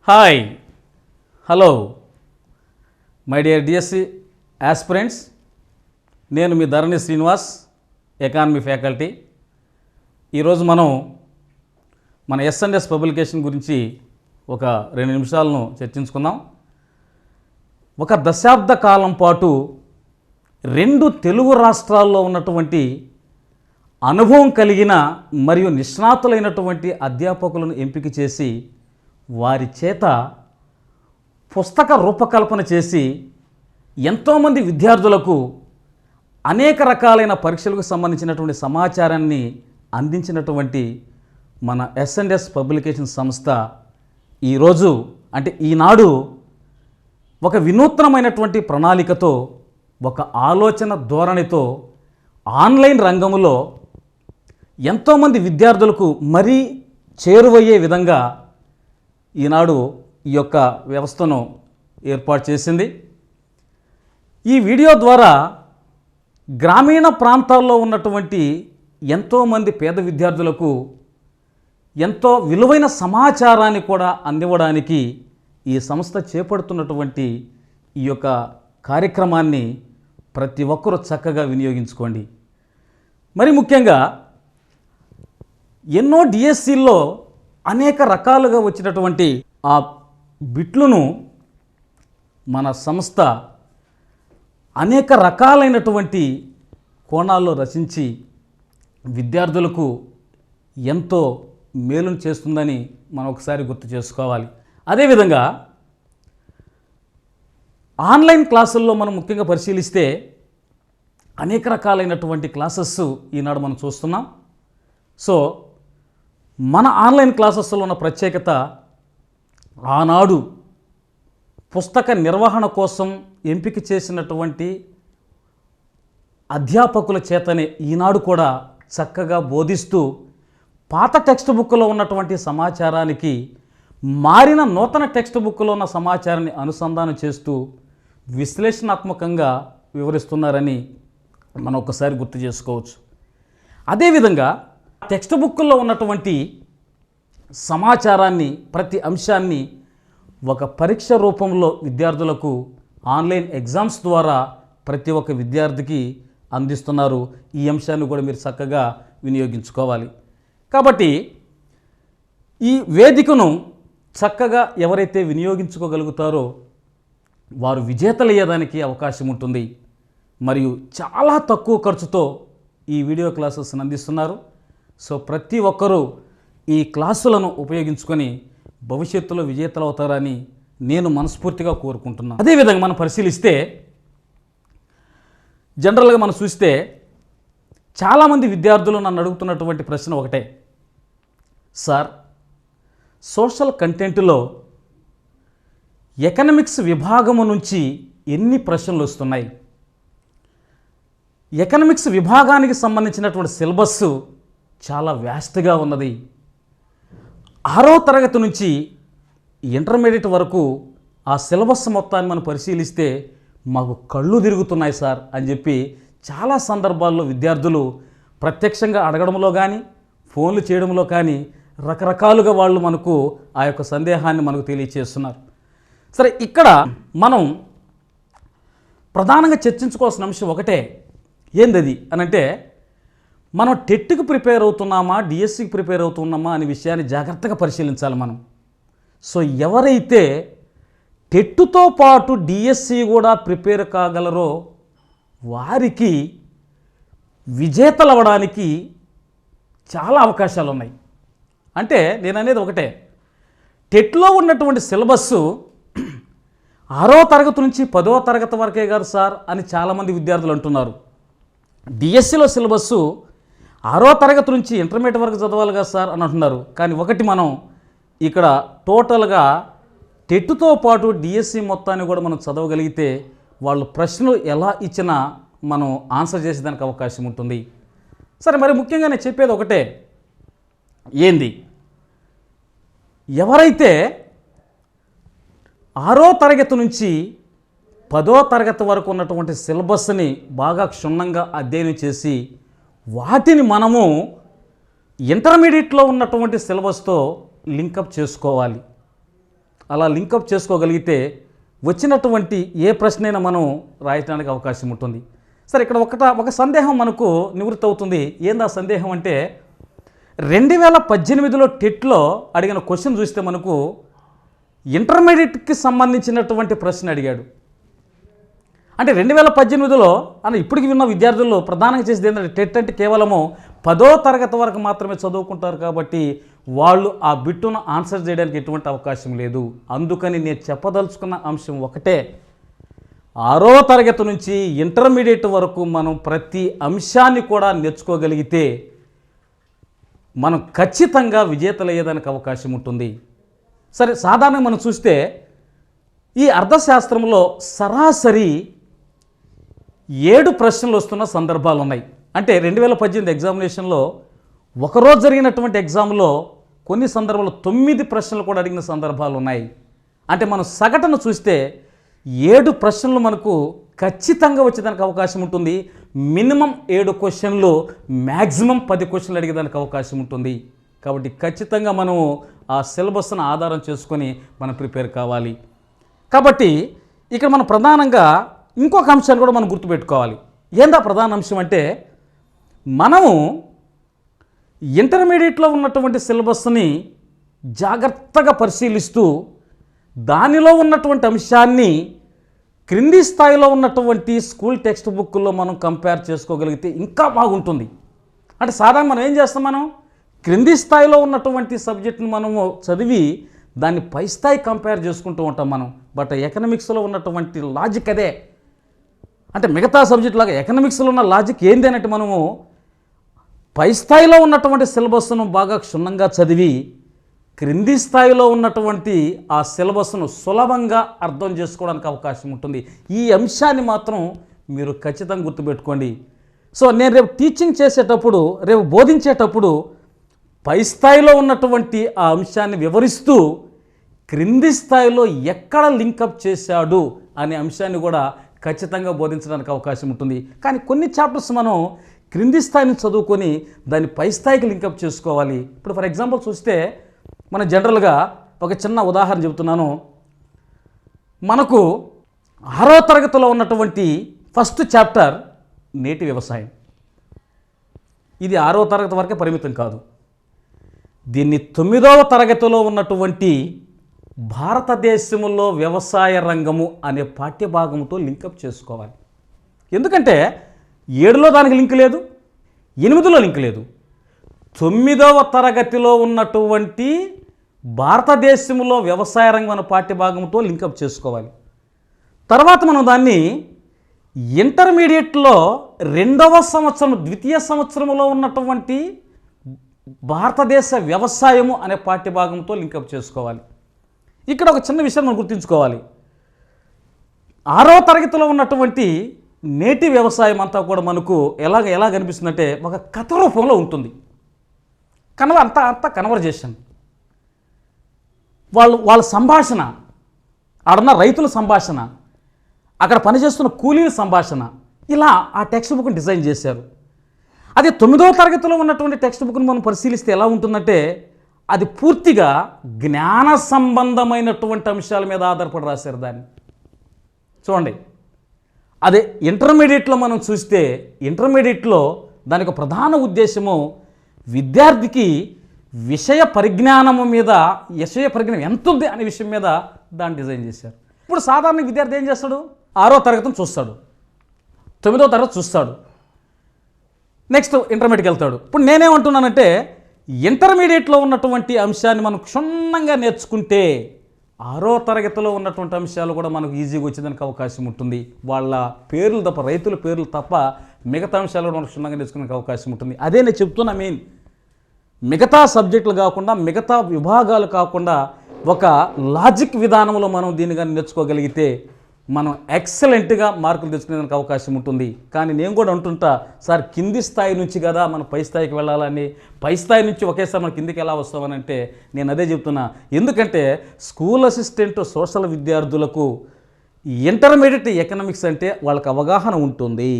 Hi hello my dear DSC aspirants, నేను మీ ధరణి Srinivas, economy faculty. ఈరోజు మనం మన ఎస్&ఎస్ పబ్లికేషన్ గురించి ఒక 2 నిమిషాలను చర్చించుకుందాం. ఒక దశాబ్ద కాలం పాటు 2 తెలుగు రాష్ట్రాల్లో ఉన్నటువంటి అనుభవం కలిగిన మరియు నిష్ణాతులైనటువంటి అధ్యాపకులను ఎంపిక చేసి వారి చేత పుస్తక రూపకల్పన చేసి ఎంతోమంది విద్యార్థులకు అనేక రకాలైన పరీక్షలకు సంబంధించినటువంటి సమాచారాన్ని అందించినటువంటి మన ఎస్&ఎస్ పబ్లికేషన్ సంస్థ ఈరోజు అంటే ఈనాడు ఒక వినూత్నమైనటువంటి ప్రణాళికతో, ఒక ఆలోచన ధోరణితో ఆన్లైన్ రంగంలో ఎంతోమంది విద్యార్థులకు మరీ చేరువయ్యే విధంగా ఈనాడు ఈ యొక్క వ్యవస్థను ఏర్పాటు చేసింది. ఈ వీడియో ద్వారా గ్రామీణ ప్రాంతాల్లో ఉన్నటువంటి ఎంతోమంది పేద విద్యార్థులకు ఎంతో విలువైన సమాచారాన్ని కూడా అందివ్వడానికి ఈ సంస్థ చేపడుతున్నటువంటి ఈ యొక్క కార్యక్రమాన్ని ప్రతి ఒక్కరూ చక్కగా వినియోగించుకోండి. మరి ముఖ్యంగా ఎన్నో డిఎస్సిల్లో అనేక రకాలుగా వచ్చినటువంటి ఆ బిట్లను మన సంస్థ అనేక రకాలైనటువంటి కోణాల్లో రచించి విద్యార్థులకు ఎంతో మేలును చేస్తుందని మనం ఒకసారి గుర్తు చేసుకోవాలి. అదేవిధంగా ఆన్లైన్ క్లాసుల్లో మనం ముఖ్యంగా పరిశీలిస్తే అనేక రకాలైనటువంటి క్లాసెస్ ఈనాడు మనం చూస్తున్నాం. సో మన ఆన్లైన్ క్లాసెస్లో ఉన్న ప్రత్యేకత, ఆనాడు పుస్తక నిర్వహణ కోసం ఎంపిక చేసినటువంటి అధ్యాపకుల చేతనే ఈనాడు కూడా చక్కగా బోధిస్తూ పాత టెక్స్ట్ బుక్లో ఉన్నటువంటి సమాచారానికి మారిన నూతన టెక్స్ట్ బుక్లో ఉన్న సమాచారాన్ని అనుసంధానం చేస్తూ విశ్లేషణాత్మకంగా వివరిస్తున్నారని మనం ఒకసారి గుర్తు చేసుకోవచ్చు. అదేవిధంగా టెక్స్ట్ బుక్లో ఉన్నటువంటి సమాచారాన్ని, ప్రతి అంశాన్ని ఒక పరీక్ష రూపంలో విద్యార్థులకు ఆన్లైన్ ఎగ్జామ్స్ ద్వారా ప్రతి ఒక్క విద్యార్థికి అందిస్తున్నారు. ఈ అంశాన్ని కూడా మీరు చక్కగా వినియోగించుకోవాలి. కాబట్టి ఈ వేదికను చక్కగా ఎవరైతే వినియోగించుకోగలుగుతారో వారు విజేతలయ్యేదానికి అవకాశం ఉంటుంది. మరియు చాలా తక్కువ ఖర్చుతో ఈ వీడియో క్లాసెస్ని అందిస్తున్నారు. సో ప్రతి ఒక్కరూ ఈ క్లాసులను ఉపయోగించుకొని భవిష్యత్తులో విజేతలు అవుతారని నేను మనస్ఫూర్తిగా కోరుకుంటున్నాను. అదేవిధంగా మనం పరిశీలిస్తే జనరల్గా మనం చూస్తే చాలామంది విద్యార్థులు నన్ను అడుగుతున్నటువంటి ప్రశ్న ఒకటే, సార్ సోషల్ కంటెంట్లో ఎకనామిక్స్ విభాగము నుంచి ఎన్ని ప్రశ్నలు వస్తున్నాయి? ఎకనామిక్స్ విభాగానికి సంబంధించినటువంటి సిలబస్ చాలా వ్యాస్ట్గా ఉన్నది. 6వ తరగతి నుంచి ఇంటర్మీడియట్ వరకు ఆ సిలబస్ మొత్తాన్ని మనం పరిశీలిస్తే మాకు కళ్ళు తిరుగుతున్నాయి సార్ అని చెప్పి చాలా సందర్భాల్లో విద్యార్థులు ప్రత్యక్షంగా అడగడంలో కానీ, ఫోన్లు చేయడంలో కానీ రకరకాలుగా వాళ్ళు మనకు ఆ యొక్క సందేహాన్ని మనకు తెలియచేస్తున్నారు. సరే, ఇక్కడ మనం ప్రధానంగా చర్చించుకోవాల్సిన అంశం ఒకటే, ఏందది అనంటే మనం టెట్కి ప్రిపేర్ అవుతున్నామా, డిఎస్సికి ప్రిపేర్ అవుతున్నామా అనే విషయాన్ని జాగ్రత్తగా పరిశీలించాలి మనం. సో ఎవరైతే టెట్తో పాటు డిఎస్సి కూడా ప్రిపేర్ కాగలరో వారికి విజేతలు అవ్వడానికి చాలా అవకాశాలు ఉన్నాయి. అంటే నేను అనేది ఒకటే, టెట్లో ఉన్నటువంటి సిలబస్సు 6వ తరగతి నుంచి 10వ తరగతి వరకే కాదు సార్ అని చాలామంది విద్యార్థులు అంటున్నారు. డిఎస్సిలో సిలబస్సు 6వ తరగతి నుంచి ఇంటర్మీడియట్ వరకు చదవాలి కదా సార్ అని అంటున్నారు. కానీ ఒకటి మనం ఇక్కడ టోటల్గా టెట్తో పాటు డిఎస్సి మొత్తాన్ని కూడా మనం చదవగలిగితే వాళ్ళు ప్రశ్నలు ఎలా ఇచ్చినా మనం ఆన్సర్ చేసేదానికి అవకాశం ఉంటుంది. సరే, మరి ముఖ్యంగా నేను చెప్పేది ఒకటే, ఏంది, ఎవరైతే 6వ తరగతి నుంచి 10వ తరగతి వరకు ఉన్నటువంటి సిలబస్ని బాగా క్షుణ్ణంగా అధ్యయనం చేసి వాటిని మనము ఇంటర్మీడియట్లో ఉన్నటువంటి సిలబస్తో లింకప్ చేసుకోవాలి. అలా లింకప్ చేసుకోగలిగితే వచ్చినటువంటి ఏ ప్రశ్నైనా మనం రాయడానికి అవకాశం ఉంటుంది. సరే, ఇక్కడ ఒక సందేహం మనకు నివృత్తి అవుతుంది. ఏంది ఆ సందేహం అంటే 2018లో టెట్లో అడిగిన క్వశ్చన్ చూస్తే మనకు ఇంటర్మీడియట్కి సంబంధించినటువంటి ప్రశ్న అడిగాడు. అంటే 2018లో ఇప్పటికి విన్న విద్యార్థుల్లో ప్రధానంగా చేసేది ఏంటంటే టెట్ అంటే కేవలము 10వ తరగతి వరకు మాత్రమే చదువుకుంటారు కాబట్టి వాళ్ళు ఆ బిట్టును ఆన్సర్ చేయడానికి ఎటువంటి అవకాశం లేదు. అందుకని నేను చెప్పదలుచుకున్న అంశం ఒకటే, 6వ తరగతి నుంచి ఇంటర్మీడియట్ వరకు మనం ప్రతి అంశాన్ని కూడా నేర్చుకోగలిగితే మనం ఖచ్చితంగా విజేతలయ్యేదానికి అవకాశం ఉంటుంది. సరే, సాధారణంగా మనం చూస్తే ఈ అర్థశాస్త్రంలో సరాసరి 7 ప్రశ్నలు వస్తున్న సందర్భాలు ఉన్నాయి. అంటే 2018 ఎగ్జామినేషన్లో ఒకరోజు జరిగినటువంటి ఎగ్జామ్లో కొన్ని సందర్భాల్లో 9 ప్రశ్నలు కూడా అడిగిన సందర్భాలు ఉన్నాయి. అంటే మనం సగటును చూస్తే 7 ప్రశ్నలు మనకు ఖచ్చితంగా వచ్చేదానికి అవకాశం ఉంటుంది. మినిమం 7 క్వశ్చన్లు, మ్యాక్సిమం 10 క్వశ్చన్లు అడిగేదానికి అవకాశం ఉంటుంది. కాబట్టి ఖచ్చితంగా మనము ఆ సిలబస్ను ఆధారం చేసుకొని మనం ప్రిపేర్ కావాలి. కాబట్టి ఇక్కడ మనం ప్రధానంగా ఇంకొక అంశాన్ని కూడా మనం గుర్తుపెట్టుకోవాలి. ఏందా ప్రధాన అంశం అంటే, మనము ఇంటర్మీడియట్లో ఉన్నటువంటి సిలబస్ని జాగ్రత్తగా పరిశీలిస్తూ దానిలో ఉన్నటువంటి అంశాన్ని క్రింది స్థాయిలో ఉన్నటువంటి స్కూల్ టెక్స్ట్ బుక్లో మనం కంపేర్ చేసుకోగలిగితే ఇంకా బాగుంటుంది. అంటే సాధారణ మనం ఏం చేస్తాం, మనం క్రింది స్థాయిలో ఉన్నటువంటి సబ్జెక్ట్ని మనము చదివి దాన్ని పై స్థాయి కంపేర్ చేసుకుంటూ ఉంటాం మనం. బట్ ఎకనామిక్స్లో ఉన్నటువంటి లాజిక్ అదే. అంటే మిగతా సబ్జెక్ట్ లాగా ఎకనామిక్స్లో ఉన్న లాజిక్ ఏంది అన్నట్టు మనము పై స్థాయిలో ఉన్నటువంటి సిలబస్ను బాగా క్షుణ్ణంగా చదివి క్రింది స్థాయిలో ఉన్నటువంటి ఆ సిలబస్ను సులభంగా అర్థం చేసుకోవడానికి అవకాశం ఉంటుంది. ఈ అంశాన్ని మాత్రం మీరు ఖచ్చితంగా గుర్తుపెట్టుకోండి. సో నేను రేపు టీచింగ్ చేసేటప్పుడు, రేపు బోధించేటప్పుడు పై స్థాయిలో ఉన్నటువంటి ఆ అంశాన్ని వివరిస్తూ క్రింది స్థాయిలో ఎక్కడ లింకప్ చేశాడు అనే అంశాన్ని కూడా ఖచ్చితంగా బోధించడానికి అవకాశం ఉంటుంది. కానీ కొన్ని చాప్టర్స్ మనం క్రింది స్థాయిని చదువుకొని దాన్ని పై స్థాయికి లింకప్ చేసుకోవాలి. ఇప్పుడు ఫర్ ఎగ్జాంపుల్ చూస్తే మనం జనరల్గా ఒక చిన్న ఉదాహరణ చెబుతున్నాను. మనకు 6వ తరగతిలో ఉన్నటువంటి ఫస్ట్ చాప్టర్ నేటి వ్యవసాయం. ఇది 6వ తరగతి వరకే పరిమితం కాదు. దీన్ని 9వ తరగతిలో ఉన్నటువంటి భారతదేశంలో వ్యవసాయ రంగము అనే పాఠ్యభాగంతో లింకప్ చేసుకోవాలి. ఎందుకంటే 7లో దానికి లింక్ లేదు, 8లో లింక్ లేదు. 9వ తరగతిలో ఉన్నటువంటి భారతదేశంలో వ్యవసాయ రంగం అనే పాఠ్యభాగంతో లింకప్ చేసుకోవాలి. తర్వాత మనం దాన్ని ఇంటర్మీడియట్లో 2వ సంవత్సరం, ద్వితీయ సంవత్సరంలో ఉన్నటువంటి భారతదేశ వ్యవసాయము అనే పాఠ్యభాగంతో లింకప్ చేసుకోవాలి. ఇక్కడ ఒక చిన్న విషయం మనం గుర్తుంచుకోవాలి. 6వ తరగతిలో ఉన్నటువంటి నేటి వ్యవసాయం అంతా కూడా మనకు ఎలా కనిపిస్తుందంటే ఒక కథ రూపంలో ఉంటుంది. అంతా కన్వర్జేషన్, వాళ్ళ సంభాషణ, ఆడున్న రైతుల సంభాషణ, అక్కడ పనిచేస్తున్న కూలీల సంభాషణ, ఇలా ఆ టెక్స్ట్ బుక్ని డిజైన్ చేశారు. అదే 9వ తరగతిలో ఉన్నటువంటి టెక్స్ట్ బుక్ని మనం పరిశీలిస్తే ఎలా ఉంటుందంటే అది పూర్తిగా జ్ఞాన సంబంధమైనటువంటి అంశాల మీద ఆధారపడి రాశారు దాన్ని. చూడండి, అదే ఇంటర్మీడియట్లో మనం చూస్తే ఇంటర్మీడియట్లో దానికి ప్రధాన ఉద్దేశము విద్యార్థికి విషయ పరిజ్ఞానం ఎంత ఉంది అనే విషయం మీద దాన్ని డిజైన్ చేశారు. ఇప్పుడు సాధారణ విద్యార్థి ఏం చేస్తాడు, 6వ తరగతిని చూస్తాడు, 9వ తరగతి చూస్తాడు, నెక్స్ట్ ఇంటర్మీడియట్కి వెళ్తాడు. ఇప్పుడు నేనేమంటున్నానంటే ఇంటర్మీడియట్లో ఉన్నటువంటి అంశాన్ని మనం క్షుణ్ణంగా నేర్చుకుంటే 6వ తరగతిలో ఉన్నటువంటి అంశాలు కూడా మనకు ఈజీగా వచ్చేదానికి అవకాశం ఉంటుంది. వాళ్ళ పేర్లు తప్ప, రైతుల పేర్లు తప్ప మిగతా అంశాలు కూడా మనకు క్షుణ్ణంగా నేర్చుకునే అవకాశం ఉంటుంది. అదే నేను చెప్తున్నా, మిగతా సబ్జెక్టులు కాకుండా, మిగతా విభాగాలు కాకుండా ఒక లాజిక్ విధానంలో మనం దీన్ని కానీ నేర్చుకోగలిగితే మనం ఎక్సలెంట్గా మార్కులు తెచ్చుకునేందుకు అవకాశం ఉంటుంది. కానీ నేను కూడా అంటుంటా, సార్ కింది స్థాయి నుంచి కదా మనం పై స్థాయికి వెళ్ళాలని, పై స్థాయి నుంచి ఒకేసారి మనం కిందికి ఎలా వస్తామని అంటే నేను అదే చెప్తున్నా. ఎందుకంటే స్కూల్ అసిస్టెంట్ సోషల్ విద్యార్థులకు ఇంటర్మీడియట్ ఎకనామిక్స్ అంటే వాళ్ళకి అవగాహన ఉంటుంది.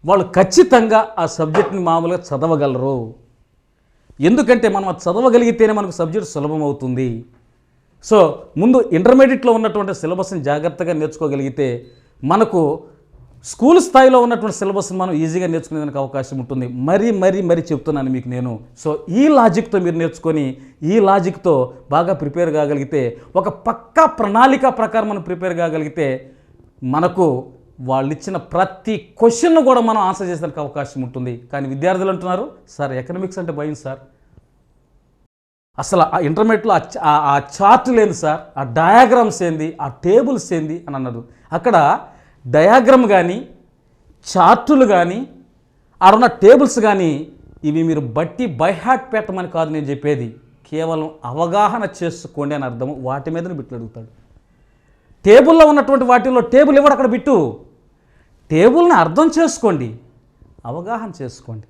వాళ్ళు ఖచ్చితంగా ఆ సబ్జెక్ట్ని మామూలుగా చదవగలరు. ఎందుకంటే మనం అది చదవగలిగితేనే మనకు సబ్జెక్ట్ సులభం అవుతుంది. సో ముందు ఇంటర్మీడియట్లో ఉన్నటువంటి సిలబస్ని జాగ్రత్తగా నేర్చుకోగలిగితే మనకు స్కూల్ స్థాయిలో ఉన్నటువంటి సిలబస్ని మనం ఈజీగా నేర్చుకునేదానికి అవకాశం ఉంటుంది. మరీ చెప్తున్నాను మీకు నేను. సో ఈ లాజిక్తో మీరు నేర్చుకొని ఈ లాజిక్తో బాగా ప్రిపేర్ కాగలిగితే, ఒక పక్కా ప్రణాళిక ప్రకారం మనం ప్రిపేర్ కాగలిగితే మనకు వాళ్ళు ఇచ్చిన ప్రతి క్వశ్చన్ను కూడా మనం ఆన్సర్ చేసేందుకు అవకాశం ఉంటుంది. కానీ విద్యార్థులు అంటున్నారు, సార్ ఎకనామిక్స్ అంటే భయం సార్, అసలు ఆ ఇంటర్మీడియట్లో ఆ చార్టులు ఏంది సార్, ఆ డయాగ్రామ్స్ ఏంది, ఆ టేబుల్స్ ఏంది అని అన్నారు. అక్కడ డయాగ్రామ్ కానీ చార్టులు కానీ ఆడున్న టేబుల్స్ కానీ ఇవి మీరు బట్టి బై హార్ట్ పెట్టమని కాదు నేను చెప్పేది, కేవలం అవగాహన చేసుకోండి అని అర్థము. వాటి మీదనే బిట్లు అడుగుతాడు. టేబుల్లో ఉన్నటువంటి వాటిల్లో టేబుల్ ఇవ్వడు, అక్కడ బిట్టు. టేబుల్ని అర్థం చేసుకోండి, అవగాహన చేసుకోండి.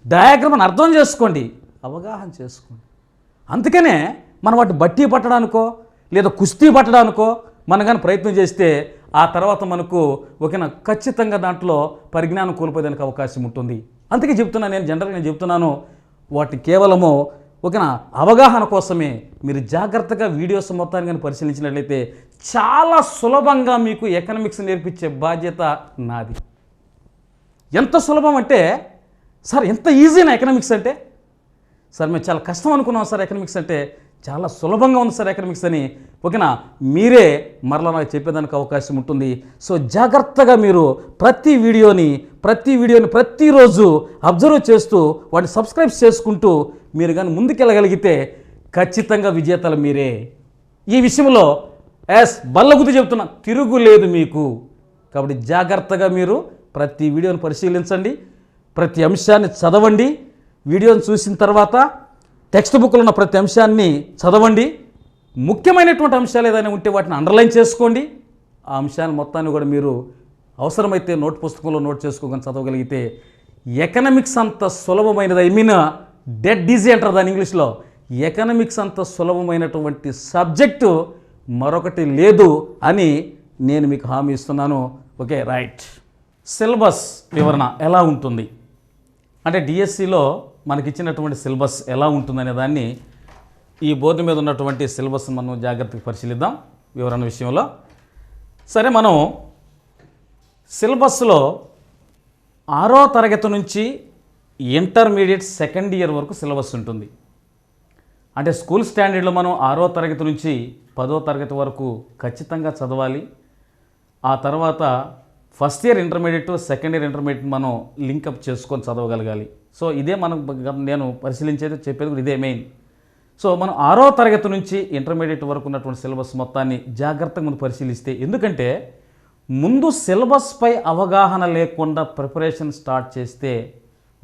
డయాగ్రామ్ని అర్థం చేసుకోండి, అవగాహన చేసుకోండి. అందుకనే మనం వాటి బట్టి పట్టడానికో లేదా కుస్తీ పట్టడానికో మనం కానీ ప్రయత్నం చేస్తే ఆ తర్వాత మనకు ఒకేనా ఖచ్చితంగా దాంట్లో పరిజ్ఞానం కోల్పోయేదానికి అవకాశం ఉంటుంది. అందుకే చెప్తున్నాను, నేను చెప్తున్నాను, వాటి కేవలము ఓకేనా అవగాహన కోసమే. మీరు జాగ్రత్తగా వీడియోస్ మొత్తాన్ని కానీ పరిశీలించినట్లయితే చాలా సులభంగా మీకు ఎకనామిక్స్ నేర్పించే బాధ్యత నాది. ఎంత సులభం అంటే, సార్ ఎంత ఈజీనా ఎకనామిక్స్ అంటే, సార్ మేము చాలా కష్టం అనుకున్నాం సార్ ఎకనామిక్స్ అంటే, చాలా సులభంగా ఉంది సార్ ఎకనామిక్స్ అని ఓకేనా మీరే మరలా నాకు చెప్పేదానికి అవకాశం ఉంటుంది. సో జాగ్రత్తగా మీరు ప్రతి వీడియోని ప్రతిరోజు అబ్జర్వ్ చేస్తూ వాటిని సబ్స్క్రైబ్ చేసుకుంటూ మీరు కానీ ముందుకెళ్ళగలిగితే ఖచ్చితంగా విజేతలు మీరే. ఈ విషయంలో బల్లగుద్ది చెప్తున్నా, తిరుగులేదు మీకు. కాబట్టి జాగ్రత్తగా మీరు ప్రతి వీడియోని పరిశీలించండి, ప్రతి అంశాన్ని చదవండి. వీడియోని చూసిన తర్వాత టెక్స్ట్ బుక్లో ఉన్న ప్రతి అంశాన్ని చదవండి. ముఖ్యమైనటువంటి అంశాలు ఏదైనా ఉంటే వాటిని అండర్లైన్ చేసుకోండి. ఆ అంశాన్ని మొత్తాన్ని కూడా మీరు అవసరమైతే నోట్ పుస్తకంలో నోట్ చేసుకోగలని చదవగలిగితే ఎకనామిక్స్ అంత సులభమైనది, డెడ్ ఈజీ అంటారు దాని ఇంగ్లీష్లో. ఎకనామిక్స్ అంత సులభమైనటువంటి సబ్జెక్టు మరొకటి లేదు అని నేను మీకు హామీ ఇస్తున్నాను. Okay, right. సిలబస్ వివరణ ఎలా ఉంటుంది అంటే డిఎస్సిలో మనకిచ్చినటువంటి సిలబస్ ఎలా ఉంటుందనే దాన్ని ఈ బోర్డు మీద ఉన్నటువంటి సిలబస్ మనం జాగ్రత్తగా పరిశీలిద్దాం వివరణ విషయంలో. సరే, మనం సిలబస్లో 6వ తరగతి నుంచి ఇంటర్మీడియట్ సెకండ్ ఇయర్ వరకు సిలబస్ ఉంటుంది. అంటే స్కూల్ స్టాండర్డ్లో మనం 6వ తరగతి నుంచి 10వ తరగతి వరకు ఖచ్చితంగా చదవాలి. ఆ తర్వాత first year intermediate second year intermediate మనం లింకప్ చేసుకొని చదవగలగాలి. సో ఇదే నేను పరిశీలించేది చెప్పేది కూడా ఇదే మెయిన్. సో మనం 6వ తరగతి నుంచి ఇంటర్మీడియట్ వరకు ఉన్నటువంటి సిలబస్ మొత్తాన్ని జాగ్రత్తగా ముందు పరిశీలిస్తే, ఎందుకంటే ముందు సిలబస్పై అవగాహన లేకుండా ప్రిపరేషన్ స్టార్ట్ చేస్తే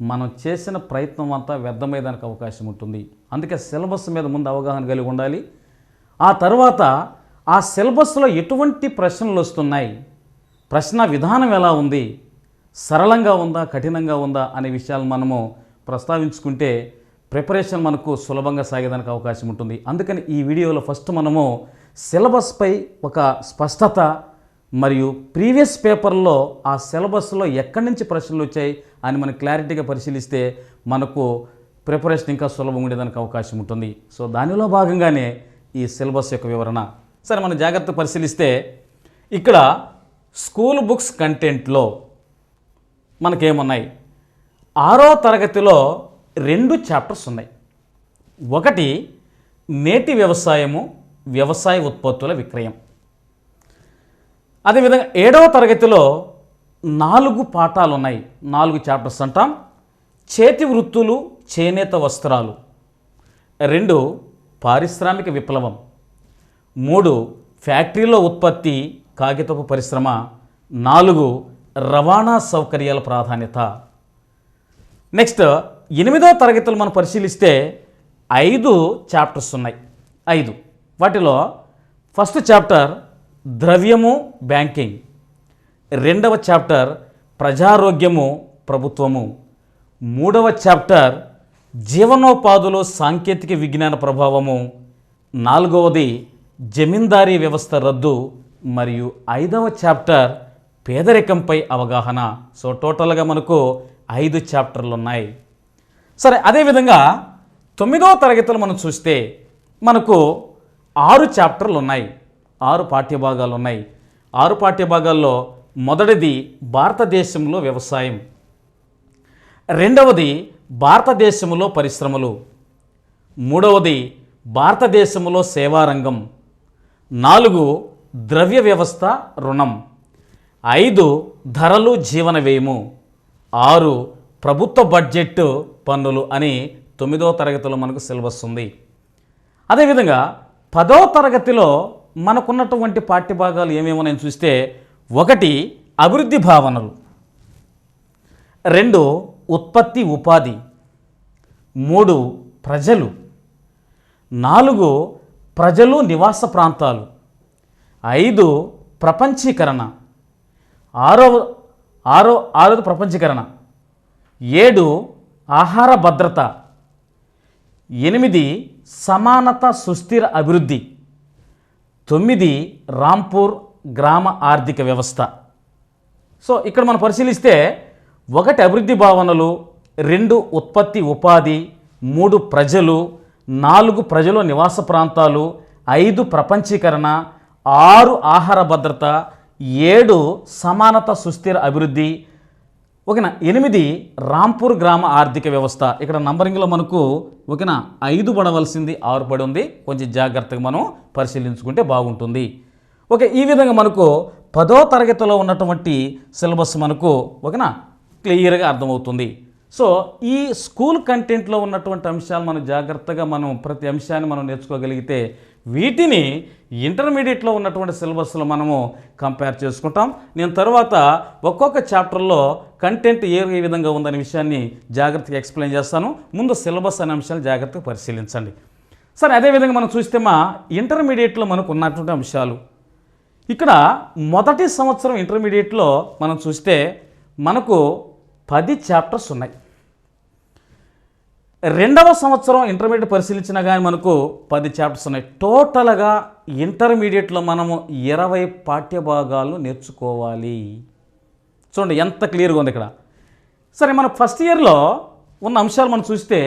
మనం చేసిన ప్రయత్నం అంతా వ్యర్థమయ్యేదానికి అవకాశం ఉంటుంది. అందుకే సిలబస్ మీద ముందు అవగాహన కలిగి ఉండాలి. ఆ తర్వాత ఆ సిలబస్లో ఎటువంటి ప్రశ్నలు వస్తున్నాయి, ప్రశ్న విధానం ఎలా ఉంది, సరళంగా ఉందా కఠినంగా ఉందా అనే విషయాలు మనము ప్రస్తావించుకుంటే ప్రిపరేషన్ మనకు సులభంగా సాగేదానికి అవకాశం ఉంటుంది. అందుకని ఈ వీడియోలో ఫస్ట్ మనము సిలబస్పై ఒక స్పష్టత మరియు ప్రీవియస్ పేపర్లో ఆ సిలబస్లో ఎక్కడి నుంచి ప్రశ్నలు వచ్చాయి అని మనం క్లారిటీగా పరిశీలిస్తే మనకు ప్రిపరేషన్ ఇంకా సులభంగా ఉండేదానికి అవకాశం ఉంటుంది. సో దానిలో భాగంగానే ఈ సిలబస్ యొక్క వివరణ. సరే, మనం జాగ్రత్త పరిశీలిస్తే ఇక్కడ స్కూల్ బుక్స్ కంటెంట్లో మనకేమున్నాయి, 6వ తరగతిలో 2 చాప్టర్స్ ఉన్నాయి. ఒకటి నేటి వ్యవసాయము, వ్యవసాయ ఉత్పత్తుల విక్రయం. అదేవిధంగా 7వ తరగతిలో 4 పాఠాలు ఉన్నాయి, 4 చాప్టర్స్ అంటాం. చేతి వృత్తులు, చేనేత వస్త్రాలు. 2 పారిశ్రామిక విప్లవం. 3 ఫ్యాక్టరీలో ఉత్పత్తి, కాగితపు పరిశ్రమ. 4 రవాణా సౌకర్యాల ప్రాధాన్యత. నెక్స్ట్ 8వ తరగతిలో మనం పరిశీలిస్తే 5 చాప్టర్స్ ఉన్నాయి. 5 వాటిలో ఫస్ట్ చాప్టర్ ద్రవ్యము, బ్యాంకింగ్. 2వ చాప్టర్ ప్రజారోగ్యము, ప్రభుత్వము. 3వ చాప్టర్ జీవనోపాధులు, సాంకేతిక విజ్ఞాన ప్రభావము. 4వది జమీందారీ వ్యవస్థ రద్దు. మరియు 5వ చాప్టర్ పేదరికంపై అవగాహన. సో టోటల్గా మనకు 5 చాప్టర్లు ఉన్నాయి. సరే, అదేవిధంగా 9వ తరగతిలో మనం చూస్తే మనకు 6 చాప్టర్లు ఉన్నాయి, 6 పాఠ్యభాగాలు ఉన్నాయి. 6 పాఠ్యభాగాల్లో మొదటిది భారతదేశంలో వ్యవసాయం, రెండవది భారతదేశంలో పరిశ్రమలు, మూడవది భారతదేశంలో సేవారంగం, 4 ద్రవ్య వ్యవస్థ రుణం, 5 ధరలు జీవన వ్యయము, 6 ప్రభుత్వ బడ్జెట్ పన్నులు అని 9వ తరగతిలో మనకు సిలబస్ ఉంది. అదేవిధంగా 10వ తరగతిలో మనకున్నటువంటి పాఠ్యభాగాలు ఏమేమో నేను చూస్తే 1 అభివృద్ధి భావనలు, 2 ఉత్పత్తి ఉపాధి, 3 ప్రజలు, 4 ప్రజలు నివాస ప్రాంతాలు, 5 ప్రపంచీకరణ, 6 ప్రపంచీకరణ, 7 ఆహార భద్రత, 8 సమానత సుస్థిర అభివృద్ధి, 9 రాంపూర్ గ్రామ ఆర్థిక వ్యవస్థ. సో ఇక్కడ మనం పరిశీలిస్తే 1 అభివృద్ధి భావనలు, 2 ఉత్పత్తి ఉపాధి, 3 ప్రజలు, 4 ప్రజలు నివాస ప్రాంతాలు, 5 ప్రపంచీకరణ, 6 ఆహార భద్రత, 7 సమానత సుస్థిర అభివృద్ధి, 8 రాంపూర్ గ్రామ ఆర్థిక వ్యవస్థ. ఇక్కడ నంబరింగ్లో మనకు 5 పడవలసింది 6 పడి ఉంది, కొంచెం జాగ్రత్తగా మనం పరిశీలించుకుంటే బాగుంటుంది. ఈ విధంగా మనకు 10వ తరగతిలో ఉన్నటువంటి సిలబస్ మనకు క్లియర్గా అర్థమవుతుంది. సో ఈ స్కూల్ కంటెంట్లో ఉన్నటువంటి అంశాలు మనం జాగ్రత్తగా ప్రతి అంశాన్ని మనం నేర్చుకోగలిగితే వీటిని ఇంటర్మీడియట్లో ఉన్నటువంటి సిలబస్లో మనము కంపేర్ చేసుకుంటాం. నేను తర్వాత ఒక్కొక్క చాప్టర్లో కంటెంట్ ఏ విధంగా ఉందనే విషయాన్ని జాగ్రత్తగా ఎక్స్ప్లెయిన్ చేస్తాను. ముందు సిలబస్ అనే అంశాలు జాగ్రత్తగా పరిశీలించండి. సరే, అదేవిధంగా మనం చూస్తే ఇంటర్మీడియట్లో మనకు ఉన్నటువంటి అంశాలు ఇక్కడ మొదటి సంవత్సరం ఇంటర్మీడియట్లో మనం చూస్తే మనకు 10 చాప్టర్స్ ఉన్నాయి. 2వ సంవత్సరం ఇంటర్మీడియట్ పరిశీలించినా కానీ మనకు 10 చాప్టర్స్ ఉన్నాయి. టోటల్గా ఇంటర్మీడియట్లో మనము 20 పాఠ్యభాగాలు నేర్చుకోవాలి. చూడండి ఎంత క్లియర్గా ఉంది ఇక్కడ. సరే, మన ఫస్ట్ ఇయర్లో ఉన్న అంశాలు మనం చూస్తే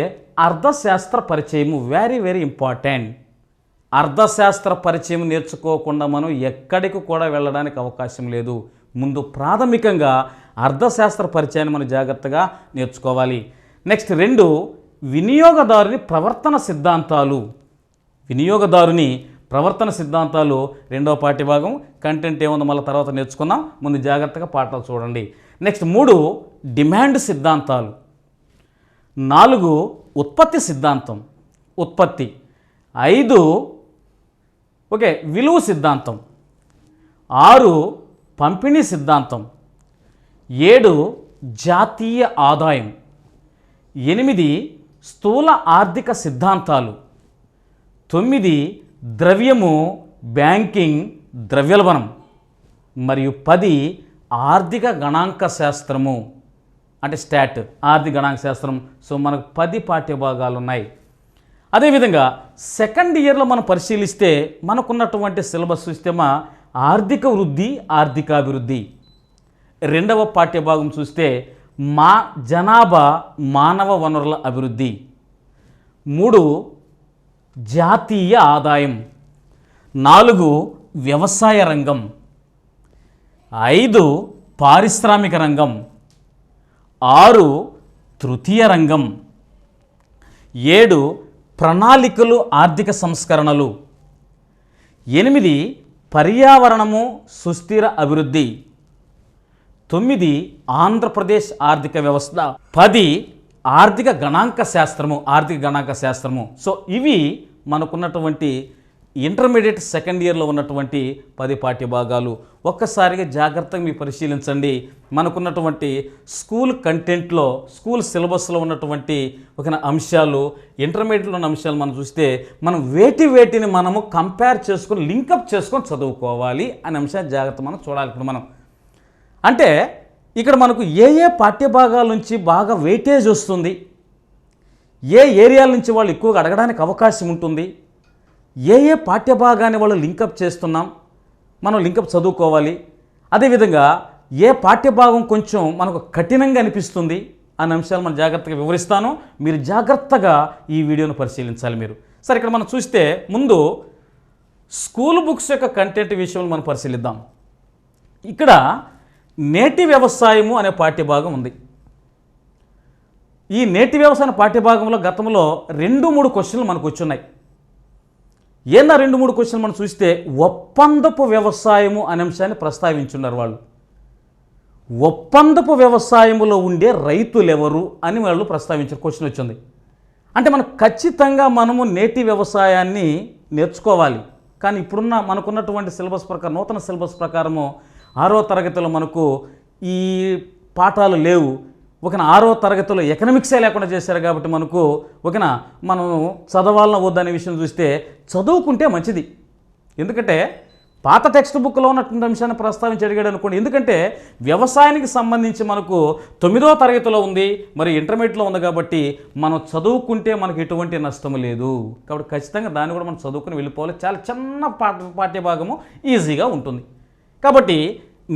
అర్థశాస్త్ర పరిచయము వెరీ వెరీ ఇంపార్టెంట్. అర్థశాస్త్ర పరిచయం నేర్చుకోకుండా మనం ఎక్కడికి కూడా వెళ్ళడానికి అవకాశం లేదు. ముందు ప్రాథమికంగా అర్థశాస్త్ర పరిచయాన్ని మనం జాగ్రత్తగా నేర్చుకోవాలి. నెక్స్ట్ 2 వినియోగదారుని ప్రవర్తన సిద్ధాంతాలు. వినియోగదారుని ప్రవర్తన సిద్ధాంతాలు 2వ పాఠ్యభాగం. కంటెంట్ ఏముందో మళ్ళీ తర్వాత నేర్చుకుందాం, ముందు జాగ్రత్తగా పాఠాలు చూడండి. నెక్స్ట్ 3 డిమాండ్ సిద్ధాంతాలు, 4 ఉత్పత్తి సిద్ధాంతం ఉత్పత్తి, 5 విలువ సిద్ధాంతం, 6 పంపిణీ సిద్ధాంతం, 7 జాతీయ ఆదాయం, 8 స్థూల ఆర్థిక సిద్ధాంతాలు, 9 ద్రవ్యము బ్యాంకింగ్ ద్రవ్యోల్బణం, మరియు 10 ఆర్థిక గణాంక శాస్త్రము అంటే స్టాట్ ఆర్థిక గణాంక శాస్త్రం. సో మనకు 10 పాఠ్యభాగాలు ఉన్నాయి. అదేవిధంగా సెకండ్ ఇయర్లో మనం పరిశీలిస్తే మనకున్నటువంటి సిలబస్ చూస్తే ఆర్థిక వృద్ధి ఆర్థికాభివృద్ధి. 2వ పాఠ్యభాగం చూస్తే జనాభా మానవ వనరుల అభివృద్ధి, 3 జాతీయ ఆదాయం, 4 వ్యవసాయ రంగం, 5 పారిశ్రామిక రంగం, 6 తృతీయ రంగం, 7 ప్రణాళికలు ఆర్థిక సంస్కరణలు, 8 పర్యావరణము సుస్థిర అభివృద్ధి, 9 ఆంధ్రప్రదేశ్ ఆర్థిక వ్యవస్థ, 10 ఆర్థిక గణాంక శాస్త్రము. సో ఇవి మనకున్నటువంటి ఇంటర్మీడియట్ సెకండ్ ఇయర్లో ఉన్నటువంటి 10 పాఠ్యభాగాలు. ఒక్కసారిగా జాగ్రత్తగా మీరు పరిశీలించండి. మనకున్నటువంటి స్కూల్ కంటెంట్లో స్కూల్ సిలబస్లో ఉన్నటువంటి అంశాలు, ఇంటర్మీడియట్లో ఉన్న అంశాలు మనం చూస్తే మనం వేటిని మనము కంపేర్ చేసుకొని లింకప్ చేసుకొని చదువుకోవాలి అనే అంశాన్ని జాగ్రత్త మనం చూడాలి. ఇప్పుడు మనం అంటే ఇక్కడ మనకు ఏ పాఠ్యభాగాల నుంచి బాగా వెయిటేజ్ వస్తుంది, ఏ ఏరియాల నుంచి వాళ్ళు ఎక్కువగా అడగడానికి అవకాశం ఉంటుంది, ఏ పాఠ్యభాగాన్ని వాళ్ళు లింకప్ చేస్తున్నాం, మనం లింకప్ చదువుకోవాలి. అదేవిధంగా ఏ పాఠ్యభాగం కొంచెం మనకు కఠినంగా అనిపిస్తుంది అనే అంశాలు మనం జాగ్రత్తగా వివరిస్తాను. మీరు జాగ్రత్తగా ఈ వీడియోను పరిశీలించాలి మీరు. సరే, ఇక్కడ మనం చూస్తే ముందు స్కూల్ బుక్స్ యొక్క కంటెంట్ విషయంలో మనం పరిశీలిద్దాం. ఇక్కడ నేటి వ్యవసాయము అనే పాఠ్యభాగం ఉంది. ఈ నేటి వ్యవసాయ పాఠ్యభాగంలో గతంలో 2-3 క్వశ్చన్లు మనకు వచ్చున్నాయి. ఏందా 2-3 క్వశ్చన్లు మనం చూస్తే ఒప్పందపు వ్యవసాయము అనే అంశాన్ని ప్రస్తావించున్నారు వాళ్ళు. ఒప్పందపు వ్యవసాయములో ఉండే రైతులెవరు అని వాళ్ళు ప్రస్తావించారు. క్వశ్చన్ వచ్చింది. అంటే మనం ఖచ్చితంగా మనము నేటి వ్యవసాయాన్ని నేర్చుకోవాలి. కానీ ఇప్పుడున్న మనకున్నటువంటి సిలబస్ ప్రకారం, నూతన సిలబస్ ప్రకారము 6వ తరగతిలో మనకు ఈ పాఠాలు లేవు. ఒకనా 6వ తరగతిలో ఎకనామిక్సే లేకుండా చేశారు కాబట్టి మనకు ఒకనా మనం చదవాలన్న వద్దనే విషయం చూస్తే చదువుకుంటే మంచిది. ఎందుకంటే పాత టెక్స్ట్ బుక్లో ఉన్నటువంటి అంశాన్ని ప్రస్తావించి అడిగాడు అనుకోండి. ఎందుకంటే వ్యవసాయానికి సంబంధించి మనకు 9వ తరగతిలో ఉంది, మరి ఇంటర్మీడియట్లో ఉంది కాబట్టి మనం చదువుకుంటే మనకు ఎటువంటి నష్టం లేదు. కాబట్టి ఖచ్చితంగా దాన్ని కూడా మనం చదువుకుని వెళ్ళిపోవాలి. చాలా చిన్న పాఠ్యభాగము ఈజీగా ఉంటుంది. కాబట్టి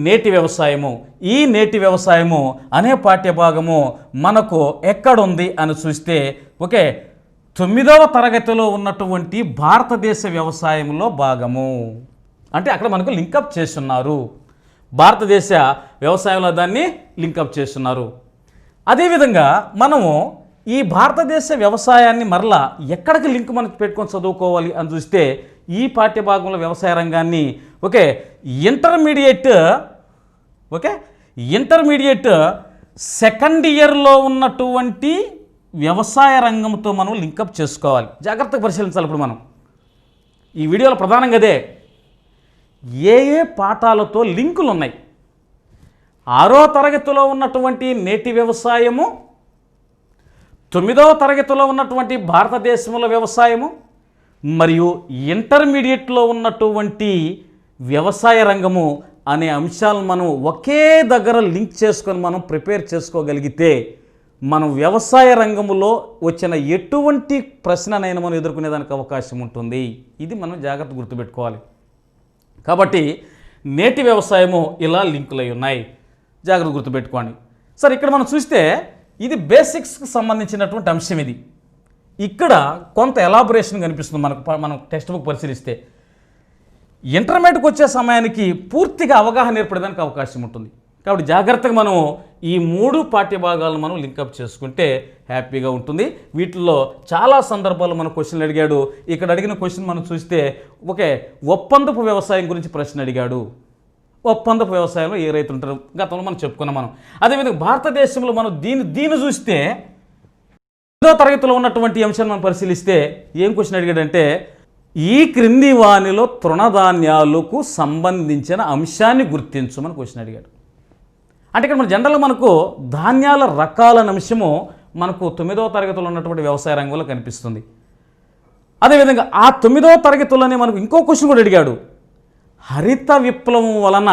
నేటి వ్యవసాయము, ఈ నేటి వ్యవసాయము అనే పాఠ్యభాగము మనకు ఎక్కడుంది అని చూస్తే 9వ తరగతిలో ఉన్నటువంటి భారతదేశ వ్యవసాయంలో భాగము. అంటే అక్కడ మనకు లింకప్ చేస్తున్నారు. భారతదేశ వ్యవసాయంలో దాన్ని లింకప్ చేస్తున్నారు. అదేవిధంగా మనము ఈ భారతదేశ వ్యవసాయాన్ని మరలా ఎక్కడికి లింక్ మనకు పెట్టుకొని చదువుకోవాలి అని చూస్తే ఈ పాఠ్యభాగంలో వ్యవసాయ రంగాన్ని ఇంటర్మీడియట్ సెకండ్ ఇయర్లో ఉన్నటువంటి వ్యవసాయ రంగంతో మనం లింకప్ చేసుకోవాలి. జాగ్రత్తగా పరిశీలించాలి. ఇప్పుడు మనం ఈ వీడియోలో ప్రధానంగా అదే ఏ పాఠాలతో లింకులు ఉన్నాయి. 6వ తరగతిలో ఉన్నటువంటి నేటి వ్యవసాయము, 9వ తరగతిలో ఉన్నటువంటి భారతదేశంలో వ్యవసాయము, మరియు ఇంటర్మీడియట్లో ఉన్నటువంటి వ్యవసాయ రంగము అనే అంశాలను మనం ఒకే దగ్గర లింక్ చేసుకొని మనం ప్రిపేర్ చేసుకోగలిగితే మనం వ్యవసాయ రంగంలో వచ్చిన ఎటువంటి ప్రశ్ననైనా మనం ఎదుర్కొనేదానికి అవకాశం ఉంటుంది. ఇది మనం జాగ్రత్త గుర్తుపెట్టుకోవాలి. కాబట్టి నేటి వ్యవసాయము ఇలా లింకులై ఉన్నాయి. జాగ్రత్త గుర్తుపెట్టుకోండి. సరే, ఇక్కడ మనం చూస్తే ఇది బేసిక్స్కి సంబంధించినటువంటి అంశం. ఇది ఇక్కడ కొంత ఎలాబొరేషన్ కనిపిస్తుంది మనం టెక్స్ట్ బుక్ పరిశీలిస్తే. ఇంటర్మీడియట్కి వచ్చే సమయానికి పూర్తిగా అవగాహన ఏర్పడడానికి అవకాశం ఉంటుంది. కాబట్టి జాగ్రత్తగా మనం ఈ 3 పాఠ్యభాగాలను మనం లింకప్ చేసుకుంటే హ్యాపీగా ఉంటుంది. వీటిల్లో చాలా సందర్భాల్లో మన క్వశ్చన్లు అడిగాడు. ఇక్కడ అడిగిన క్వశ్చన్ మనం చూస్తే ఒప్పందపు వ్యవసాయం గురించి ప్రశ్న అడిగాడు. ఒప్పందపు వ్యవసాయంలో ఏ రైతులు ఉంటారు గతంలో మనం చెప్పుకున్నాం మనం. అదేవిధంగా భారతదేశంలో మనం దీన్ని చూస్తే 10వ తరగతిలో ఉన్నటువంటి అంశాన్ని మనం పరిశీలిస్తే ఏం క్వశ్చన్ అడిగాడంటే ఈ క్రింది వానిలో తృణధాన్యాలకు సంబంధించిన అంశాన్ని గుర్తించమని క్వశ్చన్ అడిగాడు. అంటే ఇక్కడ మన జనరల్గా మనకు ధాన్యాల రకాలనే అంశము మనకు 9వ తరగతిలో ఉన్నటువంటి వ్యవసాయ రంగంలో కనిపిస్తుంది. అదేవిధంగా ఆ 9వ తరగతిలోనే మనకు ఇంకో క్వశ్చన్ కూడా అడిగాడు. హరిత విప్లవం వలన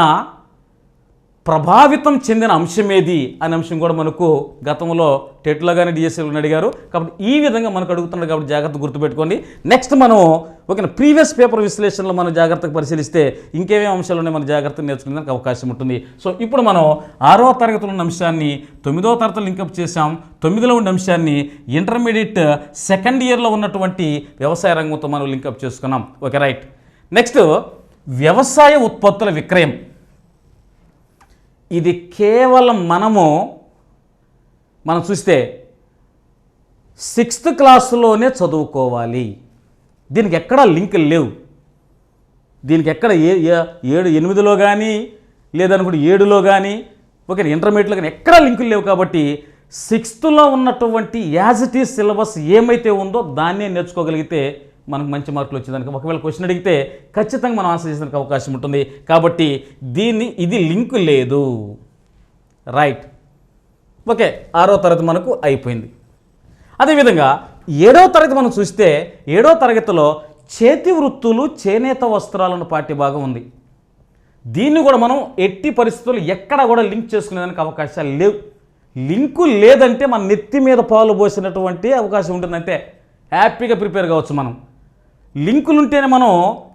ప్రభావితం చెందిన అంశం ఏది అనే అంశం కూడా మనకు గతంలో టెట్లో కానీ డిఎస్సీలో అడిగారు. కాబట్టి ఈ విధంగా మనకు అడుగుతున్నాడు. కాబట్టి జాగ్రత్త గుర్తుపెట్టుకోండి. నెక్స్ట్ మనం ప్రీవియస్ పేపర్ విశ్లేషణలో మనం జాగ్రత్తగా పరిశీలిస్తే ఇంకేమేమి అంశాలు ఉన్నాయి మనం జాగ్రత్తగా నేర్చుకునేందుకు అవకాశం ఉంటుంది. సో ఇప్పుడు మనం 6వ తరగతిలో ఉన్న అంశాన్ని 9వ తరగతిలో లింకప్ చేసాం. 9లో ఉన్న అంశాన్ని ఇంటర్మీడియట్ సెకండ్ ఇయర్లో ఉన్నటువంటి వ్యవసాయ రంగంతో మనం లింకప్ చేసుకున్నాం. రైట్. నెక్స్ట్ వ్యవసాయ ఉత్పత్తుల విక్రయం. ఇది కేవలం మనం చూస్తే 6th క్లాసులోనే చదువుకోవాలి. దీనికి ఎక్కడా లింకులు లేవు. దీనికి ఎక్కడ 7-8లో కానీ లేదనుకుంటే 7లో కానీ ఇంటర్మీడియట్లో కానీ ఎక్కడా లింకులు లేవు. కాబట్టి 6thలో ఉన్నటువంటి యాజ్ ఇట్ ఈజ్ సిలబస్ ఏమైతే ఉందో దాన్నే నేర్చుకోగలిగితే మనకు మంచి మార్కులు వచ్చేదానికి. ఒకవేళ క్వశ్చన్ అడిగితే ఖచ్చితంగా మనం ఆన్సర్ చేసేందుకు అవకాశం ఉంటుంది. కాబట్టి ఇది లింకు లేదు. రైట్. 6వ తరగతి మనకు అయిపోయింది. అదేవిధంగా 7వ తరగతి మనం చూస్తే 7వ తరగతిలో చేతి వృత్తులు, చేనేత వస్త్రాలను పాఠ్యభాగం ఉంది. దీన్ని కూడా మనం ఎట్టి పరిస్థితుల్లో ఎక్కడ కూడా లింక్ చేసుకునేదానికి అవకాశాలు లేవు. లింకు లేదంటే మన నెత్తి మీద పాలు పోసినటువంటి అవకాశం ఉంటుందంటే హ్యాపీగా ప్రిపేర్ కావచ్చు మనం. లింకులు ఉంటేనే మనం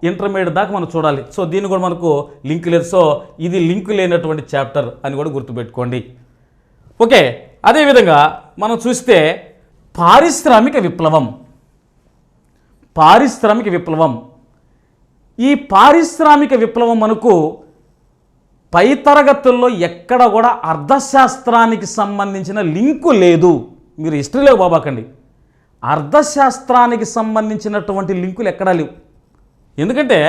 ఇంటర్మీడియట్ దాకా మనం చూడాలి. సో దీన్ని కూడా మనకు లింక్ లేదు. సో ఇది లింకు లేనటువంటి చాప్టర్ అని కూడా గుర్తుపెట్టుకోండి. అదేవిధంగా మనం చూస్తే పారిశ్రామిక విప్లవం ఈ పారిశ్రామిక విప్లవం మనకు పై తరగతుల్లో ఎక్కడ కూడా అర్థశాస్త్రానికి సంబంధించిన లింకు లేదు. మీరు హిస్టరీలో బాబాకండి, అర్థశాస్త్రానికి సంబంధించినటువంటి లింకులు ఎక్కడా లేవు. ఎందుకంటే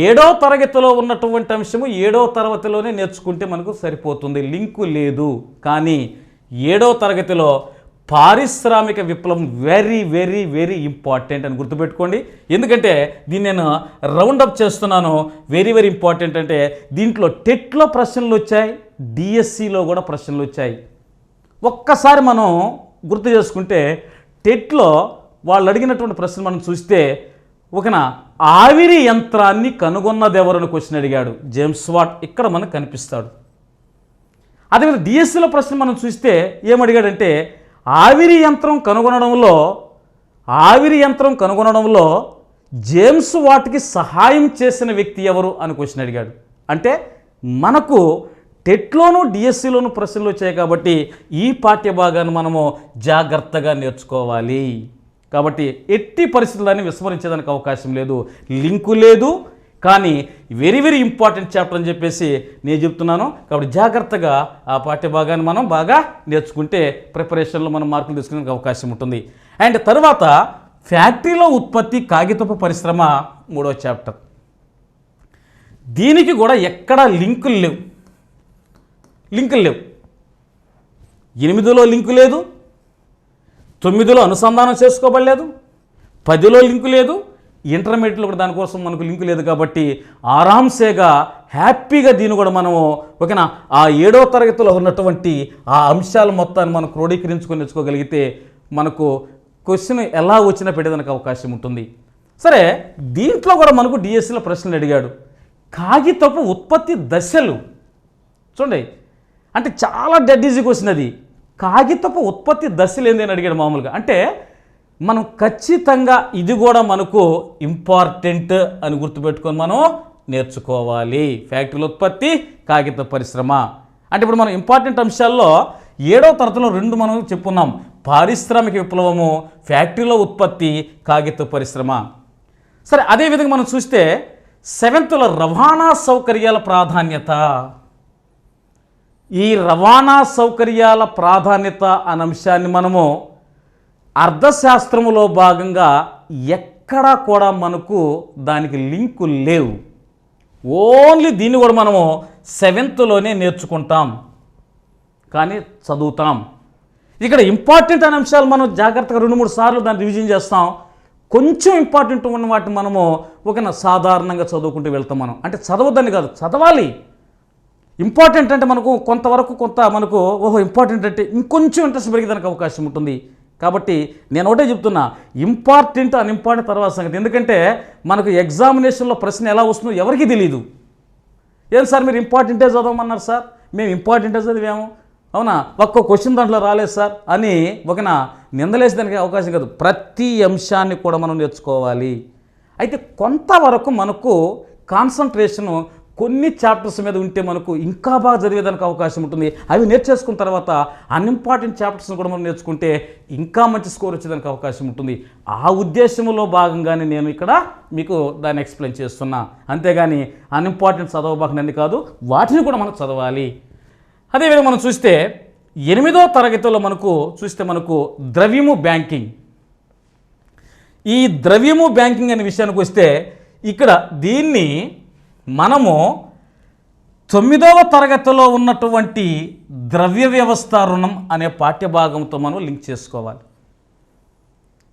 7వ తరగతిలో ఉన్నటువంటి అంశము 7వ తరగతిలోనే నేర్చుకుంటే మనకు సరిపోతుంది, లింకు లేదు. కానీ 7వ తరగతిలో పారిశ్రామిక విప్లవం వెరీ వెరీ వెరీ ఇంపార్టెంట్ అని గుర్తుపెట్టుకోండి. ఎందుకంటే దీన్ని నేను రౌండప్ చేస్తున్నాను. వెరీ వెరీ ఇంపార్టెంట్ అంటే దీంట్లో టెట్లో ప్రశ్నలు వచ్చాయి, డిఎస్సిలో కూడా ప్రశ్నలు వచ్చాయి. ఒక్కసారి మనం గుర్తు చేసుకుంటే టెట్లో వాళ్ళు అడిగినటువంటి ప్రశ్న మనం చూస్తే ఒకన ఆవిరి యంత్రాన్ని కనుగొన్నదెవరని క్వశ్చన్ అడిగాడు జేమ్స్ వాట్. ఇక్కడ మనకు కనిపిస్తాడు. అదేవిధంగా డిఎస్సిలో ప్రశ్న మనం చూస్తే ఏమడిగాడంటే ఆవిరి యంత్రం కనుగొనడంలో జేమ్స్ వాట్కి సహాయం చేసిన వ్యక్తి ఎవరు అని క్వశ్చన్ అడిగాడు. అంటే మనకు టెట్లోను డిఎస్సిలోను ప్రశ్నలు వచ్చాయి కాబట్టి ఈ పాఠ్యభాగాన్ని మనము జాగ్రత్తగా నేర్చుకోవాలి. కాబట్టి ఎట్టి పరిస్థితులని విస్మరించేదానికి అవకాశం లేదు, లింకు లేదు. కానీ వెరీ వెరీ ఇంపార్టెంట్ చాప్టర్ అని చెప్పేసి నేను చెప్తున్నాను. కాబట్టి జాగ్రత్తగా ఆ పాఠ్యభాగాన్ని మనం బాగా నేర్చుకుంటే ప్రిపరేషన్లో మనం మార్కులు తీసుకునే అవకాశం ఉంటుంది. అండ్ తర్వాత ఫ్యాక్టరీలో ఉత్పత్తి కాగితపు పరిశ్రమ 3వ చాప్టర్. దీనికి కూడా ఎక్కడా లింకులు లేవు. 8లో లింకు లేదు, 9లో అనుసంధానం చేసుకోబడలేదు, 10లో లింకు లేదు, ఇంటర్మీడియట్లో కూడా దానికోసం మనకు లింకు లేదు. కాబట్టి ఆరాంసేగా హ్యాపీగా దీన్ని కూడా మనము ఓకేనా ఆ 7వ తరగతిలో ఉన్నటువంటి ఆ అంశాలు మొత్తాన్ని మనం క్రోడీకరించుకొని నేర్చుకోగలిగితే మనకు క్వశ్చన్ ఎలా వచ్చినా పెట్టేదానికి అవకాశం ఉంటుంది. సరే, దీంట్లో కూడా మనకు డిఎస్సిలో ప్రశ్నలు అడిగాడు. కాగితపు ఉత్పత్తి దశలు చూడండి, అంటే చాలా డెడ్ ఈజీ క్వశ్చన్ అది. కాగితపు ఉత్పత్తి దశలు ఏంది అని అడిగాడు మామూలుగా. అంటే మనం ఖచ్చితంగా ఇది కూడా మనకు ఇంపార్టెంట్ అని గుర్తుపెట్టుకొని మనం నేర్చుకోవాలి. ఫ్యాక్టరీల ఉత్పత్తి, కాగిత పరిశ్రమ అంటే ఇప్పుడు మనం ఇంపార్టెంట్ అంశాల్లో 7వ తరగతిలో 2 మనం చెప్పుకున్నాం, పారిశ్రామిక విప్లవము, ఫ్యాక్టరీలో ఉత్పత్తి, కాగిత పరిశ్రమ. సరే, అదేవిధంగా మనం చూస్తే 7th రవాణా సౌకర్యాల ప్రాధాన్యత. ఈ రవాణా సౌకర్యాల ప్రాధాన్యత అనే అంశాన్ని మనము అర్థశాస్త్రములో భాగంగా ఎక్కడా కూడా మనకు దానికి లింకు లేవు. ఓన్లీ దీన్ని కూడా మనము 7thలోనే నేర్చుకుంటాం, కానీ చదువుతాం. ఇక్కడ ఇంపార్టెంట్ అనే అంశాలు మనం జాగ్రత్తగా 2-3 సార్లు దాన్ని రివిజన్ చేస్తాం. కొంచెం ఇంపార్టెంట్ ఉన్న వాటిని మనము ఒక సాధారణంగా చదువుకుంటూ వెళ్తాం. మనం అంటే చదవద్దని కాదు, చదవాలి. ఇంపార్టెంట్ అంటే మనకు కొంతవరకు మనకు ఇంపార్టెంట్ అంటే ఇంకొంచెం ఇంట్రెస్ట్ పెరిగేదానికి అవకాశం ఉంటుంది. కాబట్టి నేను ఒకటే చెప్తున్నా, ఇంపార్టెంట్ అన్ఇంపార్టెంట్ తర్వాత సంగతి. ఎందుకంటే మనకు ఎగ్జామినేషన్లో ప్రశ్న ఎలా వస్తుందో ఎవరికీ తెలియదు. ఏం సార్ మీరు ఇంపార్టెంటే చదవమన్నారు సార్, మేము ఇంపార్టెంటే చదివాము, అవునా, ఒక్క క్వశ్చన్ దాంట్లో రాలేదు సార్ అని నిందలేసేదానికి అవకాశం కాదు. ప్రతి అంశాన్ని కూడా మనం నేర్చుకోవాలి. అయితే కొంతవరకు మనకు కాన్సన్ట్రేషను కొన్ని చాప్టర్స్ మీద ఉంటే మనకు ఇంకా బాగా చదివేదానికి అవకాశం ఉంటుంది. అవి నేర్చేసుకున్న తర్వాత అన్ఇంపార్టెంట్ చాప్టర్స్ని కూడా మనం నేర్చుకుంటే ఇంకా మంచి స్కోర్ వచ్చేదానికి అవకాశం ఉంటుంది. ఆ ఉద్దేశంలో భాగంగానే నేను ఇక్కడ మీకు దాన్ని ఎక్స్ప్లెయిన్ చేస్తున్నా. అంతేగాని అన్ఇంపార్టెంట్ చదవబాకనండి కాదు, వాటిని కూడా మనం చదవాలి. అదేవిధంగా మనం చూస్తే 8వ తరగతిలో మనకు ద్రవ్యము బ్యాంకింగ్. ఈ ద్రవ్యము బ్యాంకింగ్ అనే విషయానికి వస్తే ఇక్కడ దీన్ని మనము 9వ తరగతిలో ఉన్నటువంటి ద్రవ్య వ్యవస్థ రుణం అనే పాఠ్యభాగంతో మనం లింక్ చేసుకోవాలి.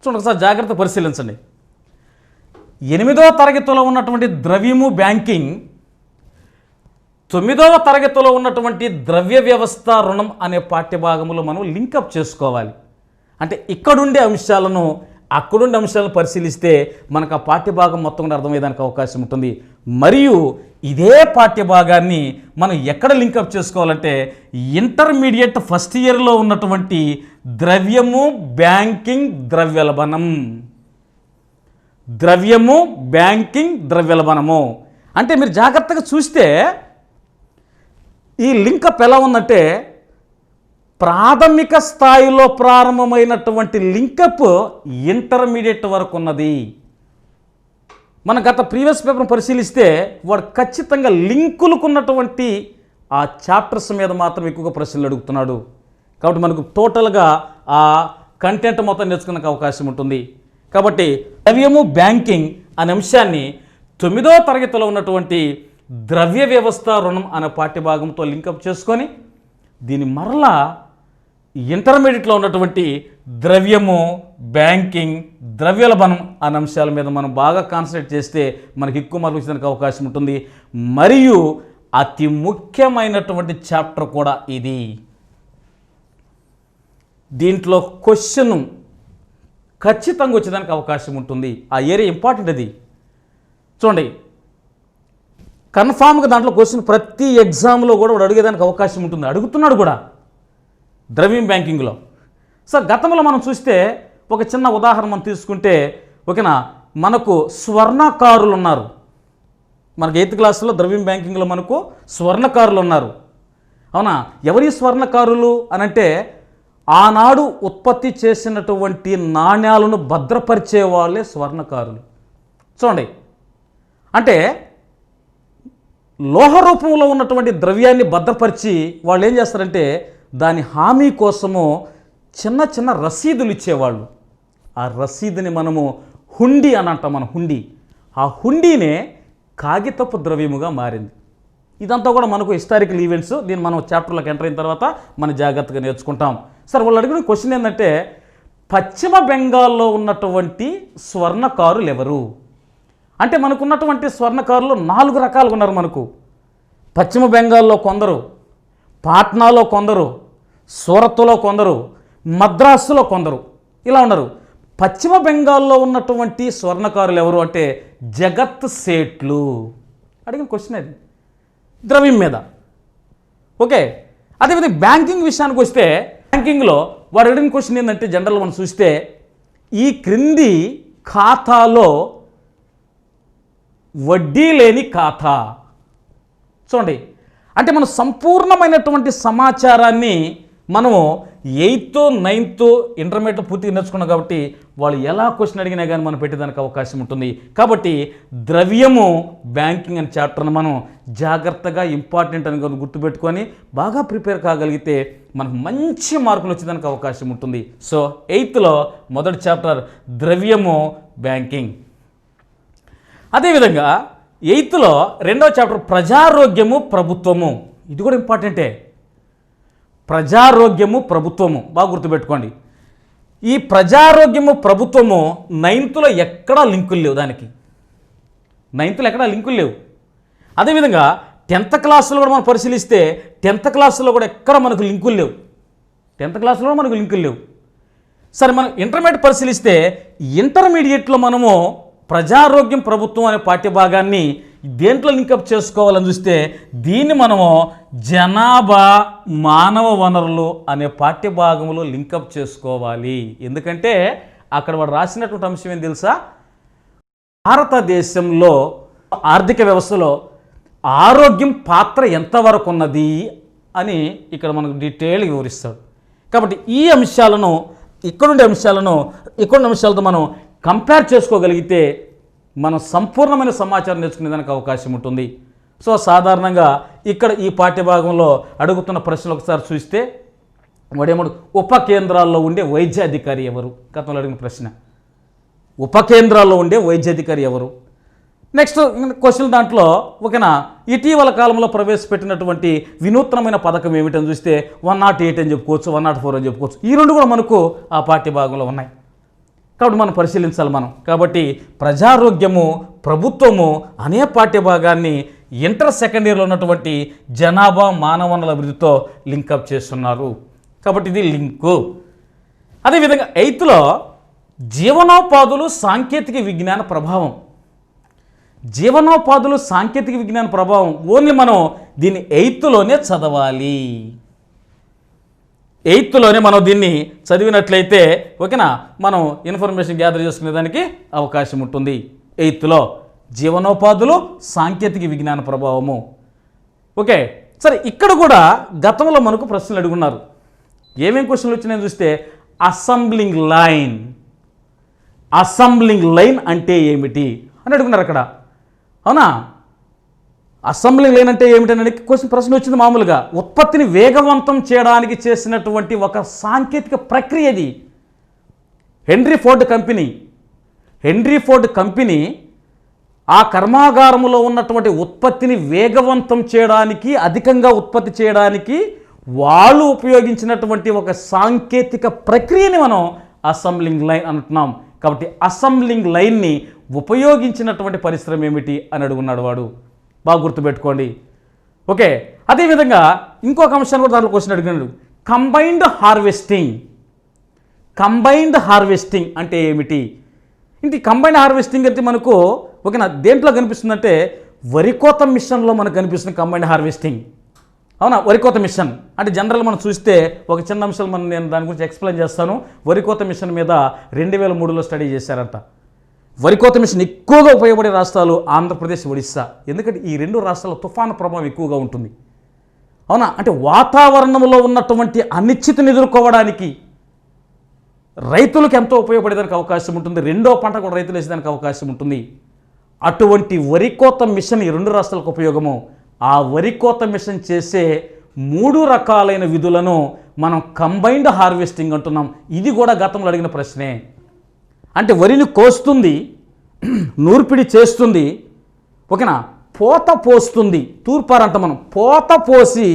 చూడండి, ఒకసారి జాగ్రత్త పరిశీలించండి. 8వ తరగతిలో ఉన్నటువంటి ద్రవ్యము బ్యాంకింగ్ 9వ తరగతిలో ఉన్నటువంటి ద్రవ్య వ్యవస్థ రుణం అనే పాఠ్యభాగంలో మనం లింకప్ చేసుకోవాలి. అంటే ఇక్కడుండే అంశాలను అక్కడుండే అంశాలను పరిశీలిస్తే మనకు ఆ పాఠ్యభాగం మొత్తం కూడా అర్థమయ్యేదానికి అవకాశం ఉంటుంది. మరియు ఇదే పాఠ్యభాగాన్ని మనం ఎక్కడ లింకప్ చేసుకోవాలంటే ఇంటర్మీడియట్ ఫస్ట్ ఇయర్లో ఉన్నటువంటి ద్రవ్యము బ్యాంకింగ్ ద్రవ్యలభనం. ద్రవ్యము బ్యాంకింగ్ ద్రవ్యలభనము అంటే మీరు జాగ్రత్తగా చూస్తే ఈ లింకప్ ఎలా ఉందంటే ప్రాథమిక స్థాయిలో ప్రారంభమైనటువంటి లింకప్ ఇంటర్మీడియట్ వరకు ఉన్నది. మన గత ప్రీవియస్ పేపర్ను పరిశీలిస్తే వాడు ఖచ్చితంగా లింకులకు ఉన్నటువంటి ఆ చాప్టర్స్ మీద మాత్రం ఎక్కువగా ప్రశ్నలు అడుగుతున్నాడు. కాబట్టి మనకు టోటల్గా ఆ కంటెంట్ మొత్తం నేర్చుకునే అవకాశం ఉంటుంది. కాబట్టి ద్రవ్యము బ్యాంకింగ్ అనే అంశాన్ని 9వ తరగతిలో ఉన్నటువంటి ద్రవ్య వ్యవస్థ రుణం అనే పాఠ్యభాగంతో లింకప్ చేసుకొని దీని మరలా ఇంటర్మీడియట్లో ఉన్నటువంటి ద్రవ్యము బ్యాంకింగ్ ద్రవ్యోల్బణం అనే అంశాల మీద మనం బాగా కాన్సన్ట్రేట్ చేస్తే మనకి ఎక్కువ మార్కులు ఇచ్చడానికి అవకాశం ఉంటుంది. మరియు అతి ముఖ్యమైనటువంటి చాప్టర్ కూడా ఇది. దీంట్లో క్వశ్చన్ ఖచ్చితంగా వచ్చేదానికి అవకాశం ఉంటుంది. ఆ ఏరియా ఇంపార్టెంట్. అది చూడండి, కన్ఫామ్గా దాంట్లో క్వశ్చన్ ప్రతి ఎగ్జామ్లో కూడా వాడు అడిగేదానికి అవకాశం ఉంటుంది. అడుగుతున్నాడు కూడా ద్రవ్యం బ్యాంకింగ్లో. సో గతంలో మనం చూస్తే ఒక చిన్న ఉదాహరణ మనం తీసుకుంటే ఓకేనా, మనకు స్వర్ణకారులు ఉన్నారు. మనకి 8th క్లాస్లో ద్రవ్యం బ్యాంకింగ్లో మనకు స్వర్ణకారులు ఉన్నారు. అవునా? ఎవరి స్వర్ణకారులు అనంటే ఆనాడు ఉత్పత్తి చేసినటువంటి నాణ్యాలను భద్రపరిచే వాళ్ళే స్వర్ణకారులు. చూడండి, అంటే లోహ రూపంలో ఉన్నటువంటి ద్రవ్యాన్ని భద్రపరిచి వాళ్ళు ఏం చేస్తారంటే దాని హామీ కోసము చిన్న చిన్న రసీదులు ఇచ్చేవాళ్ళు. ఆ రసీదుని మనము హుండీ అని అంటాం. మన హుండీ, ఆ హుండీనే కాగితపు ద్రవ్యముగా మారింది. ఇదంతా కూడా మనకు హిస్టారికల్ ఈవెంట్స్. దీన్ని మనం చాప్టర్లోకి ఎంటర్ అయిన తర్వాత మనం జాగ్రత్తగా నేర్చుకుంటాం. సరే, వాళ్ళు అడిగిన క్వశ్చన్ ఏంటంటే పశ్చిమ బెంగాల్లో ఉన్నటువంటి స్వర్ణకారులు ఎవరు అంటే, మనకున్నటువంటి స్వర్ణకారులు 4 రకాలుగా ఉన్నారు. మనకు పశ్చిమ బెంగాల్లో కొందరు, పాట్నాలో కొందరు, సూరత్లో కొందరు, మద్రాసులో కొందరు, ఇలా ఉన్నారు. పశ్చిమ బెంగాల్లో ఉన్నటువంటి స్వర్ణకారులు ఎవరు అంటే జగత్ సేట్లు. అడిగిన క్వశ్చన్ అది ద్రవ్యం మీద. ఓకే, అదేవిధంగా బ్యాంకింగ్ విషయానికి వస్తే బ్యాంకింగ్లో వాడు అడిగిన క్వశ్చన్ ఏంటంటే జనరల్ మనం చూస్తే ఈ క్రింది ఖాతాలో వడ్డీ లేని ఖాతా. చూడండి, అంటే మనం సంపూర్ణమైనటువంటి సమాచారాన్ని మనము 8th 9th ఇంటర్మీడియట్ పూర్తిగా నేర్చుకున్నాం. కాబట్టి వాళ్ళు ఎలా క్వశ్చన్ అడిగినా కానీ మనం పెట్టేదానికి అవకాశం ఉంటుంది. కాబట్టి ద్రవ్యము బ్యాంకింగ్ అనే చాప్టర్ని మనం జాగ్రత్తగా ఇంపార్టెంట్ అని గుర్తుపెట్టుకొని బాగా ప్రిపేర్ కాగలిగితే మనకు మంచి మార్కులు వచ్చేదానికి అవకాశం ఉంటుంది. సో 8thలో మొదటి చాప్టర్ ద్రవ్యము బ్యాంకింగ్. అదేవిధంగా 8thలో 2వ చాప్టర్ ప్రజారోగ్యము ప్రభుత్వము. ఇది కూడా ఇంపార్టెంటే. ప్రజారోగ్యము ప్రభుత్వము బాగా గుర్తుపెట్టుకోండి. ఈ ప్రజారోగ్యము ప్రభుత్వము 9thలో ఎక్కడా లింకులు లేవు. దానికి 9thలో ఎక్కడా లింకులు లేవు. అదేవిధంగా 10th క్లాసులో కూడా మనం పరిశీలిస్తే 10th క్లాసులో కూడా ఎక్కడ మనకు లింకులు లేవు. 10th క్లాసులో మనకు లింకులు లేవు. సరే, మనం ఇంటర్మీడియట్ పరిశీలిస్తే ఇంటర్మీడియట్లో మనము ప్రజారోగ్యం ప్రభుత్వం అనే పాఠ్యభాగాన్ని దేంట్లో లింకప్ చేసుకోవాలని చూస్తే దీన్ని మనము జనాభా మానవ వనరులు అనే పాఠ్యభాగంలో లింకప్ చేసుకోవాలి. ఎందుకంటే అక్కడ వాడు రాసినటువంటి అంశం ఏం తెలుసా, భారతదేశంలో ఆర్థిక వ్యవస్థలో ఆరోగ్యం పాత్ర ఎంతవరకు ఉన్నది అని ఇక్కడ మనకు డీటెయిల్గా వివరిస్తాడు. కాబట్టి ఈ అంశాలను ఇక్కడుండే అంశాలతో మనం కంపేర్ చేసుకోగలిగితే మనం సంపూర్ణమైన సమాచారం నేర్చుకునేదానికి అవకాశం ఉంటుంది. సో సాధారణంగా ఇక్కడ ఈ పాఠ్యభాగంలో అడుగుతున్న ప్రశ్నలు ఒకసారి చూస్తే వాడేమడు ఉప కేంద్రాల్లో ఉండే వైద్యాధికారి ఎవరు? గతంలో అడిగిన ప్రశ్న, ఉప కేంద్రాల్లో ఉండే వైద్యాధికారి ఎవరు? నెక్స్ట్ క్వశ్చన్ దాంట్లో ఓకేనా, ఇటీవల కాలంలో ప్రవేశపెట్టినటువంటి వినూత్నమైన పథకం ఏమిటని చూస్తే 108 అని చెప్పుకోవచ్చు, 104 అని చెప్పుకోవచ్చు. ఈ రెండు కూడా మనకు ఆ పాఠ్యభాగంలో ఉన్నాయి. కాబట్టి మనం పరిశీలించాలి మనం. కాబట్టి ప్రజారోగ్యము ప్రభుత్వము అనే పాఠ్యభాగాన్ని ఇంటర్ సెకండ్ ఇయర్లో ఉన్నటువంటి జనాభా మానవ వనరుల అభివృద్ధితో లింకప్ చేస్తున్నారు. కాబట్టి ఇది లింకు. అదేవిధంగా 8thలో జీవనోపాధులు సాంకేతిక విజ్ఞాన ప్రభావం. జీవనోపాధులు సాంకేతిక విజ్ఞాన ప్రభావం ఓన్లీ మనం దీన్ని 8thలోనే చదవాలి. 8thలోనే మనం దీన్ని చదివినట్లయితే ఓకేనా, మనం ఇన్ఫర్మేషన్ గ్యాదర్ చేసుకునే దానికి అవకాశం ఉంటుంది. 8thలో జీవనోపాధులు సాంకేతిక విజ్ఞాన ప్రభావము. ఓకే, సరే, ఇక్కడ కూడా గతంలో మనకు ప్రశ్నలు అడుగున్నారు. ఏమేం క్వశ్చన్లు వచ్చినాయని చూస్తే అసెంబ్లింగ్ లైన్ అంటే ఏమిటి, అని అడుగున్నారు అక్కడ. అవునా? అసెంబ్లింగ్ లైన్ అంటే ఏమిటని ప్రశ్న వచ్చింది. మామూలుగా ఉత్పత్తిని వేగవంతం చేయడానికి చేసినటువంటి ఒక సాంకేతిక ప్రక్రియ ఇది. హెన్రీ ఫోర్డ్ కంపెనీ ఆ కర్మాగారంలో ఉన్నటువంటి ఉత్పత్తిని వేగవంతం చేయడానికి, అధికంగా ఉత్పత్తి చేయడానికి వాళ్ళు ఉపయోగించినటువంటి ఒక సాంకేతిక ప్రక్రియని మనం అసెంబ్లింగ్ లైన్ అంటున్నాం. కాబట్టి అసెంబ్లింగ్ లైన్ని ఉపయోగించినటువంటి పరిశ్రమ ఏమిటి అని అడుగున్నాడు వాడు. బాగా గుర్తుపెట్టుకోండి. ఓకే, అదేవిధంగా ఇంకొక అంశాన్ని కూడా దాంట్లో క్వశ్చన్ అడిగినాడు. కంబైన్డ్ హార్వెస్టింగ్ అంటే ఏమిటి? ఇంటి కంబైన్డ్ హార్వెస్టింగ్ అంటే మనకు ఓకేనా దేంట్లో కనిపిస్తుందంటే వరికోత మిషన్లో మనకు కనిపిస్తుంది కంబైన్డ్ హార్వెస్టింగ్. అవునా? వరికోత మిషన్ అంటే జనరల్ మనం చూస్తే ఒక చిన్న అంశాలు నేను దాని గురించి ఎక్స్ప్లెయిన్ చేస్తాను. వరికోత మిషన్ మీద 2003లో స్టడీ చేశారంట. వరికోత మిషన్ ఎక్కువగా ఉపయోగపడే రాష్ట్రాలు ఆంధ్రప్రదేశ్, ఒడిస్సా. ఎందుకంటే ఈ 2 రాష్ట్రాల్లో తుఫాను ప్రభావం ఎక్కువగా ఉంటుంది. అవునా? అంటే వాతావరణంలో ఉన్నటువంటి అనిశ్చితిని ఎదుర్కోవడానికి రైతులకు ఎంతో ఉపయోగపడేదానికి అవకాశం ఉంటుంది. రెండో పంట కూడా రైతులు వేసేదానికి అవకాశం ఉంటుంది. అటువంటి వరికోత మిషన్ ఈ 2 రాష్ట్రాలకు ఉపయోగము. ఆ వరికోత మిషన్ చేసే 3 రకాలైన విధులను మనం కంబైన్డ్ హార్వెస్టింగ్ అంటున్నాం. ఇది కూడా గతంలో అడిగిన ప్రశ్నే. అంటే వరిని కోస్తుంది, నూర్పిడి చేస్తుంది, ఓకేనా, పోత పోస్తుంది, తూర్పారంట మనం పోత పోసి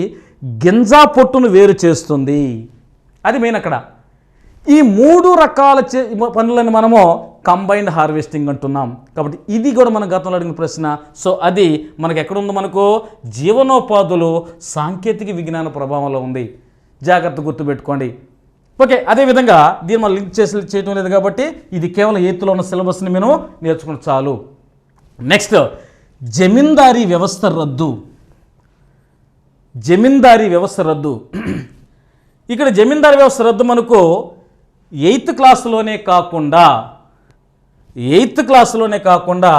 గింజా పొట్టును వేరు చేస్తుంది. అది మెయిన్ అక్కడ. ఈ 3 రకాల పనులను మనము కంబైన్డ్ హార్వెస్టింగ్ అంటున్నాం. కాబట్టి ఇది కూడా మన గతంలో అడిగిన ప్రశ్న. సో అది మనకు ఎక్కడుందో, మనకు జీవనోపాధులు సాంకేతిక విజ్ఞాన ప్రభావంలో ఉంది. జాగ్రత్త గుర్తుపెట్టుకోండి. ఓకే, అదేవిధంగా దీన్ని మనం లింక్ చేయడం లేదు కాబట్టి ఇది కేవలం 8th ఉన్న సిలబస్ని మేము నేర్చుకుని చాలు. నెక్స్ట్, జమీందారీ వ్యవస్థ రద్దు. ఇక్కడ జమీందారీ వ్యవస్థ రద్దు మనకు 8th క్లాసులోనే కాకుండా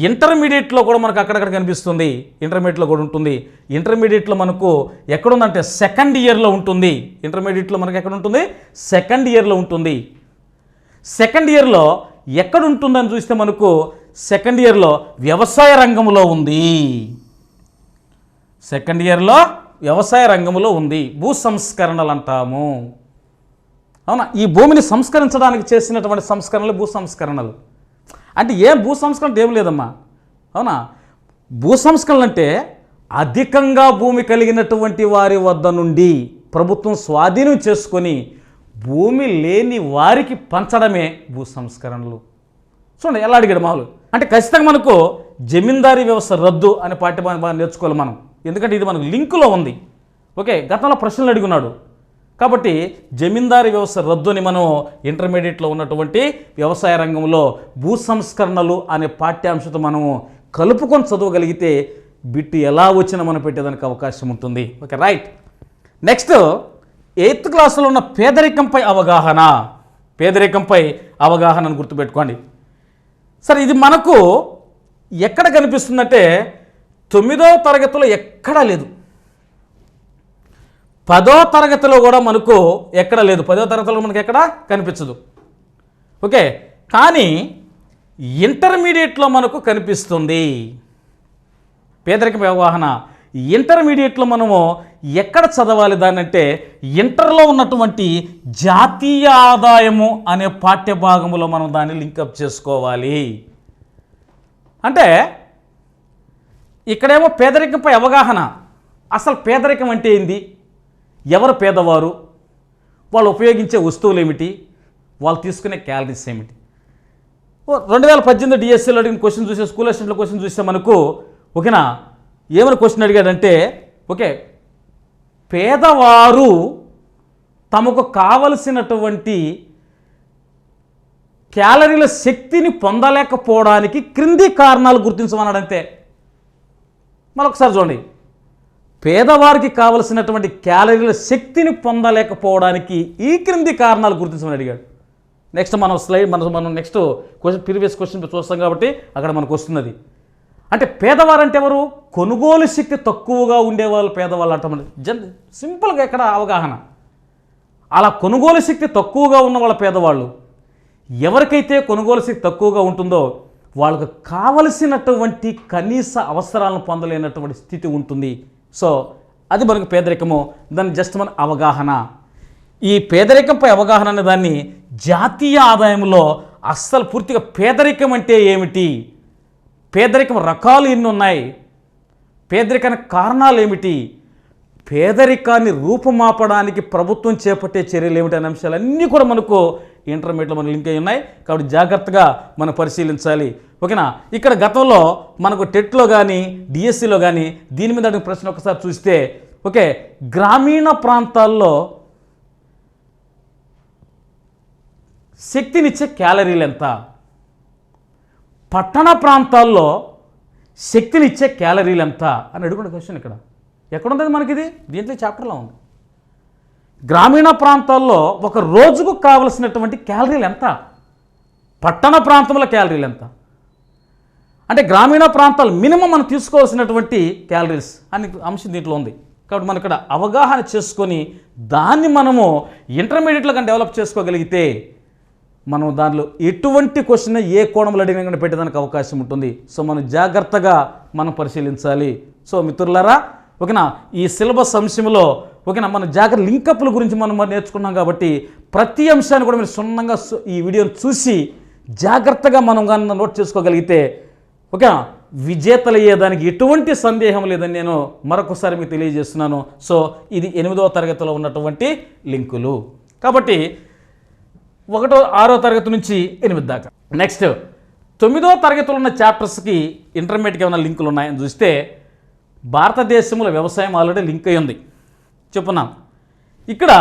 ఇంటర్మీడియట్లో కూడా మనకు అక్కడక్కడ కనిపిస్తుంది. ఇంటర్మీడియట్లో కూడా ఉంటుంది. ఇంటర్మీడియట్లో మనకు ఎక్కడుందంటే సెకండ్ ఇయర్లో ఉంటుంది. ఇంటర్మీడియట్లో మనకు ఎక్కడ ఉంటుంది? సెకండ్ ఇయర్లో ఉంటుంది. సెకండ్ ఇయర్లో ఎక్కడ ఉంటుందని చూస్తే మనకు సెకండ్ ఇయర్లో వ్యవసాయ రంగంలో ఉంది. సెకండ్ ఇయర్లో వ్యవసాయ రంగంలో ఉంది. భూ సంస్కరణలు అంటాము. అవునా? ఈ భూమిని సంస్కరించడానికి చేసినటువంటి సంస్కరణలు భూ సంస్కరణలు. అంటే భూ సంస్కరణ ఏం లేదమ్మా. అవునా? భూ సంస్కరణలు అంటే అధికంగా భూమి కలిగినటువంటి వారి వద్ద నుండి ప్రభుత్వం స్వాధీనం చేసుకొని భూమి లేని వారికి పంచడమే భూ సంస్కరణలు. చూడండి ఎలా అడిగాడు మామూలు. అంటే ఖచ్చితంగా మనకు జమీందారీ వ్యవస్థ రద్దు అనే పాఠ్యభాగం బాగా నేర్చుకోవాలి మనం. ఎందుకంటే ఇది మనకు లింకులో ఉంది. ఓకే, గతంలో ప్రశ్నలు అడుగున్నాడు కాబట్టి జమీందారీ వ్యవస్థ రద్దు అని మనం ఇంటర్మీడియట్లో ఉన్నటువంటి వ్యవసాయ రంగంలో భూ సంస్కరణలు అనే పాఠ్యాంశంతో మనము కలుపుకొని చదవగలిగితే బిట్టు ఎలా వచ్చినా మనం పెట్టేదానికి అవకాశం ఉంటుంది. Okay, right. నెక్స్ట్, 8th క్లాసులో ఉన్న పేదరికంపై అవగాహనను గుర్తుపెట్టుకోండి. సరే, ఇది మనకు ఎక్కడ కనిపిస్తుందంటే 9వ తరగతిలో ఎక్కడా లేదు. 10వ తరగతిలో కూడా మనకు ఎక్కడ లేదు. 10వ తరగతిలో మనకు ఎక్కడ కనిపించదు. ఓకే, కానీ ఇంటర్మీడియట్లో మనకు కనిపిస్తుంది పేదరిక అవగాహన. ఇంటర్మీడియట్లో మనము ఎక్కడ చదవాలి దాన్ని అంటే ఇంటర్లో ఉన్నటువంటి జాతీయ ఆదాయము అనే పాఠ్యభాగంలో మనం దాన్ని లింకప్ చేసుకోవాలి. అంటే ఇక్కడేమో పేదరికంపై అవగాహన. అసలు పేదరికం అంటే ఏంది, ఎవరు పేదవారు, వాళ్ళు ఉపయోగించే వస్తువులు ఏమిటి, వాళ్ళు తీసుకునే క్యాలరీస్ ఏమిటి. 2018 డిఎస్సీలో అడిగిన క్వశ్చన్ చూసే, స్కూల్ అసిస్టెంట్లో క్వశ్చన్ చూస్తే మనకు ఓకేనా ఏమైనా క్వశ్చన్ అడిగాడంటే ఓకే, పేదవారు తమకు కావలసినటువంటి క్యాలరీల శక్తిని పొందలేకపోవడానికి క్రింది కారణాలు గుర్తించమన్నాడంతే. మరొకసారి చూడండి, పేదవారికి కావలసినటువంటి క్యాలరీల శక్తిని పొందలేకపోవడానికి ఈ క్రింది కారణాలు గుర్తించమని అడిగాడు. నెక్స్ట్ మనం నెక్స్ట్ క్వశ్చన్ ప్రీవియస్ క్వశ్చన్ చూస్తాం కాబట్టి అక్కడ మనకు వస్తున్నది. అంటే పేదవారు అంటే ఎవరు? కొనుగోలు శక్తి తక్కువగా ఉండేవాళ్ళు పేదవాళ్ళు అంటామని సింపుల్గా ఎక్కడ అవగాహన. అలా కొనుగోలు శక్తి తక్కువగా ఉన్న వాళ్ళ పేదవాళ్ళు. ఎవరికైతే కొనుగోలు శక్తి తక్కువగా ఉంటుందో వాళ్ళకు కావలసినటువంటి కనీస అవసరాలను పొందలేనటువంటి స్థితి ఉంటుంది. సో అది మనకు పేదరికము. దాన్ని జస్ట్ మన అవగాహన. ఈ పేదరికంపై అవగాహన అనే దాన్ని జాతీయ ఆదాయంలో అస్సలు పూర్తిగా పేదరికం అంటే ఏమిటి, పేదరికం రకాలు ఎన్ని ఉన్నాయి, పేదరికానికి కారణాలు ఏమిటి, పేదరికాన్ని రూపుమాపడానికి ప్రభుత్వం చేపట్టే చర్యలు ఏమిటి అనే అంశాలన్నీ కూడా మనకు ఇంటర్మీడియట్లో మనకు లింక్ అయి ఉన్నాయి. కాబట్టి జాగ్రత్తగా మనం పరిశీలించాలి. ఓకేనా. ఇక్కడ గతంలో మనకు టెట్లో కానీ డిఎస్సిలో కానీ దీని మీద అడిగిన ప్రశ్న ఒకసారి చూస్తే, ఓకే, గ్రామీణ ప్రాంతాల్లో శక్తినిచ్చే క్యాలరీలు ఎంత, పట్టణ ప్రాంతాల్లో శక్తినిచ్చే క్యాలరీలు ఎంత అని అడుగుతున్న క్వశ్చన్ ఇక్కడ ఎక్కడుంది మనకి? ఇది దీంట్లో చాప్టర్లో ఉంది. గ్రామీణ ప్రాంతాల్లో ఒక రోజుకు కావలసినటువంటి క్యాలరీలు ఎంత, పట్టణ ప్రాంతంలో క్యాలరీలు ఎంత, అంటే గ్రామీణ ప్రాంతాలు మినిమం మనం తీసుకోవాల్సినటువంటి క్యాలరీస్ అని అంశం దీంట్లో ఉంది. కాబట్టి మనం ఇక్కడ అవగాహన చేసుకొని దాన్ని మనము ఇంటర్మీడియట్లో కానీ డెవలప్ చేసుకోగలిగితే మనం దానిలో ఎటువంటి క్వశ్చన్ ఏ కోణంలో అడిగినా పెట్టేదానికి అవకాశం ఉంటుంది. సో మనం జాగ్రత్తగా మనం పరిశీలించాలి. సో మిత్రులారా, ఓకేనా, ఈ సిలబస్ అంశంలో ఓకేనా మన జాగ్రత్త లింకప్ల గురించి మనం నేర్చుకున్నాం. కాబట్టి ప్రతి అంశాన్ని కూడా మీరు సున్నంగా ఈ వీడియోని చూసి జాగ్రత్తగా మనం కానీ నోట్ చేసుకోగలిగితే ఓకేనా విజేతలు అయ్యేదానికి ఎటువంటి సందేహం లేదని నేను మరొకసారి మీకు తెలియజేస్తున్నాను. సో ఇది 8వ తరగతిలో ఉన్నటువంటి లింకులు. కాబట్టి 1వ-6వ తరగతి నుంచి 8 దాకా. నెక్స్ట్ 9వ తరగతిలో ఉన్న చాప్టర్స్కి ఇంటర్మీడియట్కి ఏమైనా లింకులు ఉన్నాయని చూస్తే భారతదేశంలో వ్యవసాయం ఆల్రెడీ లింక్ అయి ఉంది చెప్పున్నాం. ఇక్కడ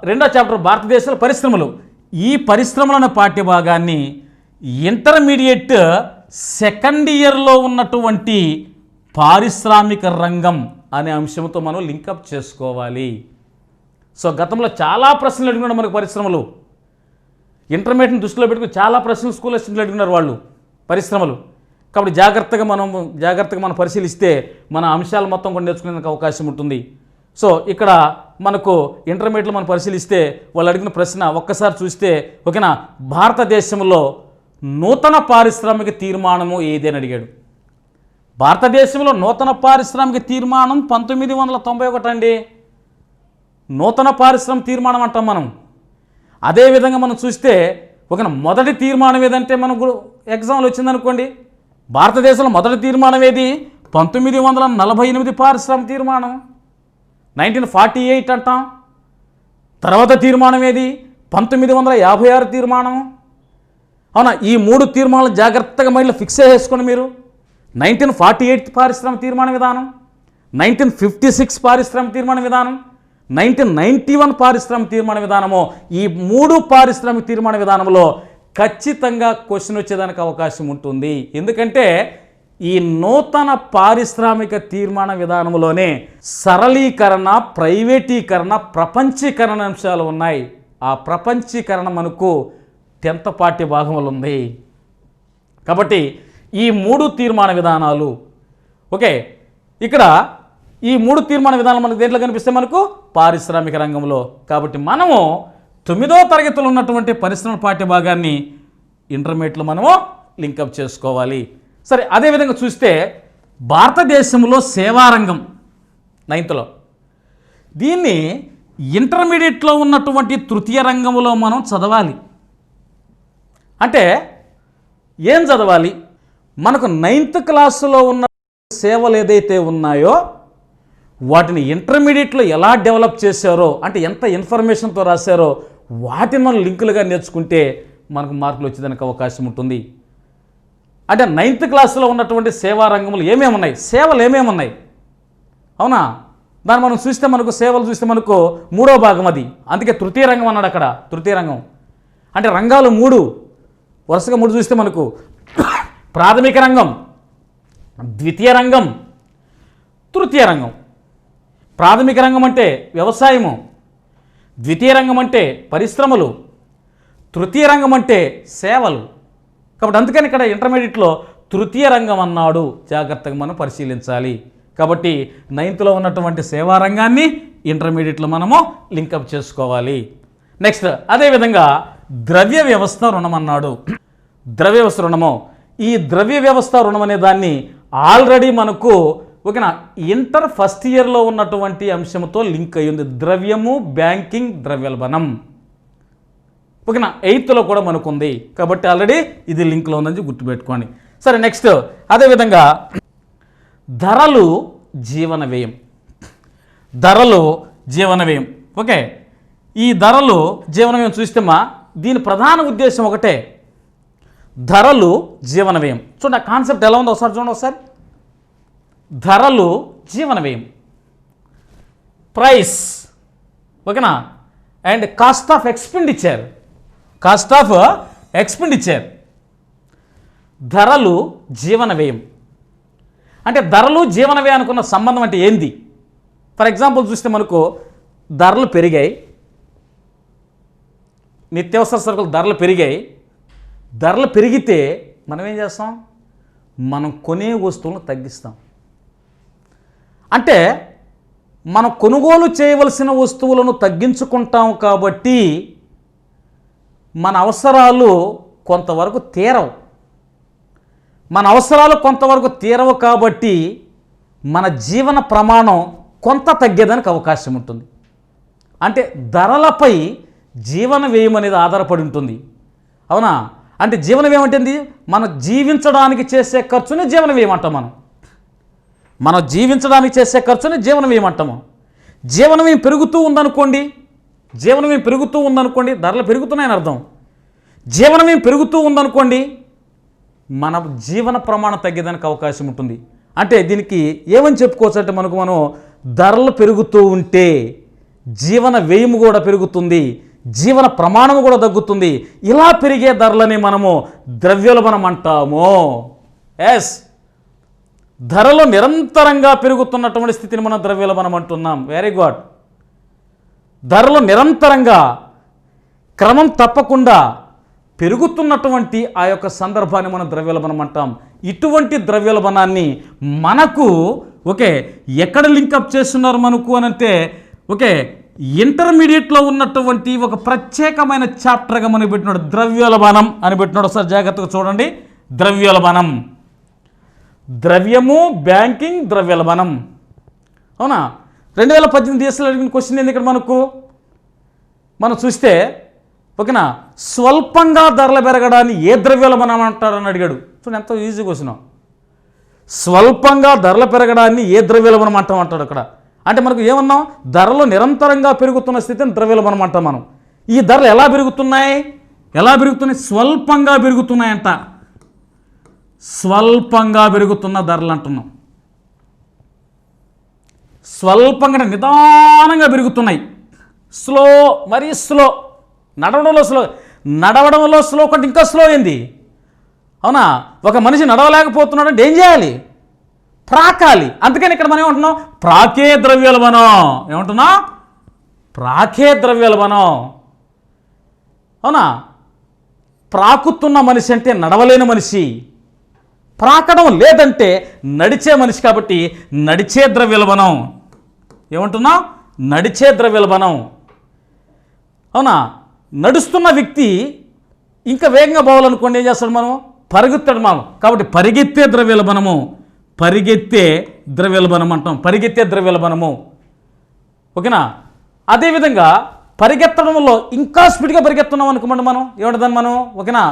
2వ చాప్టర్ భారతదేశంలో పరిశ్రమలు. ఈ పరిశ్రమల అనే పాఠ్యభాగాన్ని ఇంటర్మీడియట్ సెకండ్ ఇయర్లో ఉన్నటువంటి పారిశ్రామిక రంగం అనే అంశంతో మనం లింకప్ చేసుకోవాలి. సో గతంలో చాలా ప్రశ్నలు అడిగినారు మనకు పరిశ్రమలు. ఇంటర్మీడియట్ని దృష్టిలో పెట్టుకుని చాలా ప్రశ్నలు స్కూల్ అసిస్టెంట్లు అడిగినారు వాళ్ళు పరిశ్రమలు. కాబట్టి జాగ్రత్తగా మనం పరిశీలిస్తే మన అంశాలు మొత్తం కూడా నేర్చుకునేందుకు అవకాశం ఉంటుంది. సో ఇక్కడ మనకు ఇంటర్మీడియట్లో మనం పరిశీలిస్తే వాళ్ళు అడిగిన ప్రశ్న ఒక్కసారి చూస్తే ఓకేనా, భారతదేశంలో నూతన పారిశ్రామిక తీర్మానము ఏదని అడిగాడు. భారతదేశంలో నూతన పారిశ్రామిక తీర్మానం 1991 అండి. నూతన పారిశ్రామిక తీర్మానం అంటాం మనం. అదేవిధంగా మనం చూస్తే ఓకేనా మొదటి తీర్మానం ఏదంటే మనకు ఎగ్జామ్లో వచ్చిందనుకోండి, భారతదేశంలో మొదటి తీర్మానం ఏది 1948 పారిశ్రామిక తీర్మానం 1948 అంటాం. తర్వాత తీర్మానం ఏది 1956 తీర్మానం. అవునా, ఈ 3 తీర్మానాలు జాగ్రత్తగా మైండ్లో ఫిక్స్ చేసుకోండి మీరు. 1948 పారిశ్రామిక తీర్మాన విధానం, 1956 పారిశ్రామిక తీర్మాన విధానం, 1991 పారిశ్రామిక తీర్మాన విధానము. ఈ 3 పారిశ్రామిక తీర్మాన విధానంలో ఖచ్చితంగా క్వశ్చన్ వచ్చేదానికి అవకాశం ఉంటుంది. ఎందుకంటే ఈ నూతన పారిశ్రామిక తీర్మాన విధానంలోనే సరళీకరణ, ప్రైవేటీకరణ, ప్రపంచీకరణ అంశాలు ఉన్నాయి. ఆ ప్రపంచీకరణ మనకు 10th పాఠ్య భాగంలో ఉంది. కాబట్టి ఈ 3 తీర్మాన విధానాలు ఓకే, ఇక్కడ ఈ 3 తీర్మాన విధానాలు మనకు దేంట్లో కనిపిస్తే మనకు పారిశ్రామిక రంగంలో. కాబట్టి మనము 9వ తరగతిలో ఉన్నటువంటి పరిశ్రమ పాఠ్య భాగాన్ని ఇంటర్మీడియట్లో మనము లింకప్ చేసుకోవాలి. సరే, అదేవిధంగా చూస్తే భారతదేశంలో సేవారంగం 9thలో, దీన్ని ఇంటర్మీడియట్లో ఉన్నటువంటి తృతీయ రంగంలో మనం చదవాలి. అంటే ఏం చదవాలి? మనకు 9th క్లాసులో ఉన్న సేవలు ఏదైతే ఉన్నాయో వాటిని ఇంటర్మీడియట్లో ఎలా డెవలప్ చేశారో, అంటే ఎంత ఇన్ఫర్మేషన్తో రాశారో వాటిని మనం లింకులుగా నేర్చుకుంటే మనకు మార్కులు వచ్చేదానికి అవకాశం ఉంటుంది. అంటే 9th క్లాసులో ఉన్నటువంటి సేవా రంగములు ఏమేమి ఉన్నాయి, సేవలు ఏమేమి ఉన్నాయి, అవునా, దాన్ని మనం చూస్తే మనకు సేవలు చూస్తే మనకు 3వ భాగం అది. అందుకే తృతీయ రంగం అన్నాడు అక్కడ. తృతీయ రంగం అంటే రంగాలు 3 వరుసగా 3 చూస్తే మనకు ప్రాథమిక రంగం, ద్వితీయ రంగం, తృతీయ రంగం. ప్రాథమిక రంగం అంటే వ్యవసాయము, ద్వితీయ రంగం అంటే పరిశ్రమలు, తృతీయ రంగం అంటే సేవలు. కాబట్టి అందుకని ఇక్కడ ఇంటర్మీడియట్లో తృతీయ రంగం అన్నాడు. జాగ్రత్తగా మనం పరిశీలించాలి. కాబట్టి 9thలో ఉన్నటువంటి సేవా రంగాన్ని ఇంటర్మీడియట్లో మనము లింకప్ చేసుకోవాలి. నెక్స్ట్ అదేవిధంగా ద్రవ్య వ్యవస్థ రుణం అన్నాడు. ద్రవ్య వ్యవస్థ రుణము. ఈ ద్రవ్య వ్యవస్థ రుణం అనే దాన్ని ఆల్రెడీ మనకు ఓకేనా ఇంటర్ ఫస్ట్ ఇయర్లో ఉన్నటువంటి అంశంతో లింక్ అయ్యి ఉంది. ద్రవ్యము, బ్యాంకింగ్, ద్రవ్యోల్బణం ఓకేనా 8th కూడా మనకు ఉంది కాబట్టి ఆల్రెడీ ఇది లింక్లో ఉందని గుర్తుపెట్టుకోండి. సరే నెక్స్ట్ అదేవిధంగా ధరలు జీవన వ్యయం. ధరలు జీవన వ్యయం ఓకే. ఈ ధరలు జీవన వ్యయం చూస్తేమా దీని ప్రధాన ఉద్దేశం ఒకటే, ధరలు జీవన వ్యయం. చూడండి ఆ కాన్సెప్ట్ ఎలా ఉందో ఒకసారి చూడండి. ఒకసారి ధరలు జీవన వ్యయం, ప్రైస్ ఓకేనా and cost of expenditure. Cost of expenditure, ధరలు జీవన వ్యయం. అంటే ధరలు జీవన వ్యయానికి ఉన్న సంబంధం అంటే ఏంది? ఫర్ ఎగ్జాంపుల్ చూస్తే మనకు ధరలు పెరిగాయి, నిత్యావసర సరుకులు ధరలు పెరిగాయి. ధరలు పెరిగితే మనం ఏం చేస్తాం? మనం కొనే వస్తువులను తగ్గిస్తాం. అంటే మనం కొనుగోలు చేయవలసిన వస్తువులను తగ్గించుకుంటాం కాబట్టి మన అవసరాలు కొంతవరకు తీరవు. మన అవసరాలు కొంతవరకు తీరవు కాబట్టి మన జీవన ప్రమాణం కొంత తగ్గేదానికి అవకాశం ఉంటుంది. అంటే ధరలపై జీవన వ్యయం అనేది ఆధారపడి ఉంటుంది. అవునా? అంటే జీవన వ్యయం అంటే మనం జీవించడానికి చేసే ఖర్చుని జీవన వ్యయం అంటాం. మనం జీవించడానికి చేసే ఖర్చుని జీవన వ్యయం అంటాము. జీవన వ్యయం పెరుగుతూ ఉందనుకోండి, జీవన వ్యయం పెరుగుతూ ఉందనుకోండి, ధరలు పెరుగుతున్నాయని అర్థం. జీవన వ్యయం పెరుగుతూ ఉందనుకోండి, మన జీవన ప్రమాణం తగ్గేదానికి అవకాశం ఉంటుంది. అంటే దీనికి ఏమని చెప్పుకోవచ్చు అంటే మనం ధరలు పెరుగుతూ ఉంటే జీవన వ్యయం కూడా పెరుగుతుంది, జీవన ప్రమాణం కూడా తగ్గుతుంది. ఇలా పెరిగే ధరలని మనము ద్రవ్యోల్బణం అంటాము. ఎస్, ధరలు నిరంతరంగా పెరుగుతున్నటువంటి స్థితిని మనం ద్రవ్యోల్బణం అంటున్నాం. Very good. ధరలు నిరంతరంగా క్రమం తప్పకుండా పెరుగుతున్నటువంటి ఆ యొక్క సందర్భాన్ని మనం ద్రవ్యోల్బణం అంటాం. ఇటువంటి ద్రవ్యోల్బణాన్ని మనకు ఓకే ఎక్కడ లింకప్ చేస్తున్నారు మనకు అని అంటే ఓకే ఇంటర్మీడియట్లో ఉన్నటువంటి ఒక ప్రత్యేకమైన చాప్టర్గా మనకు పెట్టినాడు ద్రవ్యోల్బణం అని పెట్టినాడు. ఒకసారి జాగ్రత్తగా చూడండి. ద్రవ్యోల్బణం, ద్రవ్యము, బ్యాంకింగ్, ద్రవ్యోల్బణం. అవునా? 2018 దేశాలు అడిగిన క్వశ్చన్ ఏంది ఇక్కడ మనం చూస్తే ఓకేనా స్వల్పంగా ధరలు పెరగడాన్ని ఏ ద్రవ్యోల్బణం అంటారని అడిగాడు. చూడండి ఎంతో ఈజీ క్వశ్చన్. స్వల్పంగా ధరలు పెరగడాన్ని ఏ ద్రవ్యోల్బణం అంటాడు అక్కడ. అంటే మనకు ఏమన్నాం? ధరలు నిరంతరంగా పెరుగుతున్న స్థితిని ద్రవ్యోల్బణం అంటాం మనం. ఈ ధరలు ఎలా పెరుగుతున్నాయి? స్వల్పంగా పెరుగుతున్నాయంట. స్వల్పంగా పెరుగుతున్న ధరలు అంటున్నాం. స్వల్పంగా నిదానంగా పెరుగుతున్నాయి. స్లో, మరీ స్లో. నడవడంలో స్లో కంటే ఇంకా స్లో అయింది. అవునా? ఒక మనిషి నడవలేకపోతున్నాడు అంటే ఏం చేయాలి? ప్రాకాలి. అందుకని ఇక్కడ మనం ఏమంటున్నాం? ప్రాకే ద్రవ్యోల్బణం. ఏమంటున్నాం? ప్రాకే ద్రవ్యోల్బణం. అవునా? ప్రాకుతున్న మనిషి అంటే నడవలేని మనిషి, ప్రాకడం లేదంటే నడిచే మనిషి కాబట్టి నడిచే ద్రవ్యోల్బణం. ఏమంటున్నాం? నడిచే ద్రవ్యోల్బణం. అవునా? నడుస్తున్న వ్యక్తి ఇంకా వేగంగా పోవాలనుకోండి ఏం చేస్తాడు? మనం పరిగెత్తాడు మనం. కాబట్టి పరిగెత్తే ద్రవ్యోల్బణము, పరిగెత్తే ద్రవ్యోల్బణం అంటాం. పరిగెత్తే ద్రవ్యోల్బణము ఓకేనా. అదేవిధంగా పరిగెత్తడంలో ఇంకా స్పీడ్గా పరిగెత్తున్నాం అనుకోండి మనం ఏమంటుందని మనం ఓకేనా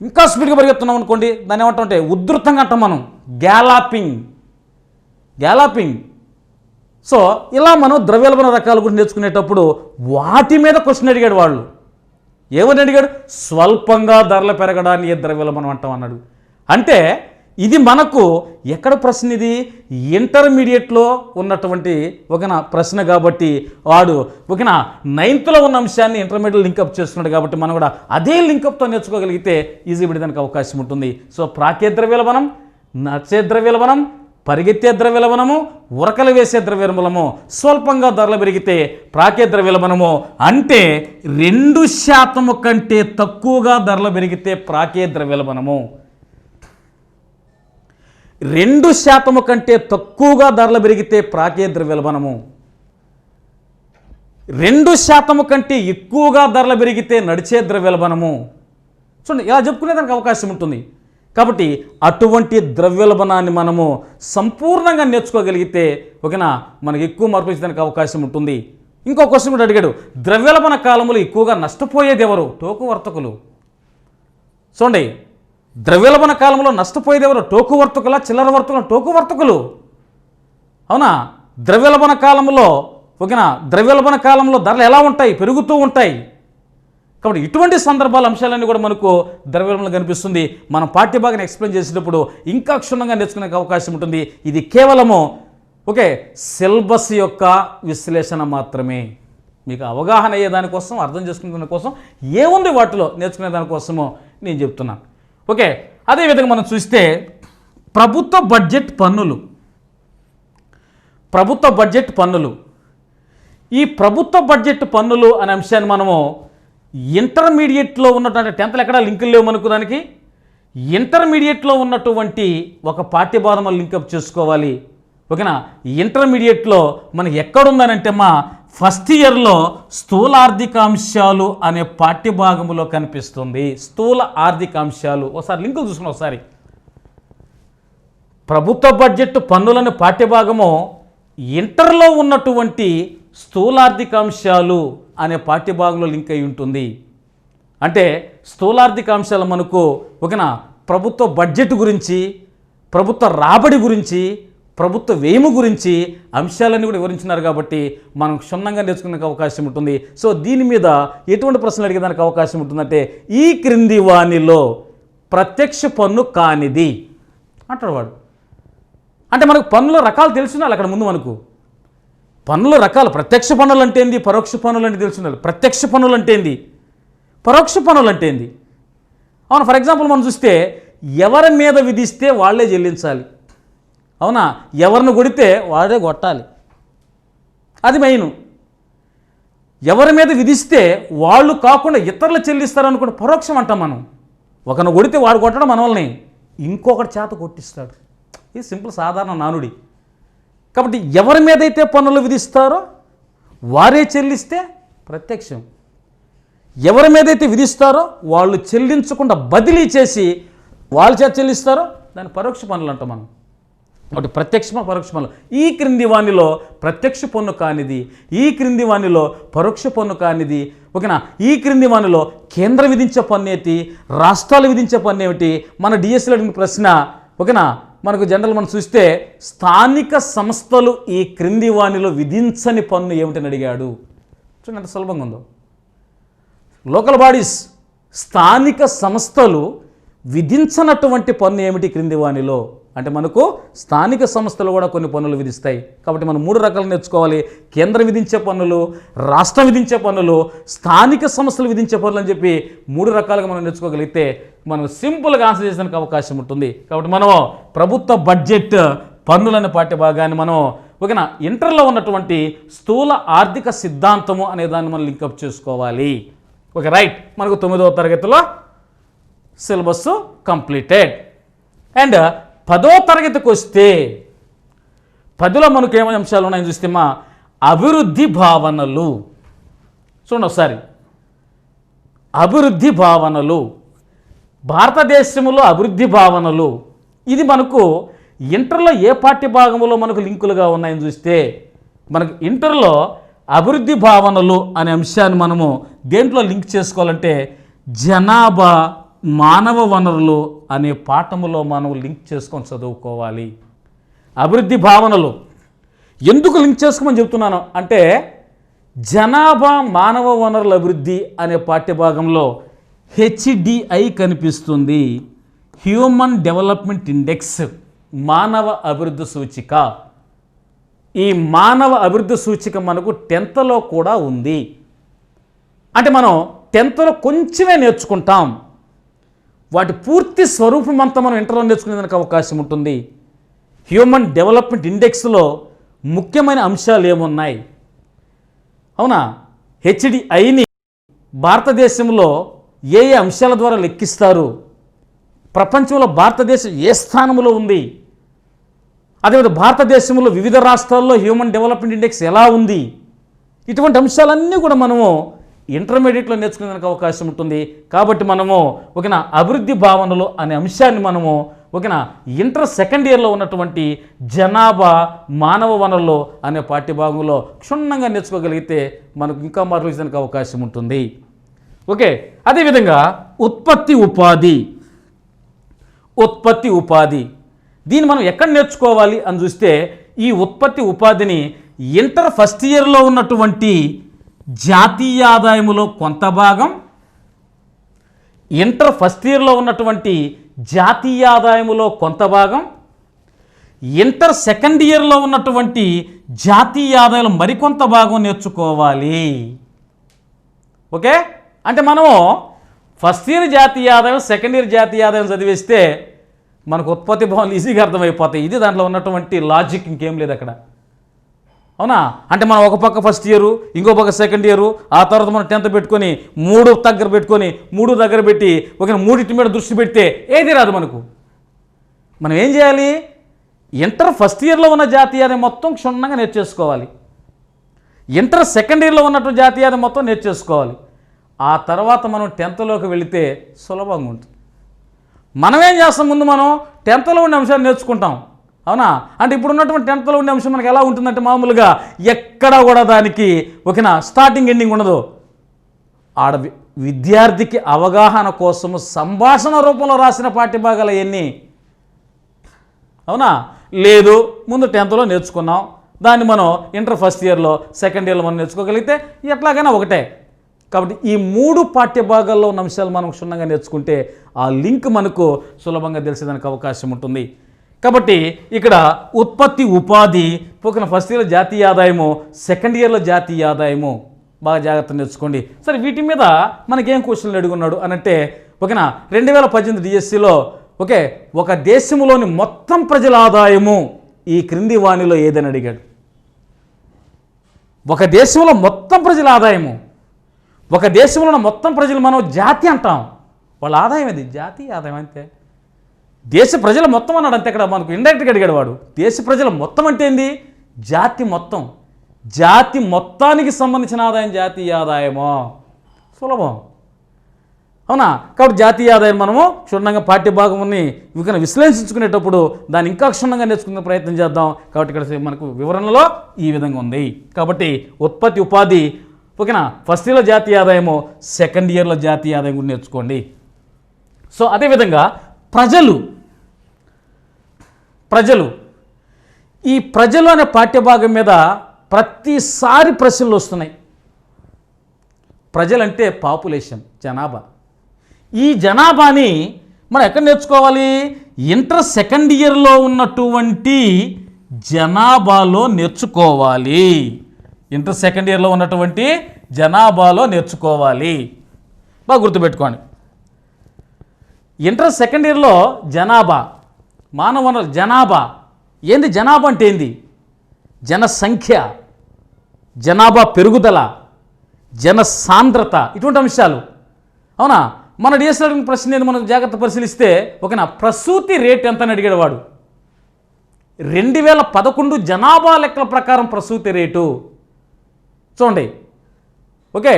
ఇంకా స్పీడ్గా పరిగెత్తున్నాం అనుకోండి దాన్ని ఏమంటామంటే ఉధృతంగా అంటాం మనం. గ్యాలాపింగ్. సో ఇలా మనం ద్రవ్యోల్బణ రకాల గురించి నేర్చుకునేటప్పుడు వాటి మీద క్వశ్చన్ అడిగాడు వాళ్ళు. ఏమని అడిగాడు? స్వల్పంగా ధరలు పెరగడాన్ని ఏ ద్రవ్యోల్బణం అంటాం అన్నాడు. అంటే ఇది మనకు ఎక్కడ ప్రశ్న? ఇది ఇంటర్మీడియట్లో ఉన్నటువంటి ఒకనా ప్రశ్న కాబట్టి వాడు ఒకనా 9th ఉన్న అంశాన్ని ఇంటర్మీడియట్ లింకప్ చేస్తున్నాడు కాబట్టి మనం కూడా అదే లింకప్తో నేర్చుకోగలిగితే ఈజీ పడేదానికి అవకాశం ఉంటుంది. సో ప్రాకే ద్రవ్యోల్బణం, నడిచే ద్రవ్యోల్బణం, పరిగెత్తే ద్రవ్యోల్బణము, ఉరకలు వేసే ద్రవ్యోల్బణము. స్వల్పంగా ధరలు పెరిగితే ప్రాకే ద్రవ్యోల్బణము. అంటే 2% కంటే తక్కువగా ధరలు పెరిగితే ప్రాకే ద్రవ్యోల్బణము. 2% కంటే తక్కువగా ధరలు పెరిగితే ప్రాకే ద్రవ్యోల్బణము. 2% కంటే ఎక్కువగా ధరలు పెరిగితే నడిచే ద్రవ్యోల్బణము. చూడండి, ఇలా చెప్పుకునేదానికి అవకాశం ఉంటుంది. కాబట్టి అటువంటి ద్రవ్యోల్బణాన్ని మనము సంపూర్ణంగా నేర్చుకోగలిగితే ఓకేనా, మనకి ఎక్కువ మార్పులు ఇచ్చేదానికి అవకాశం ఉంటుంది. ఇంకో క్వశ్చన్ కూడా అడిగాడు, ద్రవ్యోల్బణ కాలంలో ఎక్కువగా నష్టపోయేది ఎవరు? టోకు వర్తకులు. చూడండి, ద్రవ్యోల్బణ కాలంలో నష్టపోయేది ఎవరు? టోకు వర్తకుల, చిల్లర వర్తకులు? టోకు వర్తకులు. అవునా? ద్రవ్యోల్బణ కాలంలో ఓకేనా, ద్రవ్యోల్బణ కాలంలో ధరలు ఎలా ఉంటాయి? పెరుగుతూ ఉంటాయి. కాబట్టి ఇటువంటి సందర్భాల అంశాలన్నీ కూడా మనకు ద్రవ్యోల్బణంలో కనిపిస్తుంది. మనం పాఠ్యభాగాన్ని ఎక్స్ప్లెయిన్ చేసేటప్పుడు ఇంకా క్షుణ్ణంగా నేర్చుకునే అవకాశం ఉంటుంది. ఇది కేవలము ఓకే సిలబస్ యొక్క విశ్లేషణ మాత్రమే. మీకు అవగాహన అయ్యే దానికోసం, అర్థం చేసుకునే దానికోసం, ఏముంది వాటిలో నేర్చుకునే దానికోసమో నేను చెప్తున్నాను. ఓకే, అదేవిధంగా మనం చూస్తే ప్రభుత్వ బడ్జెట్ పన్నులు. ప్రభుత్వ బడ్జెట్ పన్నులు, ఈ ప్రభుత్వ బడ్జెట్ పన్నులు అనే అంశాన్ని మనము ఇంటర్మీడియట్లో ఉన్నటువంటి 10th ఎక్కడా లింకులు లేవు మనకు. దానికి ఇంటర్మీడియట్లో ఉన్నటువంటి ఒక పాఠ్యభాగం లింకప్ చేసుకోవాలి. ఓకేనా? ఇంటర్మీడియట్లో మనకి ఎక్కడుందనంటే మా ఫస్ట్ ఇయర్లో స్థూల ఆర్థికాంశాలు అనే పాఠ్యభాగంలో కనిపిస్తుంది. స్థూల ఆర్థికాంశాలు ఒకసారి లింకులు చూసుకున్నాం. ఒకసారి ప్రభుత్వ బడ్జెట్ పన్నులనే పాఠ్యభాగము ఇంటర్లో ఉన్నటువంటి స్థూలార్థికాంశాలు అనే పాఠ్యభాగంలో లింక్ అయి ఉంటుంది. అంటే స్థూలార్థికాంశాలు మనకు ఓకేనా, ప్రభుత్వ బడ్జెట్ గురించి, ప్రభుత్వ రాబడి గురించి, ప్రభుత్వ వ్యయము గురించి అంశాలన్నీ కూడా వివరించినారు. కాబట్టి మనం క్షుణ్ణంగా నేర్చుకునే అవకాశం ఉంటుంది. సో దీని మీద ఎటువంటి ప్రశ్నలు అడిగేదానికి అవకాశం ఉంటుందంటే, ఈ క్రింది వానిలో ప్రత్యక్ష పన్ను కానిది అంటాడు వాడు. అంటే మనకు పన్నుల రకాలు తెలిసినాలి. అక్కడ ముందు మనకు పన్నుల రకాలు, ప్రత్యక్ష పన్నులు అంటే ఏంది, పరోక్ష పన్నులు అంటే తెలిసినాలి. ప్రత్యక్ష పన్నులు అంటే ఏంది, పరోక్ష పన్నులు అంటే ఏంది. అవును, ఫర్ ఎగ్జాంపుల్ మనం చూస్తే ఎవరి మీద విధిస్తే వాళ్ళే చెల్లించాలి. అవునా? ఎవరిని కొడితే వాడే కొట్టాలి. అది మెయిన్. ఎవరి మీద విధిస్తే వాళ్ళు కాకుండా ఇతరులు చెల్లిస్తారనుకుంటే పరోక్షం అంటాం మనం. ఒకరిని కొడితే వాడు కొట్టడం మన వల్లనే, ఇంకొకటి చేత కొట్టిస్తాడు. ఇది సింపుల్ సాధారణ నానుడి. కాబట్టి ఎవరి మీదైతే పన్నులు విధిస్తారో వారే చెల్లిస్తే ప్రత్యక్షం. ఎవరి మీదైతే విధిస్తారో వాళ్ళు చెల్లించకుండా బదిలీ చేసి వాళ్ళ చేత చెల్లిస్తారో దాన్ని పరోక్ష పన్నులు అంటాం మనం. కాబట్టి ప్రత్యక్ష పరోక్ష పన్నులు. ఈ క్రింది వానిలో ప్రత్యక్ష పన్ను కానిది, ఈ క్రింది వానిలో పరోక్ష పన్ను కానిది ఓకేనా, ఈ క్రింది వానిలో కేంద్ర విధించే పన్ను ఏంటి, రాష్ట్రాలు విధించే పన్ను ఏమిటి. మన డిఎస్సీలో అడిగిన ప్రశ్న ఓకేనా, మనకు జనరల్ మనం చూస్తే స్థానిక సంస్థలు ఈ క్రింది వానిలో విధించని పన్ను ఏమిటని అడిగాడు. చూడండి ఎంత సులభంగా ఉందో. లోకల్ బాడీస్, స్థానిక సంస్థలు విధించనటువంటి పన్ను ఏమిటి క్రింది వానిలో అంటే మనకు స్థానిక సంస్థలు కూడా కొన్ని పన్నులు విధిస్తాయి. కాబట్టి మనం 3 రకాలు నేర్చుకోవాలి. కేంద్రం విధించే పన్నులు, రాష్ట్రం విధించే పన్నులు, స్థానిక సంస్థలు విధించే పన్నులు అని చెప్పి 3 రకాలుగా మనం నేర్చుకోగలిగితే మనం సింపుల్గా ఆన్సర్ చేసేందుకు అవకాశం ఉంటుంది. కాబట్టి మనం ప్రభుత్వ బడ్జెట్ పన్నులనే పాఠ్యభాగాన్ని మనం ఓకేనా ఇంటర్లో ఉన్నటువంటి స్థూల ఆర్థిక సిద్ధాంతము అనే దాన్ని మనం లింకప్ చేసుకోవాలి. ఓకే రైట్, మనకు 9వ తరగతిలో సిలబస్ కంప్లీటెడ్. అండ్ 10వ తరగతికి వస్తే 10లో మనకు ఏమైనా అంశాలు ఉన్నాయని చూస్తే మా అభివృద్ధి భావనలు. చూడండి ఒకసారి, అభివృద్ధి భావనలు, భారతదేశంలో అభివృద్ధి భావనలు. ఇది మనకు ఇంటర్లో ఏ పాఠ్యభాగంలో మనకు లింకులుగా ఉన్నాయని చూస్తే మనకు ఇంటర్లో అభివృద్ధి భావనలు అనే అంశాన్ని మనము దేంట్లో లింక్ చేసుకోవాలంటే జనాభా మానవ వనరులు అనే పాఠములో మనం లింక్ చేసుకొని చదువుకోవాలి. అభివృద్ధి భావనలు ఎందుకు లింక్ చేసుకోమని చెప్తున్నాను అంటే జనాభా మానవ వనరుల అభివృద్ధి అనే పాఠ్యభాగంలో HDI కనిపిస్తుంది, హ్యూమన్ డెవలప్మెంట్ ఇండెక్స్, మానవ అభివృద్ధి సూచిక. ఈ మానవ అభివృద్ధి సూచిక మనకు 10th కూడా ఉంది. అంటే మనం 10th కొంచెమే నేర్చుకుంటాం, వాటి పూర్తి స్వరూపం అంతా మనం ఇంటర్లో నేర్చుకునేందుకు అవకాశం ఉంటుంది. హ్యూమన్ డెవలప్మెంట్ ఇండెక్స్లో ముఖ్యమైన అంశాలు ఏమున్నాయి, అవునా, HDIని భారతదేశంలో ఏ ఏ అంశాల ద్వారా లెక్కిస్తారు, ప్రపంచంలో భారతదేశం ఏ స్థానంలో ఉంది, అదేవిధంగా భారతదేశంలో వివిధ రాష్ట్రాల్లో హ్యూమన్ డెవలప్మెంట్ ఇండెక్స్ ఎలా ఉంది, ఇటువంటి అంశాలన్నీ కూడా మనము ఇంటర్మీడియట్లో నేర్చుకునేందుకు అవకాశం ఉంటుంది. కాబట్టి మనము ఒకనా అభివృద్ధి భావనలు అనే అంశాన్ని మనము ఒకనా ఇంటర్ సెకండ్ ఇయర్లో ఉన్నటువంటి జనాభా మానవ వనరులు అనే పాఠ్యభాగంలో క్షుణ్ణంగా నేర్చుకోగలిగితే మనకు ఇంకా మార్పులు ఇచ్చేందుకు అవకాశం ఉంటుంది. ఓకే, అదేవిధంగా ఉత్పత్తి ఉపాధి దీన్ని మనం ఎక్కడ నేర్చుకోవాలి అని చూస్తే ఈ ఉత్పత్తి ఉపాధిని ఇంటర్ ఫస్ట్ ఇయర్లో ఉన్నటువంటి జాతీయ ఆదాయములో కొంత భాగం, ఇంటర్ ఫస్ట్ ఇయర్లో ఉన్నటువంటి జాతీయ ఆదాయములో కొంత భాగం, ఇంటర్ సెకండ్ ఇయర్లో ఉన్నటువంటి జాతీయ ఆదాయంలో మరికొంత భాగం నేర్చుకోవాలి. ఓకే, అంటే మనము ఫస్ట్ ఇయర్ జాతీయ ఆదాయం సెకండ్ ఇయర్ జాతీయ ఆదాయం చదివేస్తే మనకు ఉత్పత్తి భావనలు ఈజీగా అర్థమైపోతాయి. ఇది దాంట్లో ఉన్నటువంటి లాజిక్, ఇంకేం లేదు అక్కడ. అవునా? అంటే మనం ఒక పక్క ఫస్ట్ ఇయరు, ఇంకో పక్క సెకండ్ ఇయరు, ఆ తర్వాత మనం 10th పెట్టుకొని 3 దగ్గర పెట్టి ఒక 3 మీద దృష్టి పెడితే ఏది రాదు మనకు. మనం ఏం చేయాలి? ఇంటర్ ఫస్ట్ ఇయర్లో ఉన్న జాతీయాన్ని మొత్తం క్షుణ్ణంగా నేర్చేసుకోవాలి. ఇంటర్ సెకండ్ ఇయర్లో ఉన్నటువంటి జాతీయాన్ని మొత్తం నేర్చేసుకోవాలి. ఆ తర్వాత మనం 10thలోకి వెళితే సులభంగా ఉంటుంది. మనమేం చేస్తాం? ముందు మనం 10thలో ఉండే అంశాన్ని నేర్చుకుంటాం. అవునా? అంటే ఇప్పుడు ఉన్నటువంటి 10thలో ఉండే అంశం మనకి ఎలా ఉంటుందంటే మామూలుగా ఎక్కడ కూడా దానికి ఒకనా స్టార్టింగ్ ఎండింగ్ ఉండదు. ఆడ విద్యార్థికి అవగాహన కోసము సంభాషణ రూపంలో రాసిన పాఠ్యభాగాలు అవన్నీ. అవునా? లేదు, ముందు 10thలో నేర్చుకున్నాం, దాన్ని మనం ఇంటర్ ఫస్ట్ ఇయర్లో సెకండ్ ఇయర్లో మనం నేర్చుకోగలిగితే ఎట్లాగైనా ఒకటే. కాబట్టి ఈ 3 పాఠ్యభాగాల్లో ఉన్న అంశాలు మనం క్షుణ్ణంగా నేర్చుకుంటే ఆ లింక్ మనకు సులభంగా తెలిసేదానికి అవకాశం ఉంటుంది. కాబట్టి ఇక్కడ ఉత్పత్తి ఉపాధి పోకిన ఫస్ట్ ఇయర్లో జాతీయ ఆదాయము, సెకండ్ ఇయర్లో జాతీయ ఆదాయము బాగా జాగ్రత్తగా నేర్చుకోండి. సరే, వీటి మీద మనకేం క్వశ్చన్లు అడుగున్నాడు అనంటే ఓకేనా 2018 డిఎస్సిలో ఓకే ఒక దేశంలోని మొత్తం ప్రజల ఆదాయము ఈ క్రింది వాణిలో ఏదని అడిగాడు. ఒక దేశంలో మొత్తం ప్రజల ఆదాయము, ఒక దేశంలో ఉన్న మొత్తం ప్రజలు మనం జాతి అంటాం, వాళ్ళ ఆదాయం అది జాతీయ ఆదాయం అంతే. దేశ ప్రజల మొత్తం అన్నాడు అంతే. ఇక్కడ మనకు ఇండైరెక్ట్గా అడిగాడు వాడు. దేశ ప్రజల మొత్తం అంటే ఏంది? జాతి మొత్తం. జాతి మొత్తానికి సంబంధించిన ఆదాయం జాతీయ ఆదాయమో. సులభం. అవునా? కాబట్టి జాతీయ ఆదాయం మనము క్షుణ్ణంగా పాఠ్యభాగంని విశ్లేషించుకునేటప్పుడు దాన్ని ఇంకా క్షుణ్ణంగా నేర్చుకునే ప్రయత్నం చేద్దాం. కాబట్టి ఇక్కడ మనకు వివరణలో ఈ విధంగా ఉంది. కాబట్టి ఉత్పత్తి ఉపాధి ఓకేనా ఫస్ట్ ఇయర్లో జాతీయ ఆదాయము, సెకండ్ ఇయర్లో జాతీయ ఆదాయం కూడా నేర్చుకోండి. సో అదేవిధంగా ప్రజలు ఈ ప్రజలు అనే పాఠ్యభాగం మీద ప్రతిసారి ప్రశ్నలు వస్తున్నాయి. ప్రజలంటే పాపులేషన్, జనాభా. ఈ జనాభాని మనం ఎక్కడ నేర్చుకోవాలి? ఇంటర్ సెకండ్ ఇయర్లో ఉన్నటువంటి జనాభాలో నేర్చుకోవాలి. ఇంటర్ సెకండ్ ఇయర్లో ఉన్నటువంటి జనాభాలో నేర్చుకోవాలి. బాగా గుర్తుపెట్టుకోండి. ఇంటర్ సెకండ్ ఇయర్లో జనాభా, మానవ వనరులు, జనాభా ఏంది? జనాభా అంటే ఏంది? జనసంఖ్య, జనాభా పెరుగుదల, జనసాంద్రత, ఇటువంటి అంశాలు. అవునా? మన డిఎస్సి అడిగిన ప్రశ్న ఏంది మనం జాగ్రత్త పరిశీలిస్తే ఓకేనా ప్రసూతి రేట్ ఎంత అని అడిగాడు వాడు. 2011 జనాభా లెక్కల ప్రకారం ప్రసూతి రేటు చూడండి. ఓకే,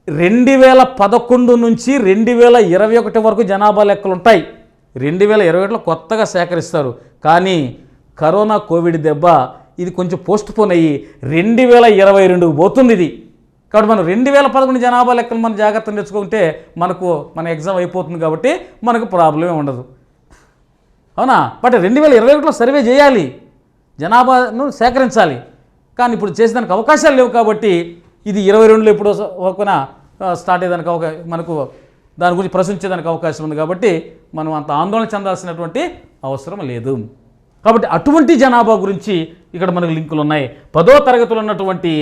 2011 నుంచి 2021 వరకు జనాభా లెక్కలు ఉంటాయి. 2021లో కొత్తగా సేకరిస్తారు. కానీ కరోనా కోవిడ్ దెబ్బ ఇది కొంచెం పోస్ట్ పోన్ అయ్యి 2022 పోతుంది ఇది. కాబట్టి మనం 2011 జనాభా లెక్కలు మనం జాగ్రత్తగా నేర్చుకుంటే మన ఎగ్జామ్ అయిపోతుంది. కాబట్టి మనకు ప్రాబ్లమే ఉండదు. అవునా? బట్ 2021లో సర్వే చేయాలి, జనాభాను సేకరించాలి. కానీ ఇప్పుడు చేసేదానికి అవకాశాలు లేవు. కాబట్టి ఇది 22లో ఎప్పుడో ఒకనా స్టార్ట్ అయ్యేదానికి మనకు దాని గురించి ప్రశ్నించేదానికి అవకాశం ఉంది. కాబట్టి మనం అంత ఆందోళన చెందాల్సినటువంటి అవసరం లేదు. కాబట్టి అటువంటి జనాభా గురించి ఇక్కడ మనకు లింకులు ఉన్నాయి. 10వ తరగతిలో ఉన్నటువంటి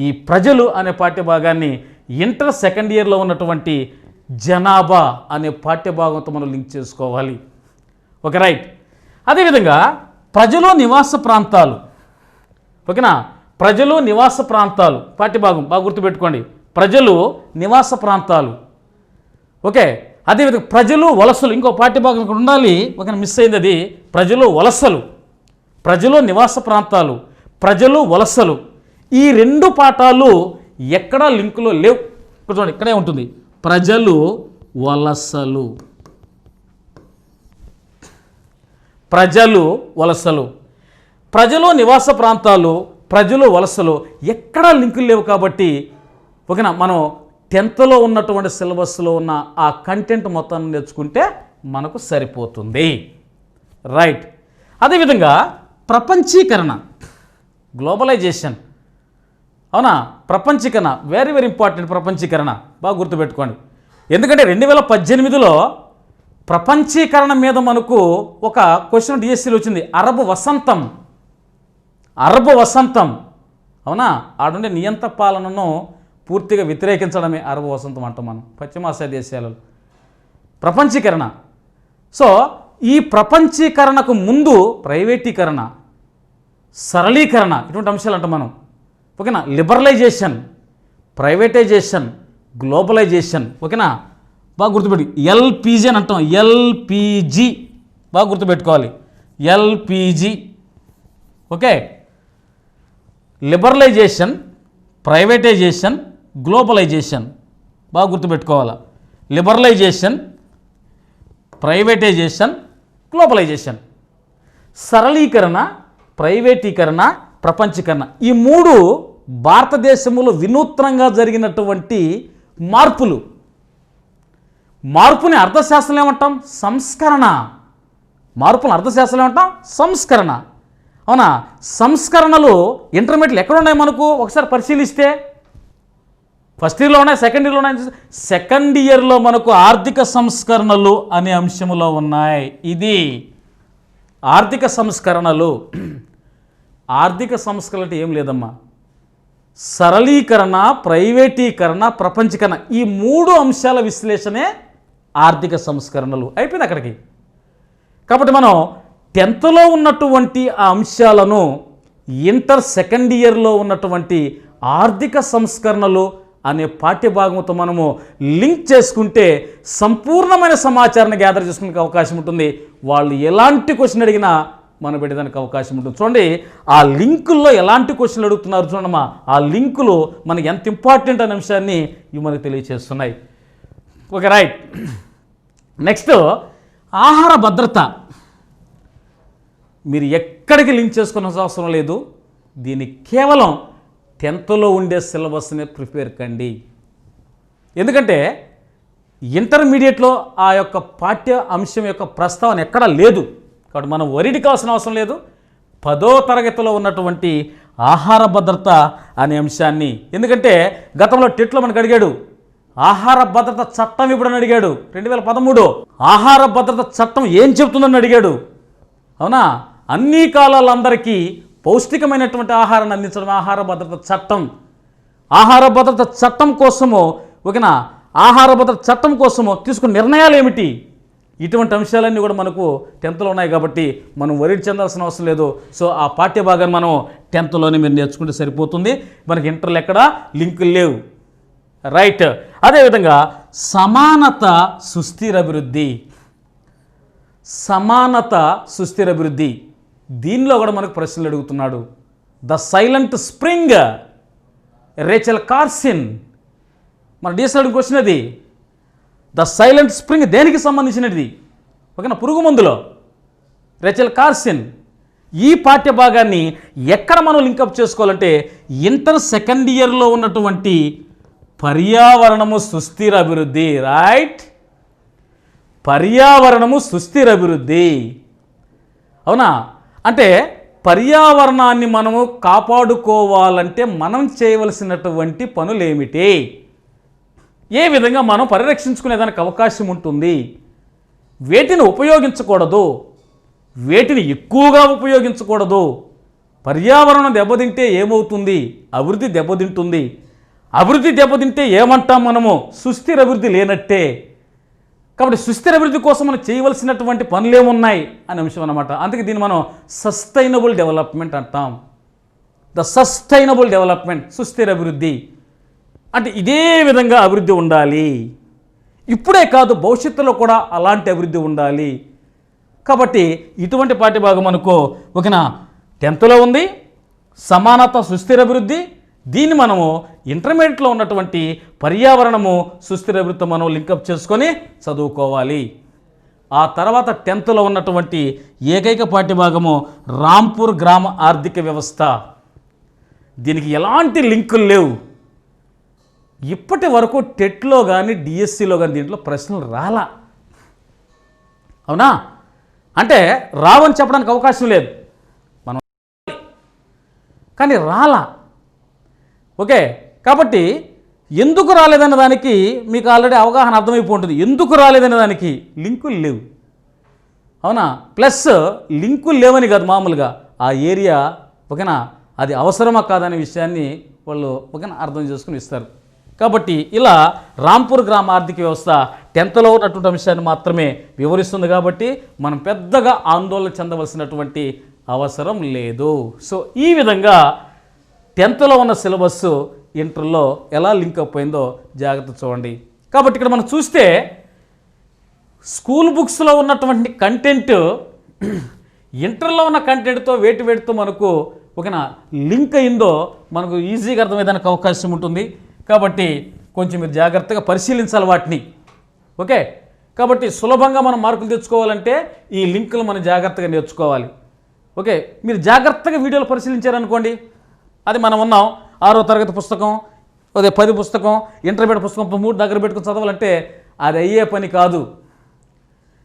ఈ ప్రజలు అనే పాఠ్యభాగాన్ని ఇంటర్ సెకండ్ ఇయర్లో ఉన్నటువంటి జనాభా అనే పాఠ్యభాగంతో మనం లింక్ చేసుకోవాలి. Okay, right. అదేవిధంగా ప్రజలు నివాస ప్రాంతాలు. ఓకేనా? ప్రజలు నివాస ప్రాంతాలు పాఠ్యభాగం బాగా గుర్తుపెట్టుకోండి. ప్రజలు నివాస ప్రాంతాలు. ఓకే, అదేవిధంగా ప్రజలు వలసలు ఇంకో పాఠ్యభాగం ఇక్కడ ఉండాలి. ఒక మిస్ అయింది అది. ప్రజలు వలసలు, ప్రజలు నివాస ప్రాంతాలు, ప్రజలు వలసలు. ఈ 2 పాఠాలు ఎక్కడా లింకులో లేవు. ఇప్పుడు చూడండి, ఇక్కడే ఉంటుంది ప్రజలు వలసలు. ప్రజలు వలసలు, ప్రజలు నివాస ప్రాంతాలు, ప్రజలు వలసలు, ఎక్కడా లింకులు లేవు. కాబట్టి ఓకేనా, మనం 10th ఉన్నటువంటి సిలబస్లో ఉన్న ఆ కంటెంట్ మొత్తాన్ని నేర్చుకుంటే మనకు సరిపోతుంది. రైట్. అదేవిధంగా ప్రపంచీకరణ, గ్లోబలైజేషన్. అవునా, ప్రపంచీకరణ వెరీ వెరీ ఇంపార్టెంట్. ప్రపంచీకరణ బాగా గుర్తుపెట్టుకోండి. ఎందుకంటే 2018లో ప్రపంచీకరణ మీద మనకు ఒక క్వశ్చన్ డిఎస్సిలో వచ్చింది. అరబ్ వసంతం. అవునా, ఆడుండే నియంత పాలనను పూర్తిగా వ్యతిరేకించడమే అరబ్ వసంతం అంటాం మనం పశ్చిమాసియా దేశాలలో. ప్రపంచీకరణ. సో ఈ ప్రపంచీకరణకు ముందు ప్రైవేటీకరణ, సరళీకరణ, ఇటువంటి అంశాలు అంటాం మనం. ఓకేనా, లిబరలైజేషన్, ప్రైవేటైజేషన్, గ్లోబలైజేషన్. ఓకేనా, బాగా గుర్తుపెట్టి ఎల్పిజి అని అంటాం. ఎల్పిజి బాగా గుర్తుపెట్టుకోవాలి. LPG. Okay, liberalisation, privatisation, globalisation బాగా గుర్తుపెట్టుకోవాలి. Liberalisation, privatisation, globalisation. సరళీకరణ, ప్రైవేటీకరణ, ప్రపంచీకరణ, ఈ 3 భారతదేశంలో వినూత్నంగా జరిగినటువంటి మార్పులు. మార్పుని అర్థశాస్త్రం ఏమంటాం? సంస్కరణ. మార్పుని అర్థశాస్త్రం ఏమంటాం? సంస్కరణ. అవునా, సంస్కరణలు ఇంటర్మీడియట్లు ఎక్కడ ఉన్నాయి మనకు ఒకసారి పరిశీలిస్తే? ఫస్ట్ ఇయర్లో ఉన్నాయి, సెకండ్ ఇయర్లో ఉన్నాయి. సెకండ్ ఇయర్లో మనకు ఆర్థిక సంస్కరణలు అనే అంశంలో ఉన్నాయి. ఇది ఆర్థిక సంస్కరణలు. ఆర్థిక సంస్కరణ అంటే ఏం లేదమ్మా, సరళీకరణ, ప్రైవేటీకరణ, ప్రపంచీకరణ, ఈ 3 అంశాల విశ్లేషణే ఆర్థిక సంస్కరణలు. అయిపోయింది అక్కడికి. కాబట్టి మనం 10th ఉన్నటువంటి ఆ అంశాలను ఇంటర్ సెకండ్ ఇయర్లో ఉన్నటువంటి ఆర్థిక సంస్కరణలు అనే పాఠ్యభాగంతో మనము లింక్ చేసుకుంటే సంపూర్ణమైన సమాచారాన్ని గ్యాదర్ చేసుకునే అవకాశం ఉంటుంది. వాళ్ళు ఎలాంటి క్వశ్చన్ అడిగినా మనం పెట్టడానికి అవకాశం ఉంటుంది. చూడండి, ఆ లింకుల్లో ఎలాంటి క్వశ్చన్లు అడుగుతున్నారు చూడమ్మా. ఆ లింకులు మనకి ఎంత ఇంపార్టెంట్ అనే అంశాన్ని ఇవి మనకు తెలియజేస్తున్నాయి. Okay, right. నెక్స్ట్ ఆహార భద్రత. మీరు ఎక్కడికి లింక్ చేసుకున్న అవసరం లేదు. దీన్ని కేవలం 10th ఉండే సిలబస్ని ప్రిపేర్ కండి. ఎందుకంటే ఇంటర్మీడియట్లో ఆ యొక్క పాఠ్య అంశం యొక్క ప్రస్తావన ఎక్కడా లేదు. కాబట్టి మనం వరిడి కావాల్సిన అవసరం లేదు. 10వ తరగతిలో ఉన్నటువంటి ఆహార భద్రత అనే అంశాన్ని, ఎందుకంటే గతంలో టెట్లో మనకు అడిగాడు ఆహార భద్రత చట్టం ఇప్పుడని అడిగాడు 2013. ఆహార భద్రత చట్టం ఏం చెప్తుందని అడిగాడు. అవునా, అన్ని కాలాలందరికీ పౌష్టికమైనటువంటి ఆహారాన్ని అందించడం ఆహార భద్రత చట్టం. ఆహార భద్రత చట్టం కోసము ఓకేనా, ఆహార భద్రత చట్టం కోసము తీసుకున్న నిర్ణయాలు ఏమిటి, ఇటువంటి అంశాలన్నీ కూడా మనకు 10th ఉన్నాయి. కాబట్టి మనం వరి చెందాల్సిన అవసరం లేదు. సో ఆ పాఠ్యభాగాన్ని మనం 10th మీరు నేర్చుకుంటే సరిపోతుంది. మనకి ఇంటర్లో ఎక్కడా లింకులు లేవు. రైట్. అదేవిధంగా సమానత సుస్థిర అభివృద్ధి. సమానత సుస్థిర అభివృద్ధి, దీనిలో కూడా మనకు ప్రశ్నలు అడుగుతున్నాడు. The silent spring, Rachel Carson. మన డిఎస్ఎల్ క్వశ్చన్ అది. ద సైలెంట్ స్ప్రింగ్ దేనికి సంబంధించినది? ఓకేనా, పురుగు మందులో. Rachel Carson. ఈ పాఠ్య భాగాన్ని ఎక్కడ మనం లింకప్ చేసుకోవాలంటే ఇంటర్ సెకండ్ ఇయర్లో ఉన్నటువంటి పర్యావరణము సుస్థిర అభివృద్ధి. రైట్, పర్యావరణము సుస్థిర అభివృద్ధి. అవునా, అంటే పర్యావరణాన్ని మనము కాపాడుకోవాలంటే మనం చేయవలసినటువంటి పనులు ఏమిటి, ఏ విధంగా మనం పరిరక్షించుకునేదానికి అవకాశం ఉంటుంది, వేటిని ఉపయోగించకూడదు, వేటిని ఎక్కువగా ఉపయోగించకూడదు, పర్యావరణం దెబ్బతింటే ఏమవుతుంది, అభివృద్ధి దెబ్బతింటుంది, అభివృద్ధి దెబ్బతింటే ఏమంటాం మనము, సుస్థిర అభివృద్ధి లేనట్టే. కాబట్టి సుస్థిర అభివృద్ధి కోసం మనం చేయవలసినటువంటి పనులు ఏమున్నాయి అనే అంశం అన్నమాట. అందుకే దీన్ని మనం సస్టైనబుల్ డెవలప్మెంట్ అంటాం. ద సస్టైనబుల్ డెవలప్మెంట్, సుస్థిర అభివృద్ధి అంటే ఇదే విధంగా అభివృద్ధి ఉండాలి. ఇప్పుడే కాదు, భవిష్యత్తులో కూడా అలాంటి అభివృద్ధి ఉండాలి. కాబట్టి ఇటువంటి పాఠ్యభాగం అనుకో ఓకేనా 10th ఉంది. సమానత సుస్థిర అభివృద్ధి, దీన్ని మనము ఇంటర్మీడియట్లో ఉన్నటువంటి పర్యావరణము సుస్థిర అభివృద్ధి మనం లింకప్ చేసుకొని చదువుకోవాలి. ఆ తర్వాత 10th ఉన్నటువంటి ఏకైక పాఠ్యభాగము రాంపూర్ గ్రామ ఆర్థిక వ్యవస్థ. దీనికి ఎలాంటి లింకులు లేవు. ఇప్పటి వరకు టెట్లో కానీ డిఎస్సిలో కానీ దీంట్లో ప్రశ్నలు రాలా. అవునా? అంటే రావని చెప్పడానికి అవకాశం లేదు, మనం కానీ రాలా. ఓకే, కాబట్టి ఎందుకు రాలేదన్న దానికి మీకు ఆల్రెడీ అవగాహన అర్థమైపోతుంది. ఎందుకు రాలేదనే దానికి లింకులు లేవు. అవునా? ప్లస్ లింకులు లేవని కాదు, మామూలుగా ఆ ఏరియా ఓకేనా అది అవసరమా కాదనే విషయాన్ని వాళ్ళు ఓకేనా అర్థం చేసుకుని ఇస్తారు. కాబట్టి ఇలా రాంపూర్ గ్రామ ఆర్థిక వ్యవస్థ 10th ఉన్నటువంటి అంశాన్ని మాత్రమే వివరిస్తుంది. కాబట్టి మనం పెద్దగా ఆందోళన చెందవలసినటువంటి అవసరం లేదు. సో ఈ విధంగా 10th ఉన్న సిలబస్ ఇంటర్లో ఎలా లింక్ అప్ అయిందో జాగ్రత్త చూడండి. కాబట్టి ఇక్కడ మనం చూస్తే స్కూల్ బుక్స్లో ఉన్నటువంటి కంటెంట్ ఇంటర్లో ఉన్న కంటెంట్తో వేటితో మనకు ఓకేనా లింక్ అయిందో మనకు ఈజీగా అర్థమయ్యేదానికి అవకాశం ఉంటుంది. కాబట్టి కొంచెం మీరు జాగ్రత్తగా పరిశీలించాలి వాటిని. ఓకే, కాబట్టి సులభంగా మనం మార్కులు తెచ్చుకోవాలంటే ఈ లింకులు మనం జాగ్రత్తగా నేర్చుకోవాలి. ఓకే, మీరు జాగ్రత్తగా వీడియోలు పరిశీలించారనుకోండి, అది మనం ఉన్నాం 6వ తరగతి పుస్తకం, అదే 10 పుస్తకం, ఇంటర్మీడియట్ పుస్తకం 3 దగ్గర పెట్టుకుని చదవాలంటే అది అయ్యే పని కాదు.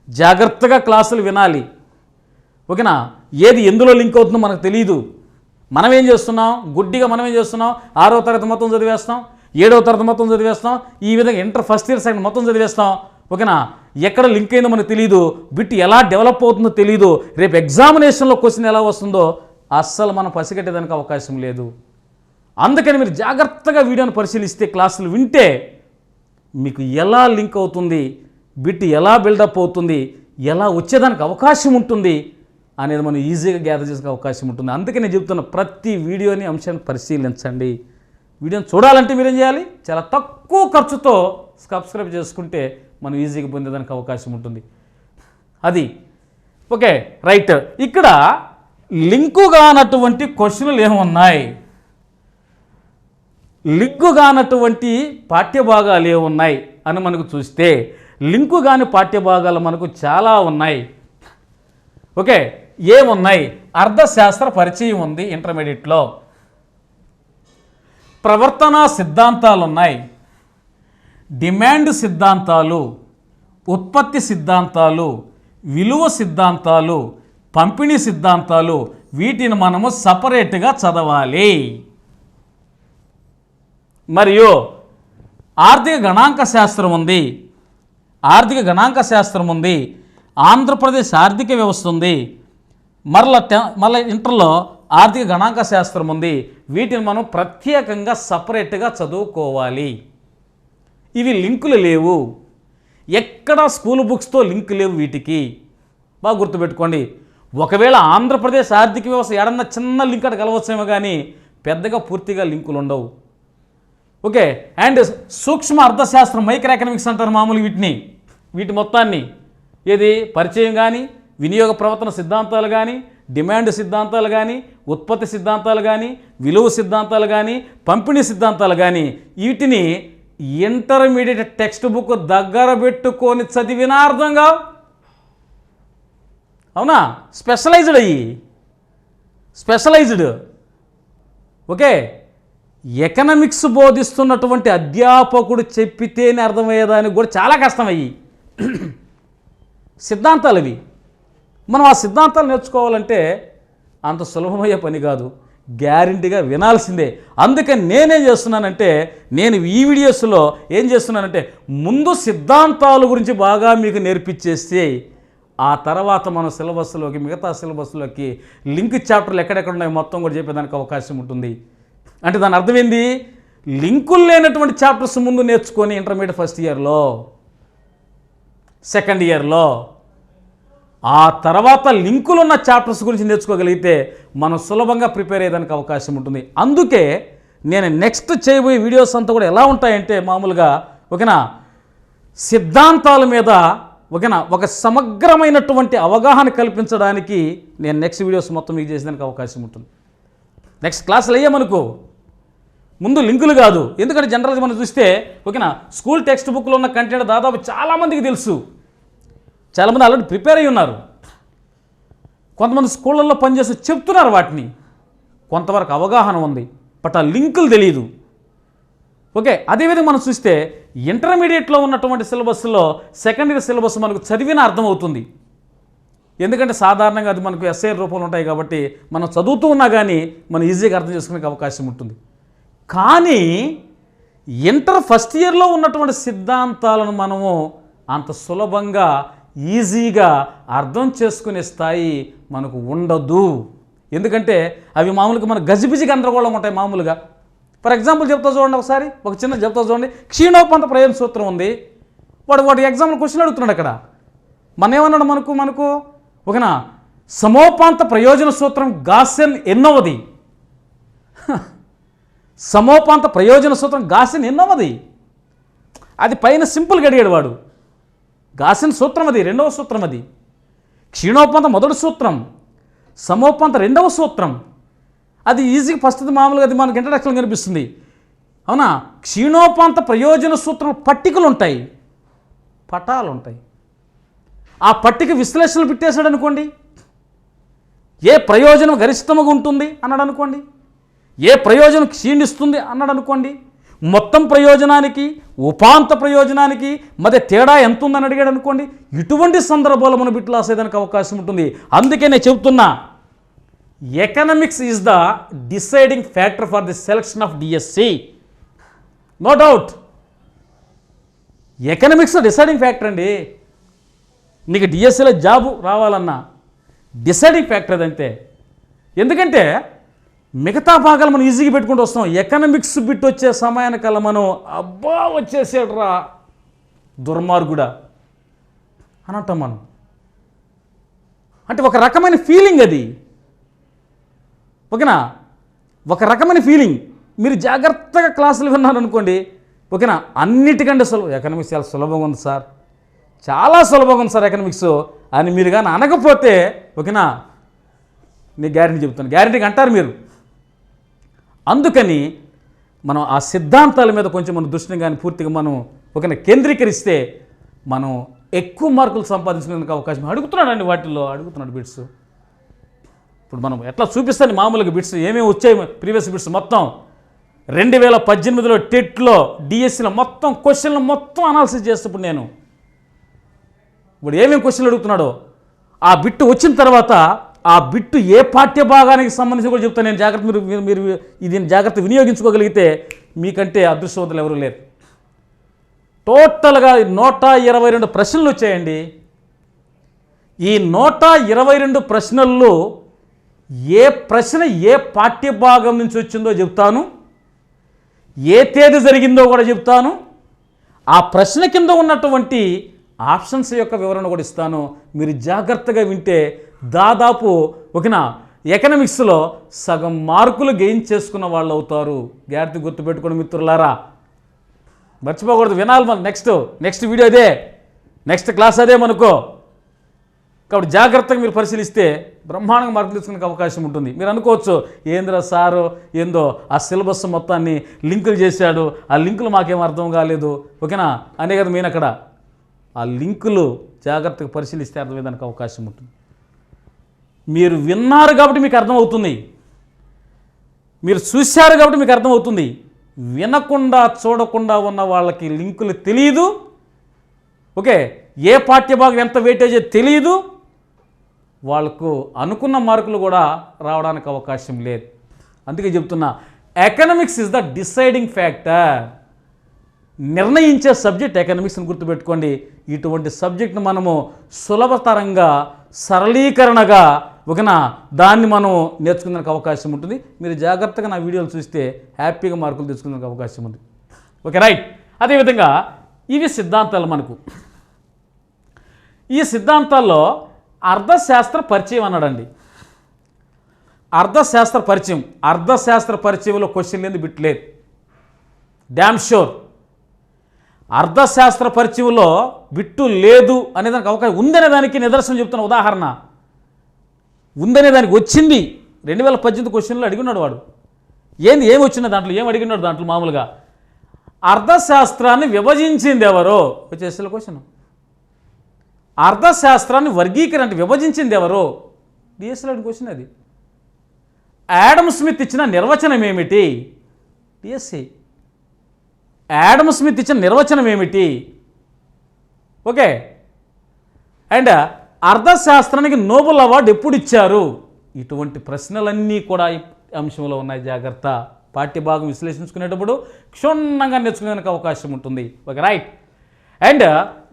జాగ్రత్తగా క్లాసులు వినాలి. ఓకేనా? ఏది ఎందులో లింక్ అవుతుందో మనకు తెలియదు. మనం ఏం చేస్తున్నాం, గుడ్డిగా మనం ఏం చేస్తున్నాం, 6వ తరగతి మొత్తం చదివేస్తాం, 7వ తరగతి మొత్తం చదివేస్తాం, ఈ విధంగా ఇంటర్ ఫస్ట్ ఇయర్ సెకండ్ మొత్తం చదివేస్తాం. ఓకేనా? ఎక్కడ లింక్ అయిందో మనకు తెలియదు, బిట్ ఎలా డెవలప్ అవుతుందో తెలియదు, రేపు ఎగ్జామినేషన్లో క్వశ్చన్ ఎలా వస్తుందో అస్సలు మనం పసిగట్టేదానికి అవకాశం లేదు. అందుకని మీరు జాగ్రత్తగా వీడియోని పరిశీలిస్తే, క్లాసులు వింటే మీకు ఎలా లింక్ అవుతుంది, బిట్ ఎలా బిల్డప్ అవుతుంది, ఎలా వచ్చేదానికి అవకాశం ఉంటుంది అనేది మనం ఈజీగా గ్యాదర్ చేసే అవకాశం ఉంటుంది. అందుకే నేను చెప్తున్నా, ప్రతి వీడియోని అంశాన్ని పరిశీలించండి. వీడియోని చూడాలంటే మీరేం చేయాలి, చాలా తక్కువ ఖర్చుతో సబ్స్క్రైబ్ చేసుకుంటే మనం ఈజీగా పొందేదానికి అవకాశం ఉంటుంది. అది ఓకే రైట్. ఇక్కడ లింకు కానటువంటి క్వశ్చన్లు ఏమున్నాయి, లింకు కానటువంటి పాఠ్యభాగాలు ఏమున్నాయి అని మనకు చూస్తే, లింకు కాని పాఠ్యభాగాలు మనకు చాలా ఉన్నాయి. ఓకే, ఏమున్నాయి? అర్థశాస్త్ర పరిచయం ఉంది ఇంటర్మీడియట్లో, ప్రవర్తనా సిద్ధాంతాలు ఉన్నాయి, డిమాండ్ సిద్ధాంతాలు, ఉత్పత్తి సిద్ధాంతాలు, విలువ సిద్ధాంతాలు, పంపిణీ సిద్ధాంతాలు, వీటిని మనము సపరేట్గా చదవాలి. మరియు ఆర్థిక గణాంక శాస్త్రం ఉంది, ఆర్థిక గణాంక శాస్త్రం ఉంది, ఆంధ్రప్రదేశ్ ఆర్థిక వ్యవస్థ ఉంది, మళ్ళీ ఇంటర్లో ఆర్థిక గణాంక శాస్త్రం ఉంది. వీటిని మనం ప్రత్యేకంగా సపరేట్గా చదువుకోవాలి. ఇవి లింకులు లేవు, ఎక్కడ స్కూల్ బుక్స్తో లింక్ లేవు వీటికి. బాగా గుర్తుపెట్టుకోండి. ఒకవేళ ఆంధ్రప్రదేశ్ ఆర్థిక వ్యవస్థ ఏడన్నా చిన్న లింక్ అక్కడ కలవచ్చేమో కానీ పెద్దగా పూర్తిగా లింకులు ఉండవు. ఓకే, అండ్ సూక్ష్మ అర్థశాస్త్రం, మైక్రో ఎకనామిక్స్ అంటారు మామూలు వీటి మొత్తాన్ని. ఏది పరిచయం కానీ, వినియోగ ప్రవర్తన సిద్ధాంతాలు కానీ, డిమాండ్ సిద్ధాంతాలు కానీ, ఉత్పత్తి సిద్ధాంతాలు కానీ, విలువ సిద్ధాంతాలు కానీ, పంపిణీ సిద్ధాంతాలు కానీ, వీటిని ఇంటర్మీడియట్ టెక్స్ట్ బుక్ దగ్గర పెట్టుకొని చదివినా అర్థం కావు. అవునా? స్పెషలైజ్డ్. ఓకే, ఎకనామిక్స్ బోధిస్తున్నటువంటి అధ్యాపకుడు చెప్పితేనే అర్థమయ్యేదానికి కూడా చాలా కష్టమయ్యి సిద్ధాంతాలు ఇవి. మనం ఆ సిద్ధాంతాలు నేర్చుకోవాలంటే అంత సులభమయ్యే పని కాదు, గ్యారంటీగా వినాల్సిందే. అందుకని నేనేం చేస్తున్నానంటే, నేను ఈ వీడియోస్లో ఏం చేస్తున్నానంటే, ముందు సిద్ధాంతాల గురించి బాగా మీకు నేర్పించేస్తే ఆ తర్వాత మనం సిలబస్లోకి, మిగతా సిలబస్లోకి లింక్ చాప్టర్లు ఎక్కడెక్కడ ఉన్నాయో మొత్తం కూడా చెప్పేదానికి అవకాశం ఉంటుంది. అంటే దాని అర్థం ఏంది, లింకులు లేనటువంటి చాప్టర్స్ ముందు నేర్చుకొని ఇంటర్మీడియట్ ఫస్ట్ ఇయర్లో, సెకండ్ ఇయర్లో, ఆ తర్వాత లింకులు ఉన్న చాప్టర్స్ గురించి నేర్చుకోగలిగితే మనం సులభంగా ప్రిపేర్ అయ్యేదానికి అవకాశం ఉంటుంది. అందుకే నేను నెక్స్ట్ చేయబోయే వీడియోస్ అంతా కూడా ఎలా ఉంటాయంటే, మామూలుగా ఓకేనా సిద్ధాంతాల మీద ఓకేనా ఒక సమగ్రమైనటువంటి అవగాహన కల్పించడానికి నేను నెక్స్ట్ వీడియోస్ మొత్తం మీకు చేసేదానికి అవకాశం ఉంటుంది. నెక్స్ట్ క్లాసులు అయ్యే మనకు ముందు లింకులు కాదు. ఎందుకంటే జనరల్గా మనం చూస్తే ఓకేనా, స్కూల్ టెక్స్ట్ బుక్లో ఉన్న కంటెంట్ దాదాపు చాలామందికి తెలుసు, చాలామంది ఆల్రెడీ ప్రిపేర్ అయ్యి ఉన్నారు. కొంతమంది స్కూళ్ళల్లో పనిచేసి చెప్తున్నారు వాటిని, కొంతవరకు అవగాహన ఉంది, బట్ ఆ లింకులు తెలియదు. ఓకే, అదేవిధంగా మనం చూస్తే ఇంటర్మీడియట్లో ఉన్నటువంటి సిలబస్లో సెకండ్ ఇయర్ సిలబస్ మనకు చదివిన అర్థమవుతుంది. ఎందుకంటే సాధారణంగా అది మనకు ఎస్ఐ రూపంలో ఉంటాయి కాబట్టి మనం చదువుతూ ఉన్నా కానీ మనం ఈజీగా అర్థం చేసుకునే అవకాశం ఉంటుంది. కానీ ఇంటర్ ఫస్ట్ ఇయర్లో ఉన్నటువంటి సిద్ధాంతాలను మనము అంత సులభంగా ఈజీగా అర్థం చేసుకునే స్థాయి మనకు ఉండదు. ఎందుకంటే అవి మామూలుగా మన గజిబిజి గందరగోళం ఉంటాయి. మామూలుగా ఫర్ ఎగ్జాంపుల్ చెప్తా చూడండి, ఒకసారి ఒక చిన్న చెప్తా చూడండి. క్షీణోపంత ప్రయోజన సూత్రం ఉంది, వాడు ఎగ్జాంపుల్ క్వశ్చన్ అడుగుతున్నాడు అక్కడ. మన ఏమన్నాడు మనకు ఓకేనా, సమోపాంత ప్రయోజన సూత్రం గాస్యన్ ఎన్నోవది. సమోపాంత ప్రయోజన సూత్రం గాస్యన్ ఎన్నోవది, అది పైన సింపుల్గా అడిగాడు వాడు. గాస్యన్ సూత్రం అది రెండవ సూత్రం, అది క్షీణోపాంత మొదటి సూత్రం, సమోపాంత రెండవ సూత్రం. అది ఈజీగా ఫస్ట్ మామూలుగా అది మనకు ఇంట్రడక్షన్ కనిపిస్తుంది. అవునా, క్షీణోపాంత ప్రయోజన సూత్రం పట్టికలు ఉంటాయి, పటాలు ఉంటాయి. ఆ పట్టిక విశ్లేషణలు పెట్టేశాడు అనుకోండి, ఏ ప్రయోజనం గరిష్టంగా ఉంటుంది అన్నాడు అనుకోండి, ఏ ప్రయోజనం క్షీణిస్తుంది అన్నాడు అనుకోండి, మొత్తం ప్రయోజనానికి ఉపాంత ప్రయోజనానికి మధ్య తేడా ఎంత ఉందని అడిగాడు అనుకోండి, ఇటువంటి సందర్భాల్లో మనం బిట్లు రాసేదానికి అవకాశం ఉంటుంది. అందుకే నేను చెబుతున్నా, economics is the deciding factor for the selection of DSC. No doubt, economics deciding factor అండి. నీకు డిఎస్సిలో జాబు రావాలన్నా డిసైడింగ్ ఫ్యాక్టర్ అదంతే. ఎందుకంటే మిగతా భాగాలు మనం ఈజీగా పెట్టుకుంటూ వస్తాం, ఎకనామిక్స్ బిట్ వచ్చే సమయానికల్లా మనం అబ్బా వచ్చేసాడు రా దుర్మార్గుడా అని అంటాం మనం. అంటే ఒక రకమైన ఫీలింగ్ అది, ఓకేనా, ఒక రకమైన ఫీలింగ్. మీరు జాగ్రత్తగా క్లాసులు విన్నారనుకోండి, ఓకేనా, అన్నిటికంటే ఎకనామిక్స్ చాలా సులభంగా ఉంది సార్, చాలా సులభంగా ఉంది సార్ ఎకనామిక్స్ అని మీరు కానీ అనకపోతే, ఓకేనా, నేను గ్యారెంటీ చెప్తాను, గ్యారెంటీగా అంటారు మీరు. అందుకని మనం ఆ సిద్ధాంతాల మీద కొంచెం మన దృష్టిని కానీ పూర్తిగా మనం ఓకేనా కేంద్రీకరిస్తే మనం ఎక్కువ మార్కులు సంపాదించుకునేందుకు అవకాశం. అడుగుతున్నాడండి, వాటిల్లో అడుగుతున్నాడు బిట్స్. ఇప్పుడు మనం ఎట్లా చూపిస్తాను మామూలుగా బిట్స్ ఏమేమి వచ్చాయి, ప్రీవియస్ బిట్స్ మొత్తం 2018లో టెట్లో డిఎస్సిలో మొత్తం క్వశ్చన్లు మొత్తం అనాలిసిస్ చేస్తప్పుడు నేను ఇప్పుడు ఏమేమి క్వశ్చన్లు అడుగుతున్నాడో ఆ బిట్టు వచ్చిన తర్వాత ఆ బిట్టు ఏ పాఠ్య భాగానికి సంబంధించి కూడా చెప్తాను నేను. జాగ్రత్త మీరు దీన్ని జాగ్రత్త వినియోగించుకోగలిగితే మీకంటే అదృష్టవంతులు ఎవరు లేరు. టోటల్గా 122 ప్రశ్నలు వచ్చాయండి. ఈ 122 ప్రశ్నల్లో ఏ ప్రశ్న ఏ పాఠ్య భాగం నుంచి వచ్చిందో చెప్తాను, ఏ తేదీ జరిగిందో కూడా చెప్తాను, ఆ ప్రశ్న కింద ఉన్నటువంటి ఆప్షన్స్ యొక్క వివరణ కూడా ఇస్తాను. మీరు జాగ్రత్తగా వింటే దాదాపు ఓకేనా ఎకనామిక్స్లో సగం మార్కులు గెయిన్ చేసుకున్న వాళ్ళు అవుతారు. జాగ్రత్తగా గుర్తుపెట్టుకోండి మిత్రులారా, మర్చిపోకూడదు, వినాలి. మనం నెక్స్ట్ వీడియో అదే, నెక్స్ట్ క్లాస్ అదే మనకు. కాబట్టి జాగ్రత్తగా మీరు పరిశీలిస్తే బ్రహ్మాండంగా మార్కులు తీసుకునే అవకాశం ఉంటుంది. మీరు అనుకోవచ్చు, ఏంద్రా సారు ఏందో ఆ సిలబస్ మొత్తాన్ని లింకులు చేశాడు, ఆ లింకులు మాకేం అర్థం కాలేదు, ఓకేనా అనే కదా మెయిన్ అక్కడ. ఆ లింకులు జాగ్రత్తగా పరిశీలిస్తే అర్థమయ్యేదానికి అవకాశం ఉంటుంది. మీరు విన్నారు కాబట్టి మీకు అర్థమవుతుంది, మీరు చూశారు కాబట్టి మీకు అర్థమవుతుంది. వినకుండా చూడకుండా ఉన్న వాళ్ళకి లింకులు తెలియదు, ఓకే, ఏ పాఠ్యభాగం ఎంత వెయిటేజీ తెలియదు, వాళ్ళకు అనుకున్న మార్కులు కూడా రావడానికి అవకాశం లేదు. అందుకే చెప్తున్నా, economics is the deciding factor. నిర్ణయించే సబ్జెక్ట్ ఎకనామిక్స్ని గుర్తుపెట్టుకోండి. ఇటువంటి సబ్జెక్ట్ను మనము సులభతరంగా సరళీకరణగా ఓకేనా దాన్ని మనం నేర్చుకునేందుకు అవకాశం ఉంటుంది. మీరు జాగ్రత్తగా నా వీడియోలు చూస్తే హ్యాపీగా మార్కులు తెచ్చుకునేందుకు అవకాశం ఉంది. Okay right. అదేవిధంగా ఇవి సిద్ధాంతాలు. మనకు ఈ సిద్ధాంతాల్లో అర్థశాస్త్ర పరిచయం అన్నాడండి. అర్థశాస్త్ర పరిచయం, అర్థశాస్త్ర పరిచయంలో క్వశ్చన్ లేదు, బిట్ లేదు, డ్యామ్ షూర్. అర్థశాస్త్ర పరిచయంలో బిట్టు లేదు అనేదానికి అవకాశం ఉందనే దానికి నిదర్శనం చెప్తున్న ఉదాహరణ ఉందనే దానికి వచ్చింది. 2018 క్వశ్చన్లో అడిగినాడు వాడు, ఏమి వచ్చింది దాంట్లో, ఏం అడిగినాడు దాంట్లో మామూలుగా? అర్థశాస్త్రాన్ని విభజించింది ఎవరో వచ్చేసి క్వశ్చన్. అర్థశాస్త్రాన్ని వర్గీకరణ విభజించింది ఎవరో డిఎస్ఎల్ క్వశ్చన్. అది యాడమ్ స్మిత్ ఇచ్చిన నిర్వచనం ఏమిటి? డిఎస్సి. యాడమ్ స్మిత్ ఇచ్చిన నిర్వచనం ఏమిటి? ఓకే. అండ్ అర్థశాస్త్రానికి నోబెల్ అవార్డు ఎప్పుడు ఇచ్చారు? ఇటువంటి ప్రశ్నలన్నీ కూడా ఈ అంశంలో ఉన్నాయి. జాగ్రత్త. పాఠ్యభాగం విశ్లేషించుకునేటప్పుడు క్షుణ్ణంగా నేర్చుకునేందుకు అవకాశం ఉంటుంది. Okay, right. అండ్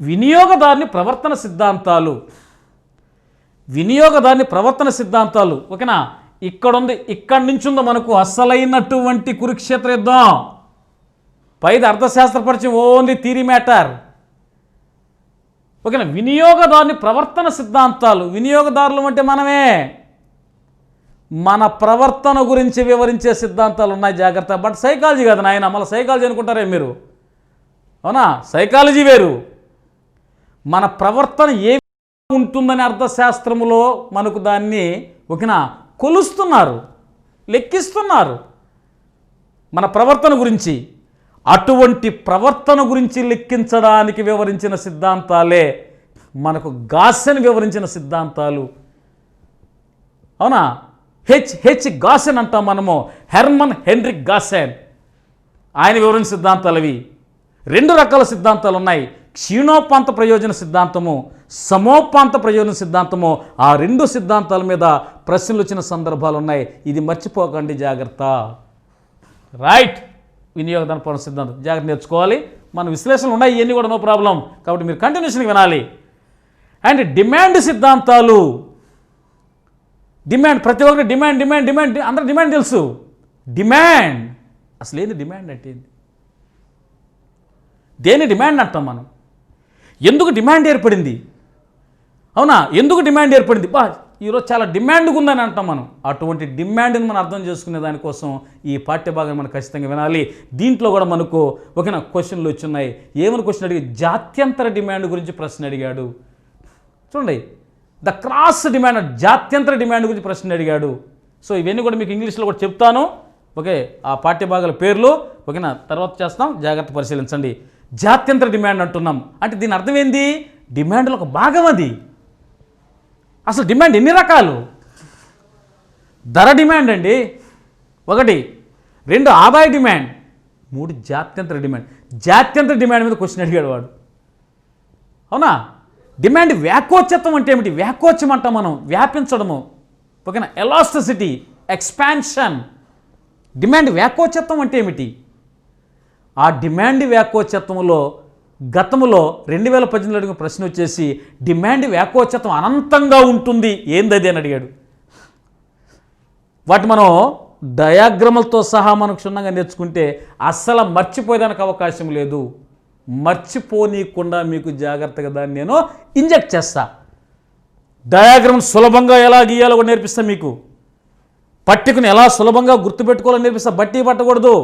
వినియోగదారుని ప్రవర్తన సిద్ధాంతాలు. వినియోగదారుని ప్రవర్తన సిద్ధాంతాలు ఓకేనా? ఇక్కడి నుంచి ఉందో మనకు అసలైనటువంటి కురుక్షేత్ర యుద్ధం. పైది అర్థశాస్త్ర పరిచయం, ఓన్లీ థియరీ మ్యాటర్. ఓకేనా? వినియోగదారుని ప్రవర్తన సిద్ధాంతాలు. వినియోగదారులు అంటే మనమే. మన ప్రవర్తన గురించి వివరించే సిద్ధాంతాలు ఉన్నాయి. జాగ్రత్త. బట్ సైకాలజీ కాదు నాయన, మళ్ళీ సైకాలజీ అనుకుంటారే మీరు. అవునా? సైకాలజీ వేరు. మన ప్రవర్తన ఏ ఉంటుందని అర్థశాస్త్రములో మనకు దాన్ని ఓకేనా కొలుస్తున్నారు, లెక్కిస్తున్నారు మన ప్రవర్తన గురించి. అటువంటి ప్రవర్తన గురించి లెక్కించడానికి వివరించిన సిద్ధాంతాలే మనకు గాసెన్ వివరించిన సిద్ధాంతాలు. అవునా? హెచ్ గాసెన్ అంటాం మనము. హెర్మన్ హెన్రిక్ గాసెన్, ఆయన వివరించిన సిద్ధాంతాలు అవి. 2 రకాల సిద్ధాంతాలు ఉన్నాయి. క్షీణోపాంత ప్రయోజన సిద్ధాంతము, సమోపాంత ప్రయోజన సిద్ధాంతము. ఆ 2 సిద్ధాంతాల మీద ప్రశ్నలు వచ్చిన సందర్భాలు ఉన్నాయి. ఇది మర్చిపోకండి, జాగ్రత్త. రైట్. వినియోగదాన పౌర సిద్ధాంతం జాగ్రత్త నేర్చుకోవాలి. మన విశ్లేషణలు ఉన్నాయి, ఇవన్నీ కూడా నో ప్రాబ్లం. కాబట్టి మీరు కంటిన్యూషన్గా వినాలి. అండ్ డిమాండ్ సిద్ధాంతాలు. డిమాండ్, ప్రతి ఒక్కరికి డిమాండ్ డిమాండ్ డిమాండ్, అందరూ డిమాండ్ తెలుసు. డిమాండ్ అసలు ఏంది? డిమాండ్ అంటే ఏంది? దేని డిమాండ్ అంటాం మనం? ఎందుకు డిమాండ్ ఏర్పడింది? అవునా? ఎందుకు డిమాండ్ ఏర్పడింది? ఈరోజు చాలా డిమాండ్గా ఉందని అంటాం మనం. అటువంటి డిమాండ్ని మనం అర్థం చేసుకునే దానికోసం ఈ పాఠ్యభాగాన్ని మనం ఖచ్చితంగా వినాలి. దీంట్లో కూడా మనకు ఓకేనా క్వశ్చన్లు వచ్చున్నాయి. ఏమని క్వశ్చన్ అడిగి? జాత్యంతర డిమాండ్ గురించి ప్రశ్న అడిగాడు. చూడండి, ద క్రాస్ డిమాండ్, జాత్యంతర డిమాండ్ గురించి ప్రశ్న అడిగాడు. సో ఇవన్నీ కూడా మీకు ఇంగ్లీష్లో కూడా చెప్తాను. ఓకే, ఆ పాఠ్యభాగాల పేర్లు ఓకేనా తర్వాత చేస్తాం, జాగ్రత్త పరిశీలించండి. జాత్యంతర డిమాండ్ అంటున్నాం అంటే దీని అర్థం ఏంది? డిమాండ్లో ఒక భాగం అది. అసలు డిమాండ్ ఎన్ని రకాలు? ధర డిమాండ్ అండి 1, 2 ఆదాయ డిమాండ్, 3 జాత్యంతర డిమాండ్. జాత్యంతర డిమాండ్ మీద క్వశ్చన్ అడిగాడు వాడు. అవునా? డిమాండ్ వ్యాకోచ్యత్వం అంటే ఏమిటి? వ్యాకోచ్యం అంటాం మనం, వ్యాపించడము. ఓకేనా? Elasticity, expansion. డిమాండ్ వ్యాకోచ్యత్వం అంటే ఏమిటి? ఆ డిమాండ్ వ్యాకోచ్యత్వంలో గతంలో 2018 అడిగిన ప్రశ్న వచ్చేసి డిమాండ్ వ్యాకోచ్యత్వం అనంతంగా ఉంటుంది, ఏందది అని అడిగాడు. వాటి మనం డయాగ్రాములతో సహా మనం క్షుణ్ణంగా నేర్చుకుంటే అస్సలు మర్చిపోయేదానికి అవకాశం లేదు. మర్చిపోనీయకుండా మీకు జాగ్రత్తగా దాన్ని నేను ఇంజెక్ట్ చేస్తా. డయాగ్రామ్ సులభంగా ఎలా గీయాలో కూడా నేర్పిస్తా మీకు. పట్టికను ఎలా సులభంగా గుర్తుపెట్టుకోవాలో నేర్పిస్తా. బట్టి పట్టకూడదు.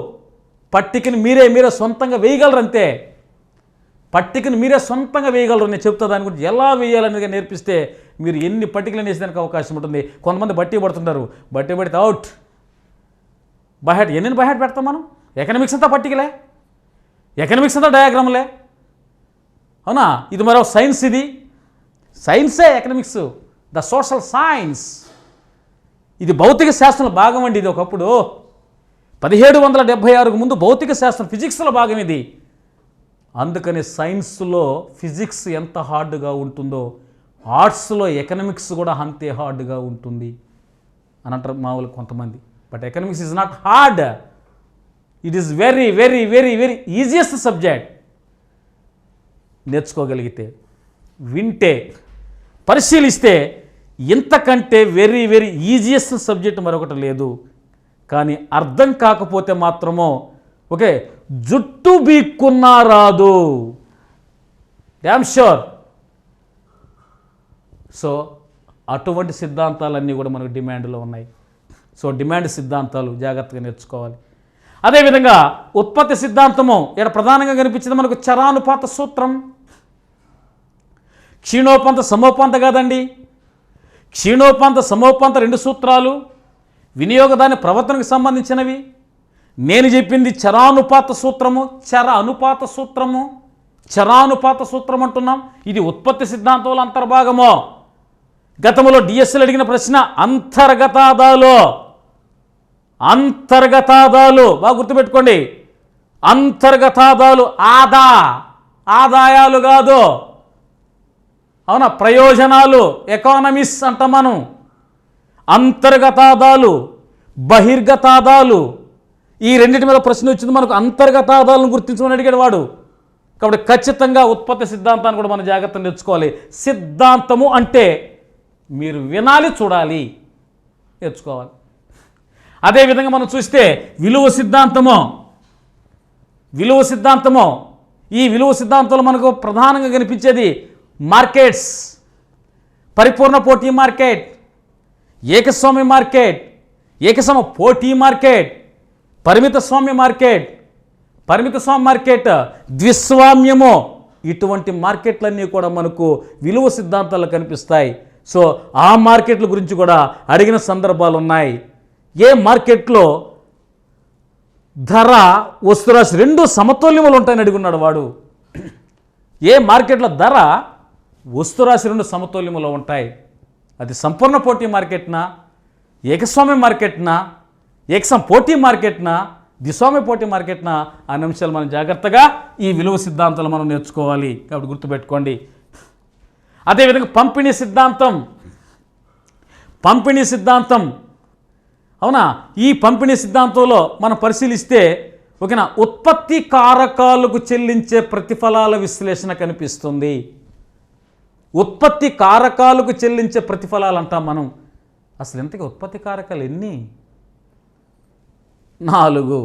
పట్టికని మీరే సొంతంగా వేయగలరు అంతే. పట్టికను మీరే సొంతంగా వేయగలరు. నేను చెప్తా దాని గురించి ఎలా వేయాలనేది నేర్పిస్తే మీరు ఎన్ని పట్టికలు వేసేదానికి అవకాశం ఉంటుంది. కొంతమంది బట్టి పడుతుంటారు, బట్టి పడితే అవుట్. బైహార్ట్ ఎన్ని బైహార్ట్ పెడతాం మనం? ఎకనామిక్స్ అంతా పట్టికలే, ఎకనామిక్స్ అంతా డయాగ్రాములే. అవునా? ఇది మరో సైన్స్, ఇది సైన్సే ఎకనామిక్స్, ద సోషల్ సైన్స్. ఇది భౌతిక శాస్త్రంలో భాగం అండి. ఇది ఒకప్పుడు 1776కు ముందు భౌతిక శాస్త్రం ఫిజిక్స్లో భాగం ఇది. అందుకని సైన్స్లో ఫిజిక్స్ ఎంత హార్డ్గా ఉంటుందో ఆర్ట్స్లో ఎకనామిక్స్ కూడా అంతే హార్డ్గా ఉంటుంది అని అంటారు మామూలు కొంతమంది. But economics is not hard, it is very very very very easiest subject. నేర్చుకోగలిగితే, వింటే, పరిశీలిస్తే ఇంతకంటే వెరీ వెరీ ఈజియెస్ట్ సబ్జెక్ట్ మరొకటి లేదు. కానీ అర్థం కాకపోతే మాత్రమో ఓకే జుట్టు బీక్కున్నా రాదు, డ్యామ్ షూర్. సో అటువంటి సిద్ధాంతాలన్నీ కూడా మనకు డిమాండ్లో ఉన్నాయి. సో డిమాండ్ సిద్ధాంతాలు జాగ్రత్తగా నేర్చుకోవాలి. అదేవిధంగా ఉత్పత్తి సిద్ధాంతము ఇక్కడ ప్రధానంగా కనిపించింది మనకు చరానుపాత సూత్రం. క్షీణోపాంత సమోపాంత కాదండి, క్షీణోపాంత సమోపాంత 2 సూత్రాలు వినియోగదాని ప్రవర్తనకు సంబంధించినవి. నేను చెప్పింది చరానుపాత సూత్రము, చరానుపాత సూత్రం అంటున్నాం. ఇది ఉత్పత్తి సిద్ధాంతంలో అంతర్భాగము. గతంలో డిఎస్ఎల్ అడిగిన ప్రశ్న అంతర్గతాదాలు బాగా గుర్తుపెట్టుకోండి. అంతర్గతాదాలు ఆదాయాలు కాదు, అవునా, ప్రయోజనాలు, ఎకానమీస్ అంటాం మనం. అంతర్గతాదాలు, బహిర్గతాదాలు, ఈ రెండింటి మీద ప్రశ్న వచ్చింది మనకు. అంతర్గతాదాలను గుర్తించమని అడిగాడు వాడు. కాబట్టి ఖచ్చితంగా ఉత్పత్తి సిద్ధాంతాన్ని కూడా మనం జాగ్రత్తగా నేర్చుకోవాలి. సిద్ధాంతము అంటే మీరు వినాలి, చూడాలి, నేర్చుకోవాలి. అదేవిధంగా మనం చూస్తే విలువ సిద్ధాంతము. ఈ విలువ సిద్ధాంతంలో మనకు ప్రధానంగా కనిపించేది మార్కెట్స్, పరిపూర్ణ పోటీ మార్కెట్, ఏకస్వామ్య మార్కెట్, ఏకసమ పోటీ మార్కెట్, పరిమిత స్వామ్య మార్కెట్, ద్విస్వామ్యము. ఇటువంటి మార్కెట్లన్నీ కూడా మనకు విలువ సిద్ధాంతాలు కనిపిస్తాయి. సో ఆ మార్కెట్ల గురించి కూడా అడిగిన సందర్భాలు ఉన్నాయి. ఏ మార్కెట్లో ధర, వస్తురాశి రెండు సమతుల్యములు ఉంటాయని అడుగున్నాడు వాడు. ఏ మార్కెట్లో ధర, వస్తురాశి రెండు సమతుల్యములో ఉంటాయి. అది సంపూర్ణ పోటీ మార్కెట్నా, ఏకస్వామ్య మార్కెట్నా, ఏకసమ పోటీ మార్కెట్నా, ద్విస్వామ్య పోటీ మార్కెట్నా అనే అంశాలు మనం జాగ్రత్తగా ఈ విలువ సిద్ధాంతాలు మనం నేర్చుకోవాలి. కాబట్టి గుర్తుపెట్టుకోండి. అదేవిధంగా పంపిణీ సిద్ధాంతం, అవునా. ఈ పంపిణీ సిద్ధాంతంలో మనం పరిశీలిస్తే ఓకేనా, ఉత్పత్తి కారకాలకు చెల్లించే ప్రతిఫలాల విశ్లేషణ కనిపిస్తుంది. ఉత్పత్తి కారకాలకు చెల్లించే ప్రతిఫలాలు అంటాం మనం. అసలు ఎంతగా ఉత్పత్తి కారకాలు ఎన్ని? 4.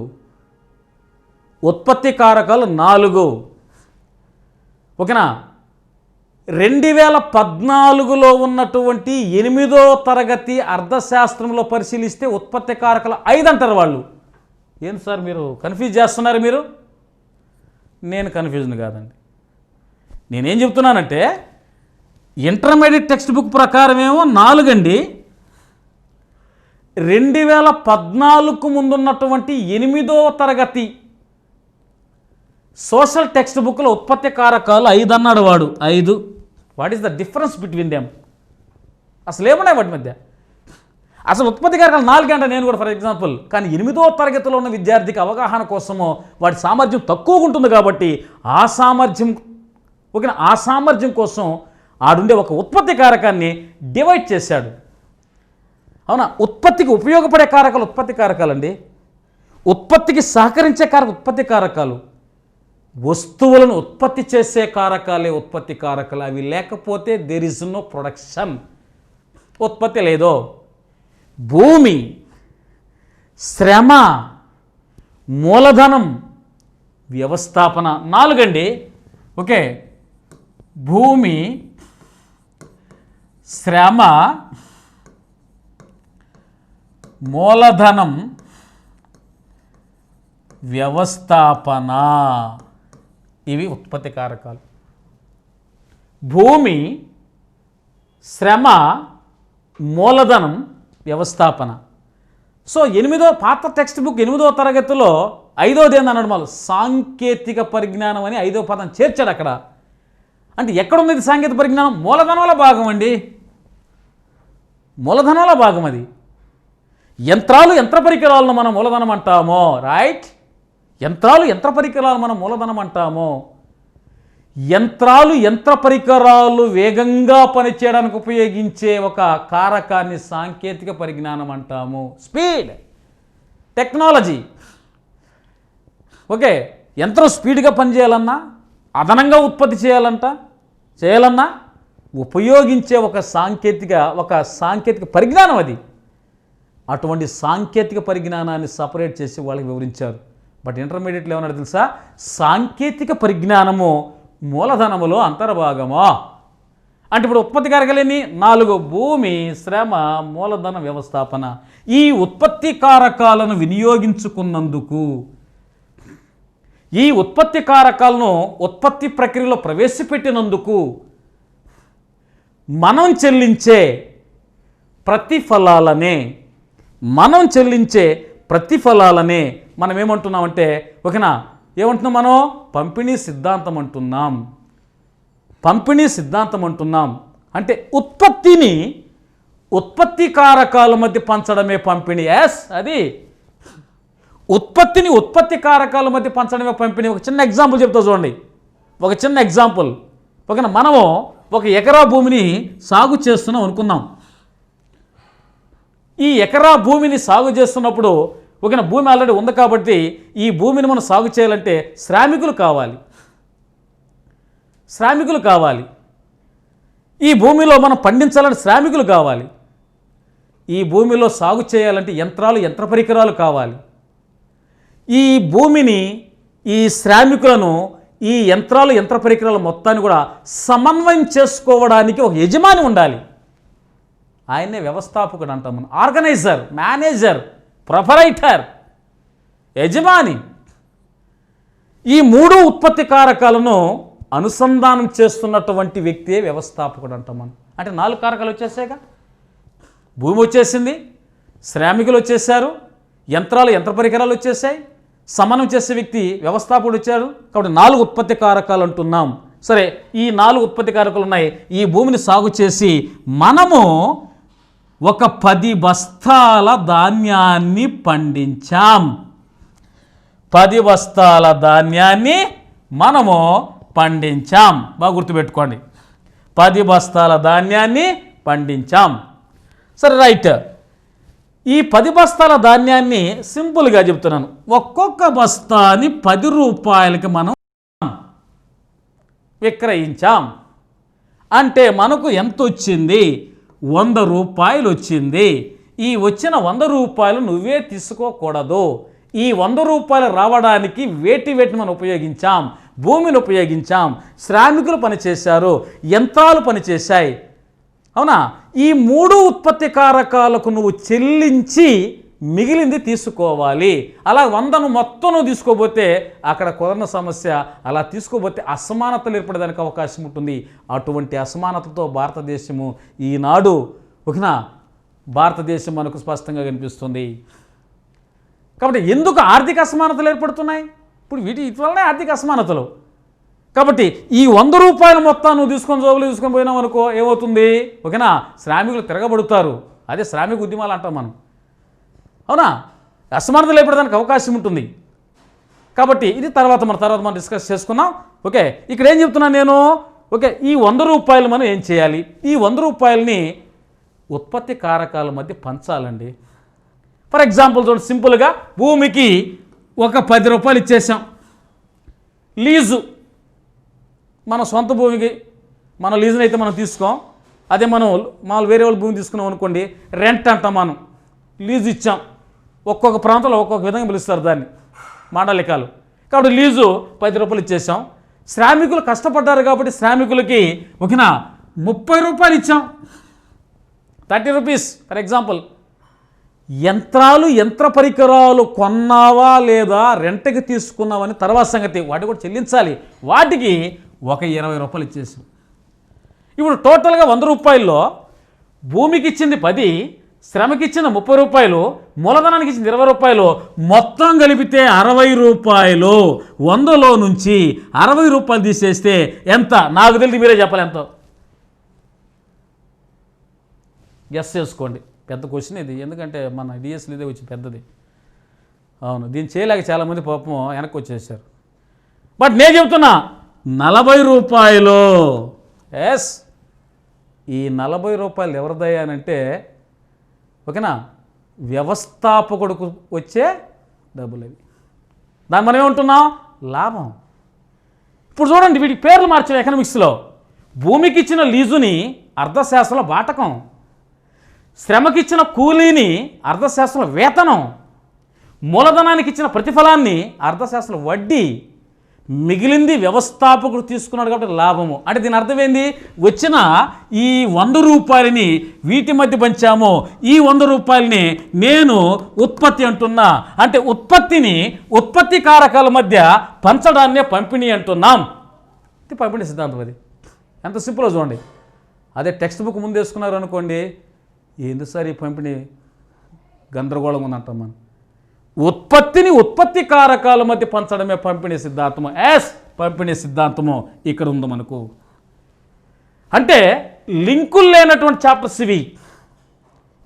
ఉత్పత్తి కారకాలు 4. ఓకేనా. 2014లో ఉన్నటువంటి 8వ తరగతి అర్థశాస్త్రంలో పరిశీలిస్తే ఉత్పత్తి కారకాలు 5 అంటారు వాళ్ళు. ఏంటి సార్ మీరు కన్ఫ్యూజ్ చేస్తున్నారు? నేను కన్ఫ్యూజన్ కాదండి. నేనేం చెప్తున్నానంటే ఇంటర్మీడియట్ టెక్స్ట్ బుక్ ప్రకారం ఏమో 4 అండి. 2014కు ముందున్నటువంటి 8వ తరగతి సోషల్ టెక్స్ట్ బుక్లో ఉత్పత్తి కారకాలు 5 అన్నాడు వాడు. 5. What is the difference between them? అసలు ఏమున్నాయి వాటి మధ్య? అసలు ఉత్పత్తి కారకాలు 4 అంటే నేను కూడా ఫర్ ఎగ్జాంపుల్. కానీ 8వ తరగతిలో ఉన్న విద్యార్థికి అవగాహన కోసమో వాడి సామర్థ్యం తక్కువగా ఉంటుంది కాబట్టి ఆ సామర్థ్యం కోసం ఆడుండే ఒక ఉత్పత్తి కారకాన్ని డివైడ్ చేశాడు. అవునా. ఉత్పత్తికి ఉపయోగపడే కారకాలు ఉత్పత్తి కారకాలండి. ఉత్పత్తికి సహకరించే ఉత్పత్తి కారకాలు. వస్తువులను ఉత్పత్తి చేసే కారకాలే ఉత్పత్తి కారకాలు. అవి లేకపోతే దేర్ ఇస్ నో ప్రొడక్షన్, ఉత్పత్తి లేదో. భూమి, శ్రమ, మూలధనం, వ్యవస్థాపన 4 అండి. ఓకే. భూమి, శ్రమ, మూలధనం, వ్యవస్థాపన, ఇవి ఉత్పత్తి కారకాలు. భూమి, శ్రమ, మూలధనం, వ్యవస్థాపన. సో పాత టెక్స్ట్ బుక్ 8వ తరగతిలో 5వది ఏందన్నాడు వాళ్ళు, సాంకేతిక పరిజ్ఞానం అని 5వ పదం చేర్చాడు అక్కడ. అంటే ఎక్కడుంది ఇది సాంకేతిక పరిజ్ఞానం? మూలధనంలో భాగం అండి. మూలధనంలో భాగం అది. యంత్రాలు, యంత్ర పరికరాలను మనం మూలధనం అంటామో, రైట్? యంత్రాలు, యంత్ర పరికరాలు మనం మూలధనం అంటామో. యంత్రాలు, యంత్ర పరికరాలు వేగంగా పనిచేయడానికి ఉపయోగించే ఒక కారకాన్ని సాంకేతిక పరిజ్ఞానం అంటాము. Speed, technology. ఓకే. యంత్రం స్పీడ్గా పనిచేయాలన్నా, అదనంగా ఉత్పత్తి చేయాలన్నా ఉపయోగించే ఒక సాంకేతిక పరిజ్ఞానం అది. అటువంటి సాంకేతిక పరిజ్ఞానాన్ని సపరేట్ చేసి వాళ్ళకి వివరించారు. బట్ ఇంటర్మీడియట్లో ఏమన్నా తెలుసా? సాంకేతిక పరిజ్ఞానము మూలధనములో అంతర్భాగమా అంటే ఇప్పుడు ఉత్పత్తి కారకాలన్నీ 4: భూమి, శ్రమ, మూలధన, వ్యవస్థాపన. ఈ ఉత్పత్తి కారకాలను వినియోగించుకున్నందుకు, ఈ ఉత్పత్తి కారకాలను ఉత్పత్తి ప్రక్రియలో ప్రవేశపెట్టినందుకు మనం చెల్లించే ప్రతిఫలాలనే మనం ఏమంటున్నామంటే ఓకేనా, ఏమంటున్నాం మనం? పంపిణీ సిద్ధాంతం అంటున్నాం. పంపిణీ సిద్ధాంతం అంటున్నాం అంటే ఉత్పత్తి కారకాల మధ్య పంచడమే పంపిణీ. అది ఉత్పత్తి కారకాల మధ్య పంచడమే పంపిణీ. ఒక చిన్న ఎగ్జాంపుల్ చెప్తా చూడండి, ఒక చిన్న ఎగ్జాంపుల్. ఓకేనా, మనము 1 ఎకరా భూమిని సాగు చేస్తున్నాం అనుకుందాం. ఈ ఎకరా భూమిని సాగు చేస్తున్నప్పుడు ఓకేనా, భూమి ఆల్రెడీ ఉంది కాబట్టి ఈ భూమిని మనం సాగు చేయాలంటే శ్రామికులు కావాలి. ఈ భూమిలో మనం పండించాలంటే శ్రామికులు కావాలి. ఈ భూమిలో సాగు చేయాలంటే యంత్ర పరికరాలు కావాలి. ఈ భూమిని, ఈ శ్రామికులను, ఈ యంత్ర పరికరాలు మొత్తాన్ని కూడా సమన్వయం చేసుకోవడానికి ఒక యజమాని ఉండాలి. ఆయనే వ్యవస్థాపకుడు అంటాం మనం. ఆర్గనైజర్, మేనేజర్, ప్రొపరైటర్, యజమాని. ఈ 3 ఉత్పత్తి కారకాలను అనుసంధానం చేస్తున్నటువంటి వ్యక్తియే వ్యవస్థాపకుడు అంటాం మనం. అంటే 4 కారకాలు వచ్చేసాయిగా. భూమి వచ్చేసింది, శ్రామికులు వచ్చేసారు, యంత్ర పరికరాలు వచ్చేసాయి, సమన్వయం చేసే వ్యక్తి వ్యవస్థాపకుడు వచ్చాడు. కాబట్టి 4 ఉత్పత్తి కారకాలు అంటున్నాం. సరే, ఈ 4 ఉత్పత్తి కారకాలు ఉన్నాయి. ఈ భూమిని సాగు చేసి మనము ఒక 10 బస్తాల ధాన్యాన్ని పండించాం. 10 బస్తాల ధాన్యాన్ని మనము పండించాం. బాగా గుర్తుపెట్టుకోండి, 10 బస్తాల ధాన్యాన్ని పండించాం. సరే, రైట్. ఈ 10 బస్తాల ధాన్యాన్ని సింపుల్గా చెప్తున్నాను, ఒక్కొక్క బస్తాని 10 రూపాయలకి మనం విక్రయించాం. అంటే మనకు ఎంత వచ్చింది? 100 రూపాయలు వచ్చింది. ఈ వచ్చిన 100 రూపాయలు నువ్వే తీసుకోకూడదు. ఈ 100 రూపాయలు రావడానికి వేటిని మనం ఉపయోగించాం? భూమిని ఉపయోగించాం, శ్రామికులు పనిచేశారు, యంత్రాలు పనిచేశాయి. అవునా? ఈ 3 ఉత్పత్తి కారకాలకు నువ్వు చెల్లించి మిగిలింది తీసుకోవాలి. అలా 100ను మొత్తం నువ్వు తీసుకోబోతే అక్కడ కుదరని సమస్య. అలా తీసుకోబోతే అసమానతలు ఏర్పడడానికి అవకాశం ఉంటుంది. అటువంటి అసమానతతో భారతదేశము ఈనాడు ఓకేనా, భారతదేశం మనకు స్పష్టంగా కనిపిస్తుంది. కాబట్టి ఎందుకు ఆర్థిక అసమానతలు ఏర్పడుతున్నాయి? ఇప్పుడు ఇటువలనే ఆర్థిక అసమానతలు. కాబట్టి ఈ 100 రూపాయల మొత్తం నువ్వు తీసుకొని పోయినావు అనుకో, ఏమవుతుంది? ఓకేనా, శ్రామికులు తిరగబడుతారు. అదే శ్రామిక ఉద్యమాలు అంటాం మనం. అవునా? అసమానతలు ఏర్పడడానికి అవకాశం ఉంటుంది. కాబట్టి ఇది తర్వాత మనం డిస్కస్ చేసుకున్నాం. ఓకే, ఇక్కడ ఏం చెప్తున్నాను నేను? ఓకే, ఈ 100 రూపాయలు మనం ఏం చేయాలి? ఈ 100 రూపాయలని ఉత్పత్తి కారకాల మధ్య పంచాలండి. ఫర్ ఎగ్జాంపుల్ చూడండి, సింపుల్గా భూమికి ఒక 10 రూపాయలు ఇచ్చేసాం. లీజు, మన సొంత భూమికి మన లీజుని అయితే మనం తీసుకోం. అదే మనం వేరే వాళ్ళ భూమి తీసుకున్నాం అనుకోండి, రెంట్ అంటాం. మనం లీజు ఇచ్చాం. ఒక్కొక్క ప్రాంతంలో ఒక్కొక్క విధంగా పిలుస్తారు దాన్ని, మాండలికాలు. కాబట్టి లీజు 10 రూపాయలు ఇచ్చేసాం. శ్రామికులు కష్టపడ్డారు కాబట్టి శ్రామికులకి ఓకేనా 30 రూపాయలు ఇచ్చాం, 30 రూపీస్ ఫర్ ఎగ్జాంపుల్. యంత్ర పరికరాలు కొన్నావా లేదా రెంట్కి తీసుకున్నావని తర్వాత సంగతి, వాటి కూడా చెల్లించాలి. వాటికి ఒక 20 రూపాయలు ఇచ్చేసాం. ఇప్పుడు టోటల్గా 100 రూపాయల్లో భూమికి ఇచ్చింది 10, శ్రమకి ఇచ్చిన 30 రూపాయలు, మూలధనానికి ఇచ్చింది 20 రూపాయలు, మొత్తం కలిపితే 60 రూపాయలు. 100లో నుంచి 60 రూపాయలు తీసేస్తే ఎంత? నాకు తెలిసి మీరే చెప్పాలి ఎంతో. గెస్ చేసుకోండి. పెద్ద క్వశ్చన్ ఇది, ఎందుకంటే మన డిఎస్లు ఇదే వచ్చి పెద్దది. అవును, దీన్ని చేయలేక చాలామంది పాపం వెనక్కి వచ్చేసారు. బట్ నేను చెప్తున్నా 40 రూపాయలు. ఎస్, ఈ 40 రూపాయలు ఎవరిదయ్యానంటే ఓకేనా, వ్యవస్థాపకుడికి వచ్చే డబ్బులు అవి. దాన్ని మనం ఏమంటున్నాం? లాభం. ఇప్పుడు చూడండి, వీటి పేర్లు మార్చాం ఎకనామిక్స్లో. భూమికి ఇచ్చిన లీజుని అర్థశాస్త్రంలో బాటకం, శ్రమకిచ్చిన కూలీని అర్థశాస్త్రంలో వేతనం, మూలధనానికి ఇచ్చిన ప్రతిఫలాన్ని అర్థశాస్త్రంలో వడ్డీ, మిగిలింది వ్యవస్థాపకుడు తీసుకున్నాడు కాబట్టి లాభము. అంటే దీని అర్థమైంది, వచ్చిన ఈ 100 రూపాయలని వీటి మధ్య పంచాము. ఈ 100 రూపాయలని నేను ఉత్పత్తి అంటున్నా. అంటే ఉత్పత్తి కారకాల మధ్య పంచడాన్నే పంపిణీ అంటున్నాం. ఇది పంపిణీ సిద్ధాంతం. అది ఎంత సింపుల్గా చూడండి. అదే టెక్స్ట్ బుక్ ముందు వేసుకున్నారు అనుకోండి, ఎందుకు సార్ ఈ పంపిణీ గందరగోళంగా ఉందంటాం మనం. ఉత్పత్తిని ఉత్పత్తి కారకాల మధ్య పంచడమే పంపిణీ సిద్ధాంతము. పంపిణీ సిద్ధాంతము ఇక్కడ ఉంది మనకు. అంటే లింకులు లేనటువంటి చాప్టర్స్ ఇవి,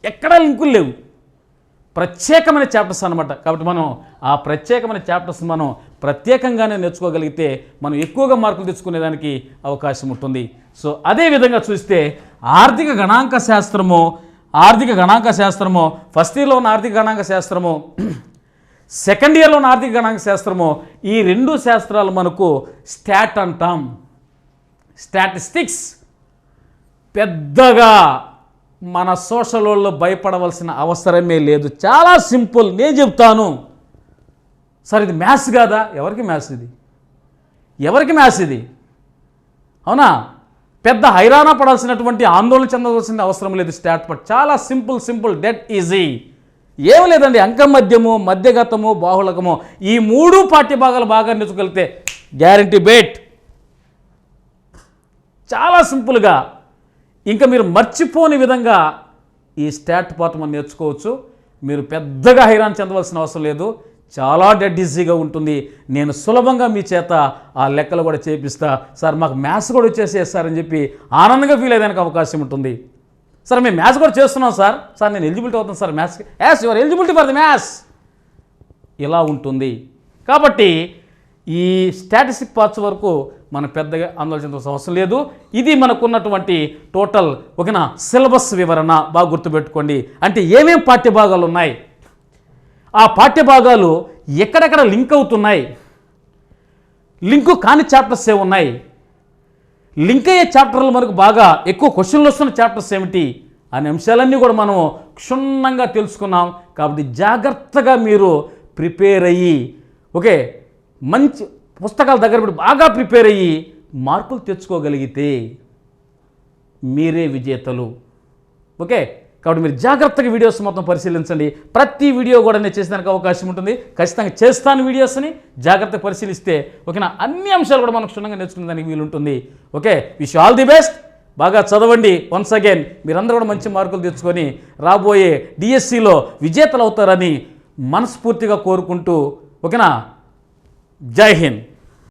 ఎక్కడా లింకులు లేవు, ప్రత్యేకమైన చాప్టర్స్ అనమాట. కాబట్టి మనం ఆ ప్రత్యేకమైన చాప్టర్స్ మనం ప్రత్యేకంగానే నేర్చుకోగలిగితే మనం ఎక్కువగా మార్కులు తెచ్చుకునేదానికి అవకాశం ఉంటుంది. సో అదేవిధంగా చూస్తే ఆర్థిక గణాంక శాస్త్రము ఫస్ట్ ఇయర్లో ఉన్న ఆర్థిక గణాంక శాస్త్రము, సెకండ్ ఇయర్లో ఉన్న ఆర్థిక గణాంక శాస్త్రము, ఈ రెండు శాస్త్రాలు మనకు స్టాట్ అంటాం. స్టాటిస్టిక్స్ పెద్దగా మన సోషల్ వరల్డ్లో భయపడవలసిన అవసరమే లేదు, చాలా సింపుల్. నేను చెప్తాను సార్, ఇది మ్యాథ్స్ కాదా? ఎవరికి మ్యాథ్స్ ఇది? అవునా? పెద్ద హైరాణ పడాల్సినటువంటి, ఆందోళన చెందవలసిన అవసరం లేదు. స్టాట్ పట్ చాలా సింపుల్, డెడ్ ఈజీ. ఏం లేదండి, అంకమద్యము, మధ్యగతము, బాహుళకము, ఈ మూడు పాఠ్యభాగాలు బాగా నేర్చుకోగలిగితే గ్యారంటీ బేట్. చాలా సింపుల్గా ఇంకా మీరు మర్చిపోని విధంగా ఈ స్టాట్ పార్ట్ మనం నేర్చుకోవచ్చు. మీరు పెద్దగా హైరాణ చెందవలసిన అవసరం లేదు, చాలా డెడ్ ఈజీగా ఉంటుంది. నేను సులభంగా మీ చేత ఆ లెక్కలు కూడా చేపిస్తా. సార్ మాకు మ్యాథ్స్ కూడా వచ్చేసేస్తారని చెప్పి ఆనందంగా ఫీల్ అయ్యేదానికి అవకాశం ఉంటుంది. సార్ మేము మ్యాథ్స్ కూడా చేస్తున్నాం సార్ నేను ఎలిజిబిలిటీ అవుతాను సార్ మ్యాథ్స్కి. Your eligibility for the maths, ఇలా ఉంటుంది. కాబట్టి ఈ స్టాటిస్టిక్ పార్ట్స్ వరకు మనం పెద్దగా ఆందోళన చెందాల్సిన అవసరం లేదు. ఇది మనకున్నటువంటి టోటల్ ఓకేనా సిలబస్ వివరణ. బాగా గుర్తుపెట్టుకోండి. అంటే ఏమేం పాఠ్యభాగాలు ఉన్నాయి, ఆ పాఠ్యభాగాలు ఎక్కడెక్కడ లింక్ అవుతున్నాయి, లింకు కాని చాప్టర్స్ ఏమున్నాయి, లింక్ అయ్యే చాప్టర్లు మనకు బాగా ఎక్కువ క్వశ్చన్లు వస్తున్న చాప్టర్స్ ఏమిటి అనే అంశాలన్నీ కూడా మనం క్షుణ్ణంగా తెలుసుకున్నాం. కాబట్టి జాగ్రత్తగా మీరు ప్రిపేర్ అయ్యి ఓకే మంచి పుస్తకాల దగ్గర పెట్టి బాగా ప్రిపేర్ అయ్యి మార్కులు తెచ్చుకోగలిగితే మీరే విజేతలు. ఓకే, కాబట్టి మీరు జాగ్రత్తగా వీడియోస్ మొత్తం పరిశీలించండి. ప్రతి వీడియో కూడా నేను చేసేదానికి అవకాశం ఉంటుంది. ఖచ్చితంగా చేస్తాను వీడియోస్ని. జాగ్రత్తగా పరిశీలిస్తే ఓకేనా అన్ని అంశాలు కూడా మనం క్షుణ్ణంగా నేర్చుకునే దానికి వీలుంటుంది. Okay, wish all the best. బాగా చదవండి. వన్స్ అగైన్ మీరందరూ కూడా మంచి మార్కులు తెచ్చుకొని రాబోయే డిఎస్సిలో విజేతలు అవుతారని మనస్ఫూర్తిగా కోరుకుంటూ ఓకేనా, జై హింద్.